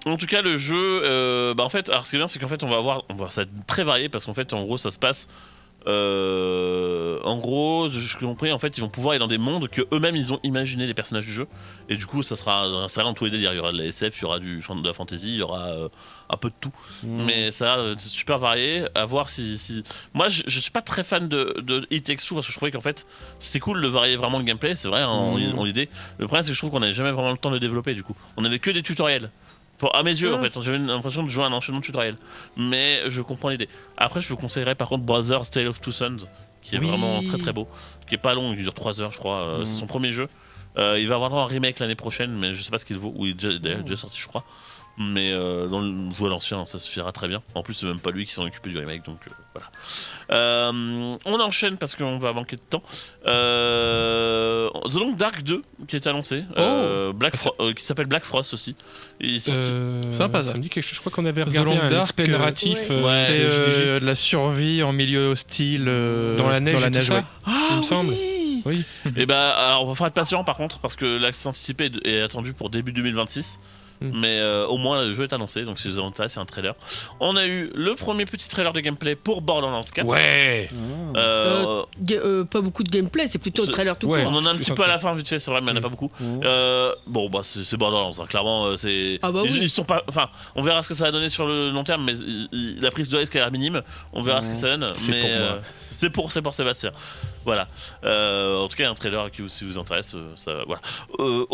En tout cas, le jeu, en fait, alors ce qui est bien, c'est qu'en fait, on va voir ça va être très varié, parce qu'en fait, en gros, ça se passe. En gros, je compris, en fait, ils vont pouvoir aller dans des mondes que eux-mêmes ils ont imaginé les personnages du jeu, et du coup, ça sera dans tous les délires. Il y aura de la SF, il y aura de la fantasy, il y aura un peu de tout, mais ça a super varié. À voir si... Moi, je suis pas très fan de It Takes Two parce que je trouvais qu'en fait, c'était cool de varier vraiment le gameplay, c'est vrai, en l'idée. Le problème, c'est que je trouve qu'on n'avait jamais vraiment le temps de le développer. Du coup, on avait que des tutoriels. À mes yeux, en fait, j'avais l'impression de jouer un enchaînement de tutoriel. Mais je comprends l'idée. Après, je vous conseillerais par contre Brothers Tale of Two Sons, qui est vraiment très très beau, qui est pas long, il dure 3 heures, je crois. C'est son premier jeu. Il va avoir droit à un remake l'année prochaine, mais je sais pas ce qu'il vaut. Ou il est déjà sorti, je crois. Mais dans le jeu à l'ancien, ça suffira très bien. En plus, c'est même pas lui qui s'en occupait du remake, donc voilà. On enchaîne parce qu'on va manquer de temps. The Long Dark 2 qui est annoncé, qui s'appelle Black Frost aussi. Il est sorti. Sympa, ça me dit quelque chose. Je crois qu'on avait The regardé Long un Dark, let's play narratif. c'est de la survie en milieu hostile dans la neige, tout ça. Il me semble. Oui. Et alors, on va falloir être patient par contre parce que l'accès anticipé est attendu pour début 2026. Mais au moins le jeu est annoncé, donc si vous avez intérêt, c'est un trailer. On a eu le premier petit trailer de gameplay pour Borderlands 4. Ouais. Pas beaucoup de gameplay, c'est plutôt le trailer tout court. On en a un petit peu à la fin vite fait, c'est vrai, mais il n'y en a pas beaucoup. Bon bah c'est Borderlands, hein. Clairement c'est. Ils sont pas. Enfin, on verra ce que ça va donner sur le long terme, mais la prise de risque a l'air minime. On verra ce que ça donne. C'est pour moi. C'est pour Sébastien. Voilà. En tout cas, un trailer qui si vous intéresse, ça voilà. Il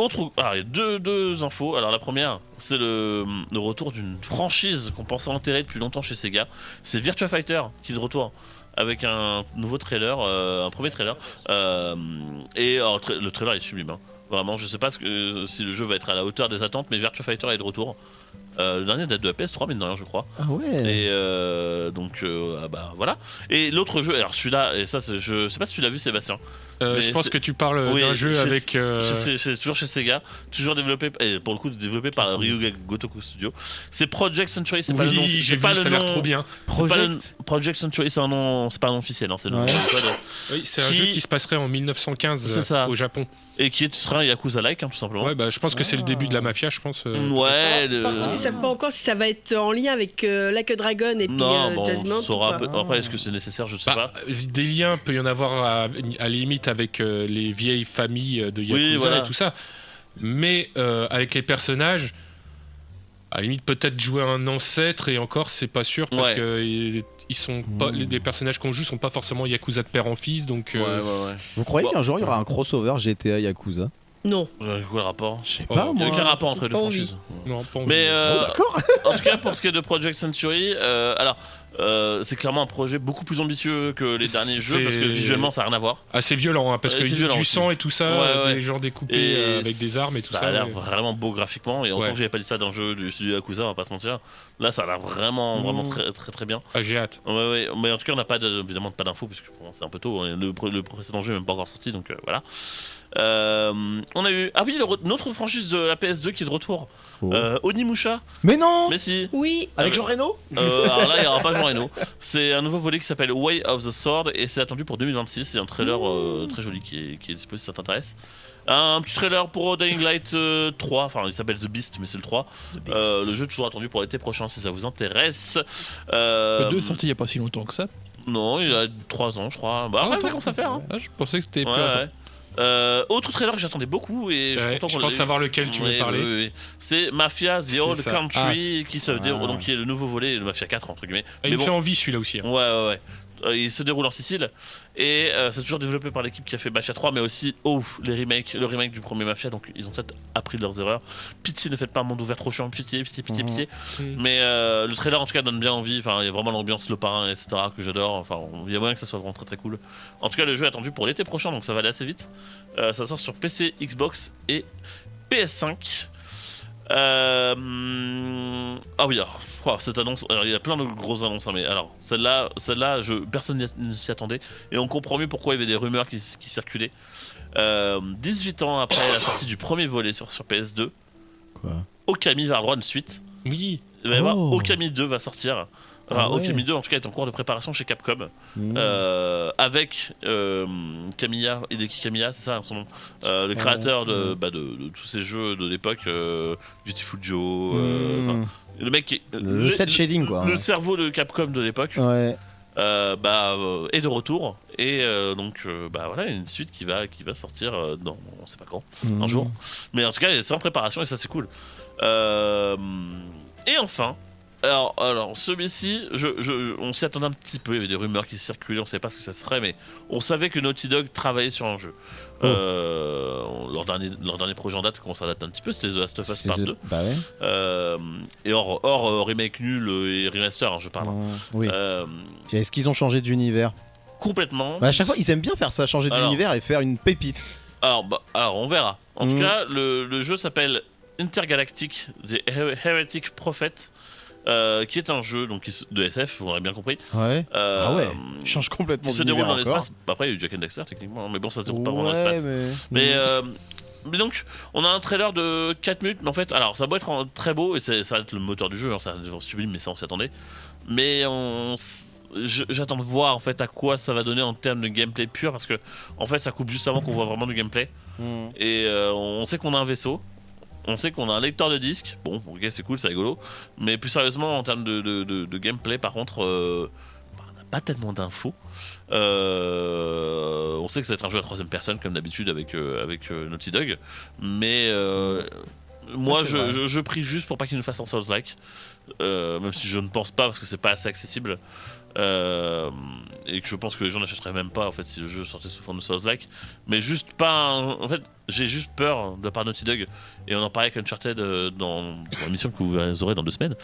y a deux infos. Alors la première, c'est le retour d'une franchise qu'on pensait enterrer depuis longtemps chez Sega. C'est Virtua Fighter qui est de retour avec un nouveau trailer, un premier trailer. Le trailer est sublime. Hein. Vraiment, je sais pas si le jeu va être à la hauteur des attentes, mais Virtua Fighter est de retour. Le dernier date de la PS3, mine de rien, je crois. Ah ouais. Et donc, voilà. Et l'autre jeu, alors celui-là, et ça, je sais pas si tu l'as vu, Sébastien. Je pense que tu parles d'un jeu avec. C'est toujours chez Sega, toujours développé, et pour le coup développé par Ryuga Gotoku Studio. C'est Project Century, c'est pas le nom. J'ai vu, ça a l'air trop bien. Project Century, c'est un nom, c'est pas un nom officiel, hein, c'est le nom. Oui, c'est un jeu qui se passerait en 1915 au Japon. Et qui sera un Yakuza-like, hein, tout simplement. Ouais, bah je pense que c'est le début de la mafia, je pense. Ouais. Par contre, ils savent pas encore si ça va être en lien avec Like a Dragon et puis Judgment. Après, est-ce que c'est nécessaire? Je ne sais pas. Des liens, peut y en avoir à la limite avec les vieilles familles de Yakuza et tout ça. Mais avec les personnages, à la limite, peut-être jouer un ancêtre, et encore, c'est pas sûr, parce que ils sont pas, les personnages qu'on joue sont pas forcément Yakuza de père en fils, donc. Vous croyez qu'un jour il y aura un crossover GTA Yakuza? Non. Quoi le rapport? Je sais pas, Il n'y a moi. aucun rapport entre les deux franchises. Non, pas envie. Mais d'accord. en tout cas, pour ce qui est de Project Century, c'est clairement un projet beaucoup plus ambitieux que les derniers jeux parce que visuellement ça n'a rien à voir. Assez violent, hein, parce que du sang et tout ça, des gens découpés avec des armes et tout ça. Ça a l'air vraiment beau graphiquement, et en tant que j'avais pas dit ça dans le jeu du studio Yakuza, on va pas se mentir. Là, ça a l'air vraiment très très très bien. Ah, j'ai hâte. Ouais, mais en tout cas, on n'a évidemment pas d'infos puisque c'est un peu tôt. Le précédent jeu n'est même pas encore sorti, donc voilà. On a eu notre franchise de la PS2 qui est de retour. Onimusha. Mais non. Mais si. Oui. Avec Jean Reno. Alors là, il n'y aura pas Jean Reno. C'est un nouveau volet qui s'appelle Way of the Sword et c'est attendu pour 2026. C'est un trailer très joli qui est disponible si ça t'intéresse. Un petit trailer pour Dying Light 3, enfin il s'appelle The Beast, mais c'est le 3. Le jeu est toujours attendu pour l'été prochain si ça vous intéresse. Le 2 est sorti il n'y a pas si longtemps que ça. Non, il a 3 ans, je crois. Bah, ça commence à faire. Hein. Je pensais que c'était plus autre trailer que j'attendais beaucoup et je pense savoir lequel tu veux parler. Oui. C'est Mafia The Old Country qui se déroule, donc qui est le nouveau volet de Mafia 4 entre guillemets. Il me fait envie celui-là aussi. Hein. Ouais. Il se déroule en Sicile et c'est toujours développé par l'équipe qui a fait Mafia 3 mais aussi le remake du premier Mafia, donc ils ont peut-être appris de leurs erreurs. Pitié, ne faites pas un monde ouvert trop chiant, pitié. Mais le trailer en tout cas donne bien envie, enfin il y a vraiment l'ambiance, le parrain, etc. que j'adore, enfin il y a moyen que ça soit vraiment très très cool. En tout cas le jeu est attendu pour l'été prochain, donc ça va aller assez vite. Ça sort sur PC, Xbox et PS5. Cette annonce, alors, il y a plein de grosses annonces, hein, mais alors celle-là, personne ne s'y attendait et on comprend mieux pourquoi il y avait des rumeurs qui circulaient. 18 ans après la sortie du premier volet sur PS2, Okami va avoir droit à une suite. Oui. Il va y avoir Okami 2 va sortir. Okami 2 en tout cas est en cours de préparation chez Capcom avec Kamiya, Hideki Kamiya, c'est ça son nom, le créateur de tous ces jeux de l'époque, Beautiful Joe, le mec qui est le cel shading quoi. Le cerveau de Capcom de l'époque. Ouais. Est de retour et voilà une suite qui va sortir dans on sait pas quand, un jour, mais en tout cas c'est en préparation et ça c'est cool. Et enfin Alors celui-ci, on s'y attendait un petit peu, il y avait des rumeurs qui circulaient, on ne savait pas ce que ça serait, mais on savait que Naughty Dog travaillait sur un jeu. Leur dernier projet en date, comment ça date un petit peu, c'était The Last of Us Part 2. Bah ouais. Et hors remake nul et remaster, hein, je parle. Oui. Et est-ce qu'ils ont changé d'univers? Complètement. À chaque fois, ils aiment bien faire ça, changer d'univers et faire une pépite. Alors on verra. En tout cas, le jeu s'appelle Intergalactic The Heretic Prophet, qui est un jeu donc, de SF, vous l'aurez bien compris. Ouais. Ah ouais, il change complètement qui se déroule d'univers dans encore. l'espace. Après, il y a eu Jack and Daxter techniquement, mais bon, ça se déroule pas vraiment dans l'espace. Mais Mais donc, on a un trailer de 4 minutes, mais en fait, alors ça doit être très beau, et ça va être le moteur du jeu, hein, ça va être sublime, mais ça on s'y attendait. Mais j'attends de voir en fait à quoi ça va donner en termes de gameplay pur, parce que en fait ça coupe juste avant qu'on voit vraiment du gameplay. Et on sait qu'on a un vaisseau, on sait qu'on a un lecteur de disques, bon ok c'est cool, c'est rigolo, mais plus sérieusement en termes de gameplay par contre, on n'a pas tellement d'infos. On sait que ça va être un jeu à 3ème personne comme d'habitude avec Naughty Dog, mais moi je prie juste pour pas qu'il nous fasse un Souls-like, même si je ne pense pas parce que c'est pas assez accessible. Et que je pense que les gens n'achèteraient même pas en fait si le jeu sortait sous forme de Souls-like, mais juste pas en fait j'ai juste peur de par Naughty Dog, et on en parlait avec Uncharted dans l'émission que vous aurez dans 2 semaines.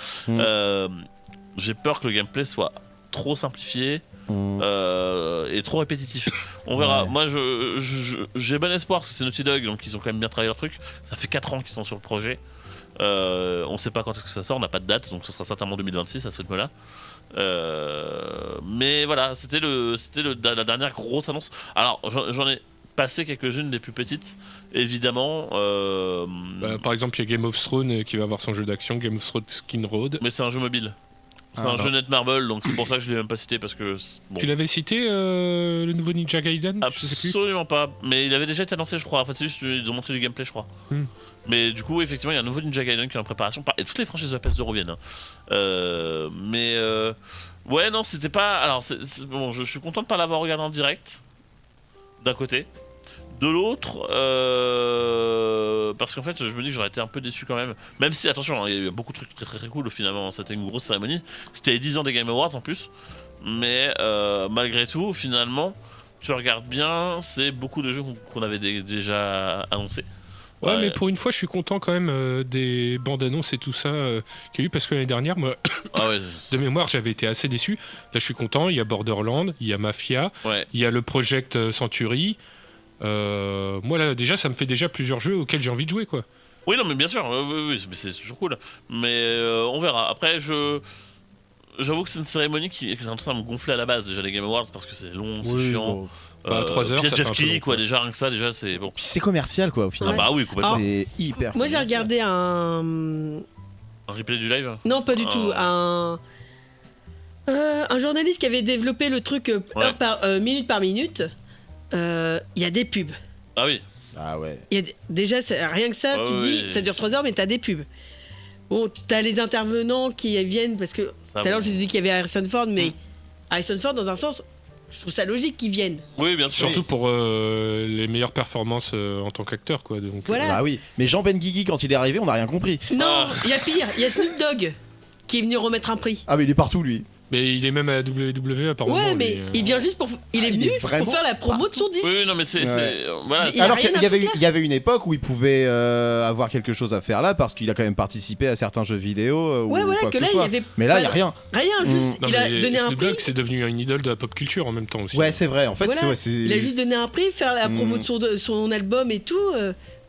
J'ai peur que le gameplay soit trop simplifié et trop répétitif. On verra. Moi j'ai bon espoir parce que c'est Naughty Dog, donc ils ont quand même bien travaillé leur truc. Ça fait 4 ans qu'ils sont sur le projet. On sait pas quand est-ce que ça sort, on n'a pas de date, donc ce sera certainement 2026 à ce rythme là. Mais voilà, c'était la dernière grosse annonce. Alors j'en ai passé quelques-unes des plus petites, évidemment. Par exemple, il y a Game of Thrones qui va avoir son jeu d'action, Game of Thrones Skin Road. Mais c'est un jeu mobile. C'est un jeu Netmarble, donc c'est pour ça que je l'ai même pas cité, parce que bon. Tu l'avais cité le nouveau Ninja Gaiden? Absolument pas, mais il avait déjà été annoncé je crois. En fait c'est juste ils ont montré du gameplay je crois. Mais du coup effectivement il y a un nouveau Ninja Gaiden qui est en préparation, et toutes les franchises de la PS2 reviennent hein. Ouais non c'était pas. Alors bon, je suis content de pas l'avoir regardé en direct d'un côté. De l'autre, parce qu'en fait, je me dis que j'aurais été un peu déçu quand même. Même si, attention, hein, il y a eu beaucoup de trucs très très très cool finalement. C'était une grosse cérémonie. C'était les 10 ans des Game Awards en plus. Mais malgré tout, finalement, tu regardes bien, c'est beaucoup de jeux qu'on avait déjà annoncés. Ouais, mais pour une fois, je suis content quand même des bandes annonces et tout ça qu'il y a eu, parce que l'année dernière, moi, de mémoire, j'avais été assez déçu. Là, je suis content. Il y a Borderlands, il y a Mafia, il y a le Project Century. Moi là déjà ça me fait déjà plusieurs jeux auxquels j'ai envie de jouer quoi. Oui non mais bien sûr, oui, c'est toujours cool. Mais on verra. Après j'avoue que c'est une cérémonie qui est en train de me gonfler à la base déjà les Game Awards, parce que c'est long, c'est chiant. 3 heures, puis ça Jeff fait un peu Keighley long, quoi, déjà rien que ça déjà c'est bon. Puis c'est commercial quoi au final. Ah bah oui complètement. C'est hyper. Moi j'ai regardé un replay du live. Non pas du tout, un journaliste qui avait développé le truc minute par minute. Il y a des pubs. Ah oui. Ah ouais. Déjà, rien que ça, tu dis, ça dure 3 heures, mais t'as des pubs. Bon, t'as les intervenants qui viennent, parce que tout à l'heure, je t'ai dit qu'il y avait Harrison Ford, mais Harrison Ford, dans un sens, je trouve ça logique qu'il vienne. Oui, bien sûr. Surtout pour les meilleures performances en tant qu'acteur, quoi. Donc, voilà. Bah oui. Mais Jean Benguigui, quand il est arrivé, on n'a rien compris. Non, il y a pire, il y a Snoop Dogg qui est venu remettre un prix. Ah mais il est partout lui. Mais il est même à WWE apparemment. Ouais, mais il vient juste pour. Il est venu pour faire la promo de son disque. Oui, non, mais c'est. Voilà. Alors qu'il y avait une époque où il pouvait avoir quelque chose à faire là, parce qu'il a quand même participé à certains jeux vidéo. Ouais, ou voilà, quoi que là, ce il y soit. avait. Mais là, il n'y a rien. Rien, juste. Non, il a donné un Snoop prix. Dogg, c'est devenu une idole de la pop culture en même temps aussi. Ouais, c'est vrai. En fait, Voilà. c'est. Il a juste donné un prix, faire la promo de son album et tout.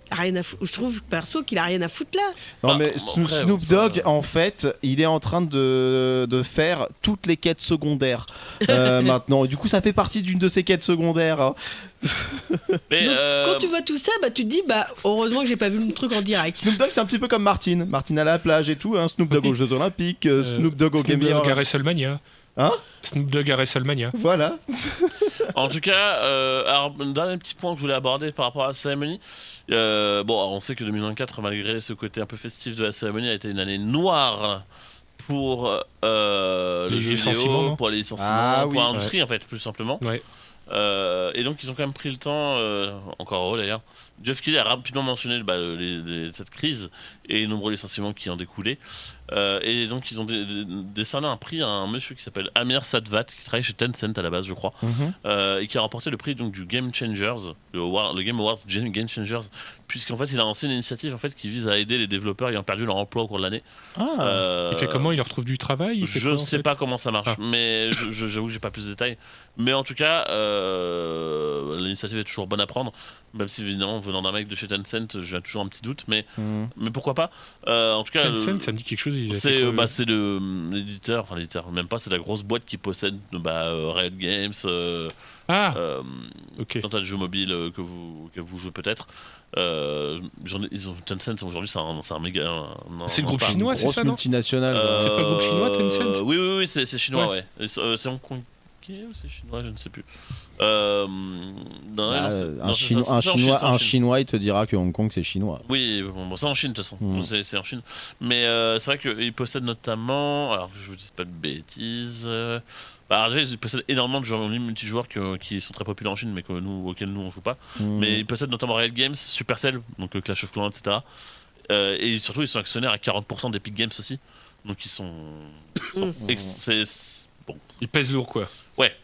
Rien à je trouve perso qu'il a rien à foutre là. Non mais Snoop Dogg en fait il est en train de faire toutes les quêtes secondaires maintenant, et du coup ça fait partie d'une de ses quêtes secondaires hein. Mais donc, quand tu vois tout ça, bah tu te dis heureusement que j'ai pas vu le truc en direct. Snoop Dogg c'est un petit peu comme Martine à la plage et tout hein. Snoop Dogg aux Jeux Olympiques, Snoop Dogg au Game Snoop Dogg à WrestleMania. Hein Snoop Dogg à WrestleMania. Voilà. En tout cas, alors un dernier petit point que je voulais aborder par rapport à la cérémonie. On sait que 2024, malgré ce côté un peu festif de la cérémonie, a été une année noire pour le jeu vidéo, pour les licenciements, pour l'industrie en fait, plus simplement. Ouais. Et donc ils ont quand même pris le temps, encore heureux d'ailleurs. Jeff Keighley a rapidement mentionné cette crise et les nombreux licenciements qui en découlaient. Et donc ils ont décerné un prix à un monsieur qui s'appelle Amir Sadvat, qui travaille chez Tencent à la base je crois, et qui a remporté le prix donc, du Game Changers, le Game Awards Game Changers, puisqu'en fait il a lancé une initiative en fait, qui vise à aider les développeurs ayant perdu leur emploi au cours de l'année. Il fait comment? Il leur trouve du travail? Je sais pas comment ça marche, mais j'avoue que j'ai pas plus de détails. Mais en tout cas, l'initiative est toujours bonne à prendre, même si évidemment venant d'un mec de chez Tencent, j'ai toujours un petit doute, mais pourquoi pas. En tout cas, Tencent, ça me dit quelque chose. c'est l'éditeur, enfin l'éditeur, même pas, c'est la grosse boîte qui possède Riot Games. Ok. Tant de jeux mobiles que vous jouez peut-être. Tencent aujourd'hui c'est un méga. C'est le groupe chinois, c'est grosse ça, non? multinationale. C'est pas le groupe chinois, Tencent? Oui, c'est chinois, ouais. C'est hongkongais ou c'est chinois, je ne sais plus. Un chinois, il te dira que Hong Kong c'est chinois. Oui, bon, c'est en Chine de toute façon. C'est en Chine. Mais c'est vrai qu'il possède notamment, alors que je vous dise pas de bêtises. Ils possèdent énormément de jeux en ligne multijoueurs qui sont très populaires en Chine, mais auxquels nous on joue pas. Mais ils possèdent notamment Riot Games, Supercell, donc Clash of Clans, etc. Et surtout, ils sont actionnaires à 40% d'Epic Games aussi. Donc ils sont. Ils pèsent lourd, quoi. Ouais.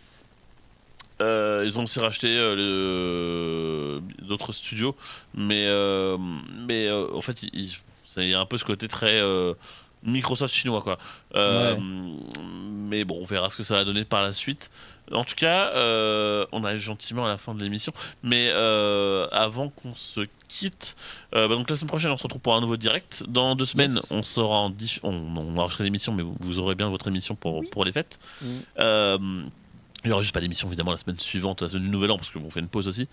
Ils ont aussi racheté d'autres studios, mais en fait, il y a un peu ce côté très Microsoft chinois, quoi. Mais bon, on verra ce que ça va donner par la suite. En tout cas, on arrive gentiment à la fin de l'émission, mais avant qu'on se quitte, donc la semaine prochaine, on se retrouve pour un nouveau direct. Dans 2 semaines, on sera on enregistrera l'émission, mais vous aurez bien votre émission pour les fêtes. Il n'y aura juste pas d'émission évidemment la semaine suivante, la semaine du Nouvel An, parce qu'on fait une pause aussi.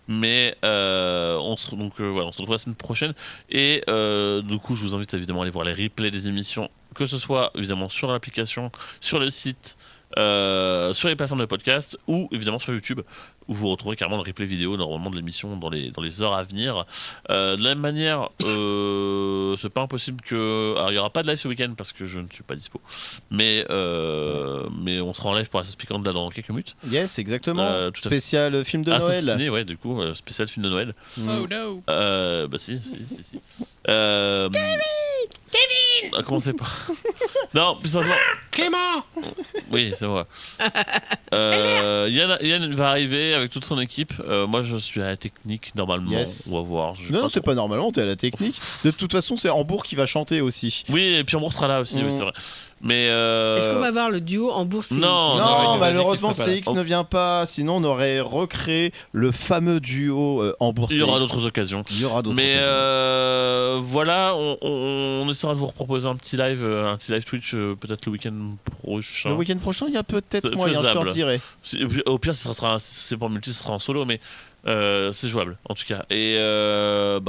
Mais on se retrouve la semaine prochaine. Et du coup, je vous invite évidemment à aller voir les replays des émissions, que ce soit évidemment sur l'application, sur le site, sur les plateformes de podcast ou évidemment sur YouTube, où vous retrouverez carrément le replay vidéo normalement de l'émission dans les heures à venir. De la même manière, c'est pas impossible que. Alors il n'y aura pas de live ce week-end parce que je ne suis pas dispo. Mais on sera en live pour la sauce piquante là dans quelques minutes. Yes, exactement. Spécial film de Noël. Noël. Ouais, du coup, spécial film de Noël. Oh no. Bah si. Kevin commencez pas. Non, plus sérieusement. Clément. Oui, c'est moi. Yann va arriver avec toute son équipe. Moi, je suis à la technique normalement. Yes. On va voir. Non, c'est pas normalement, t'es à la technique. De toute façon, c'est Hambourg qui va chanter aussi. Oui, et puis Hambourg sera là aussi, oui, c'est vrai. Mais est-ce qu'on va voir le duo Hambourg CX? Non, malheureusement CX ne vient pas. Sinon, on aurait recréé le fameux duo Hambourg CX. Il y aura d'autres occasions. Mais voilà, on essaiera de vous reproposer un petit live Twitch peut-être le week-end prochain. Le week-end prochain, il y a peut-être moyen, je te redirai. Au pire, c'est pas multi, ce sera en solo, mais c'est jouable en tout cas. Et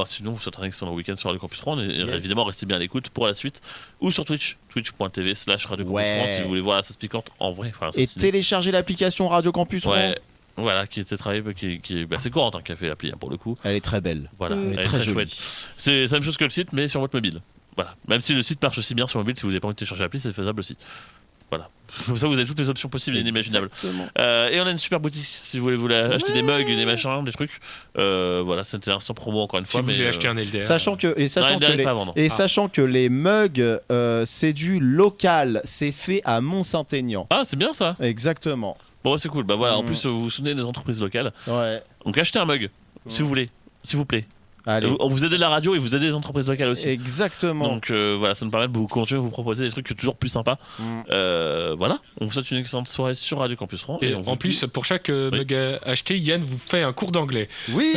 sinon, vous souhaitez un excellent week-end sur Radio Campus 3. Évidemment, restez bien à l'écoute pour la suite ou sur Twitch, twitch.tv/Radio Campus 3 si vous voulez voir la sauce piquante en vrai. Et téléchargez l'application Radio Campus 3. Voilà, qui était travaillé, c'est Corentin qui a fait l'appli pour le coup. Elle est très belle. Voilà, elle est très chouette. C'est la même chose que le site, mais sur votre mobile. Voilà. Même si le site marche aussi bien sur mobile, si vous n'avez pas envie de télécharger l'appli, c'est faisable aussi. Voilà. Comme ça, vous avez toutes les options possibles et inimaginables. Et on a une super boutique. Si vous voulez acheter des mugs, des machins, des trucs. Voilà, c'était un sans promo encore une fois. Si vous voulez acheter un LDR. Sachant que les mugs, c'est du local. C'est fait à Mont-Saint-Aignan. Ah, c'est bien ça. Exactement. Bon, c'est cool. Bah voilà, en plus, vous vous souvenez des entreprises locales. Ouais. Donc achetez un mug, si vous voulez, s'il vous plaît. Allez. Vous aidez la radio et vous aidez les entreprises locales aussi. Exactement. Donc voilà, ça nous permet de vous continuer à vous proposer des trucs toujours plus sympas. Voilà, on vous souhaite une excellente soirée sur Radio Campus 3. Et en plus, pour chaque mug acheté, Yann vous fait un cours d'anglais. Oui.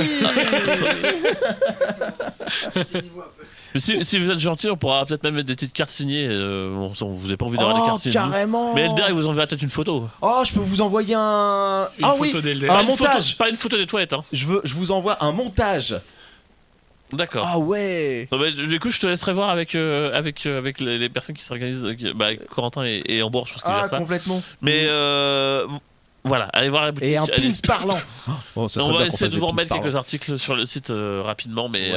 Si vous êtes gentil, on pourra peut-être même mettre des petites cartes signées. Vous n'avez pas envie d'avoir des cartes signées. Carrément. Mais Elder, il vous enverra peut-être une photo. Oh, je peux vous envoyer un photo d'Elder. Un montage. Pas une photo des toilettes. Hein. Je vous envoie un montage. D'accord. Ah ouais. Non, du coup, je te laisserai voir avec les personnes qui s'organisent, avec Corentin et Hambourg, je pense qu'ils gèrent ça. Complètement. Mais voilà, allez voir la boutique. Et un pins parlant. On va essayer de vous remettre quelques articles sur le site rapidement, mais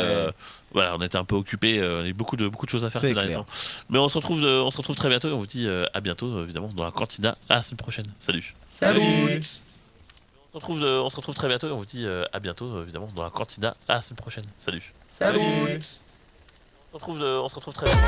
voilà, on était un peu occupés, on a eu beaucoup de choses à faire ces derniers temps. Mais on se retrouve très bientôt et on vous dit à bientôt, évidemment, dans la cantina. À la semaine prochaine. Salut. Salut. On se retrouve très bientôt et on vous dit à bientôt, évidemment, dans la cantina. À la semaine prochaine. Salut. Salut. On se retrouve très bientôt.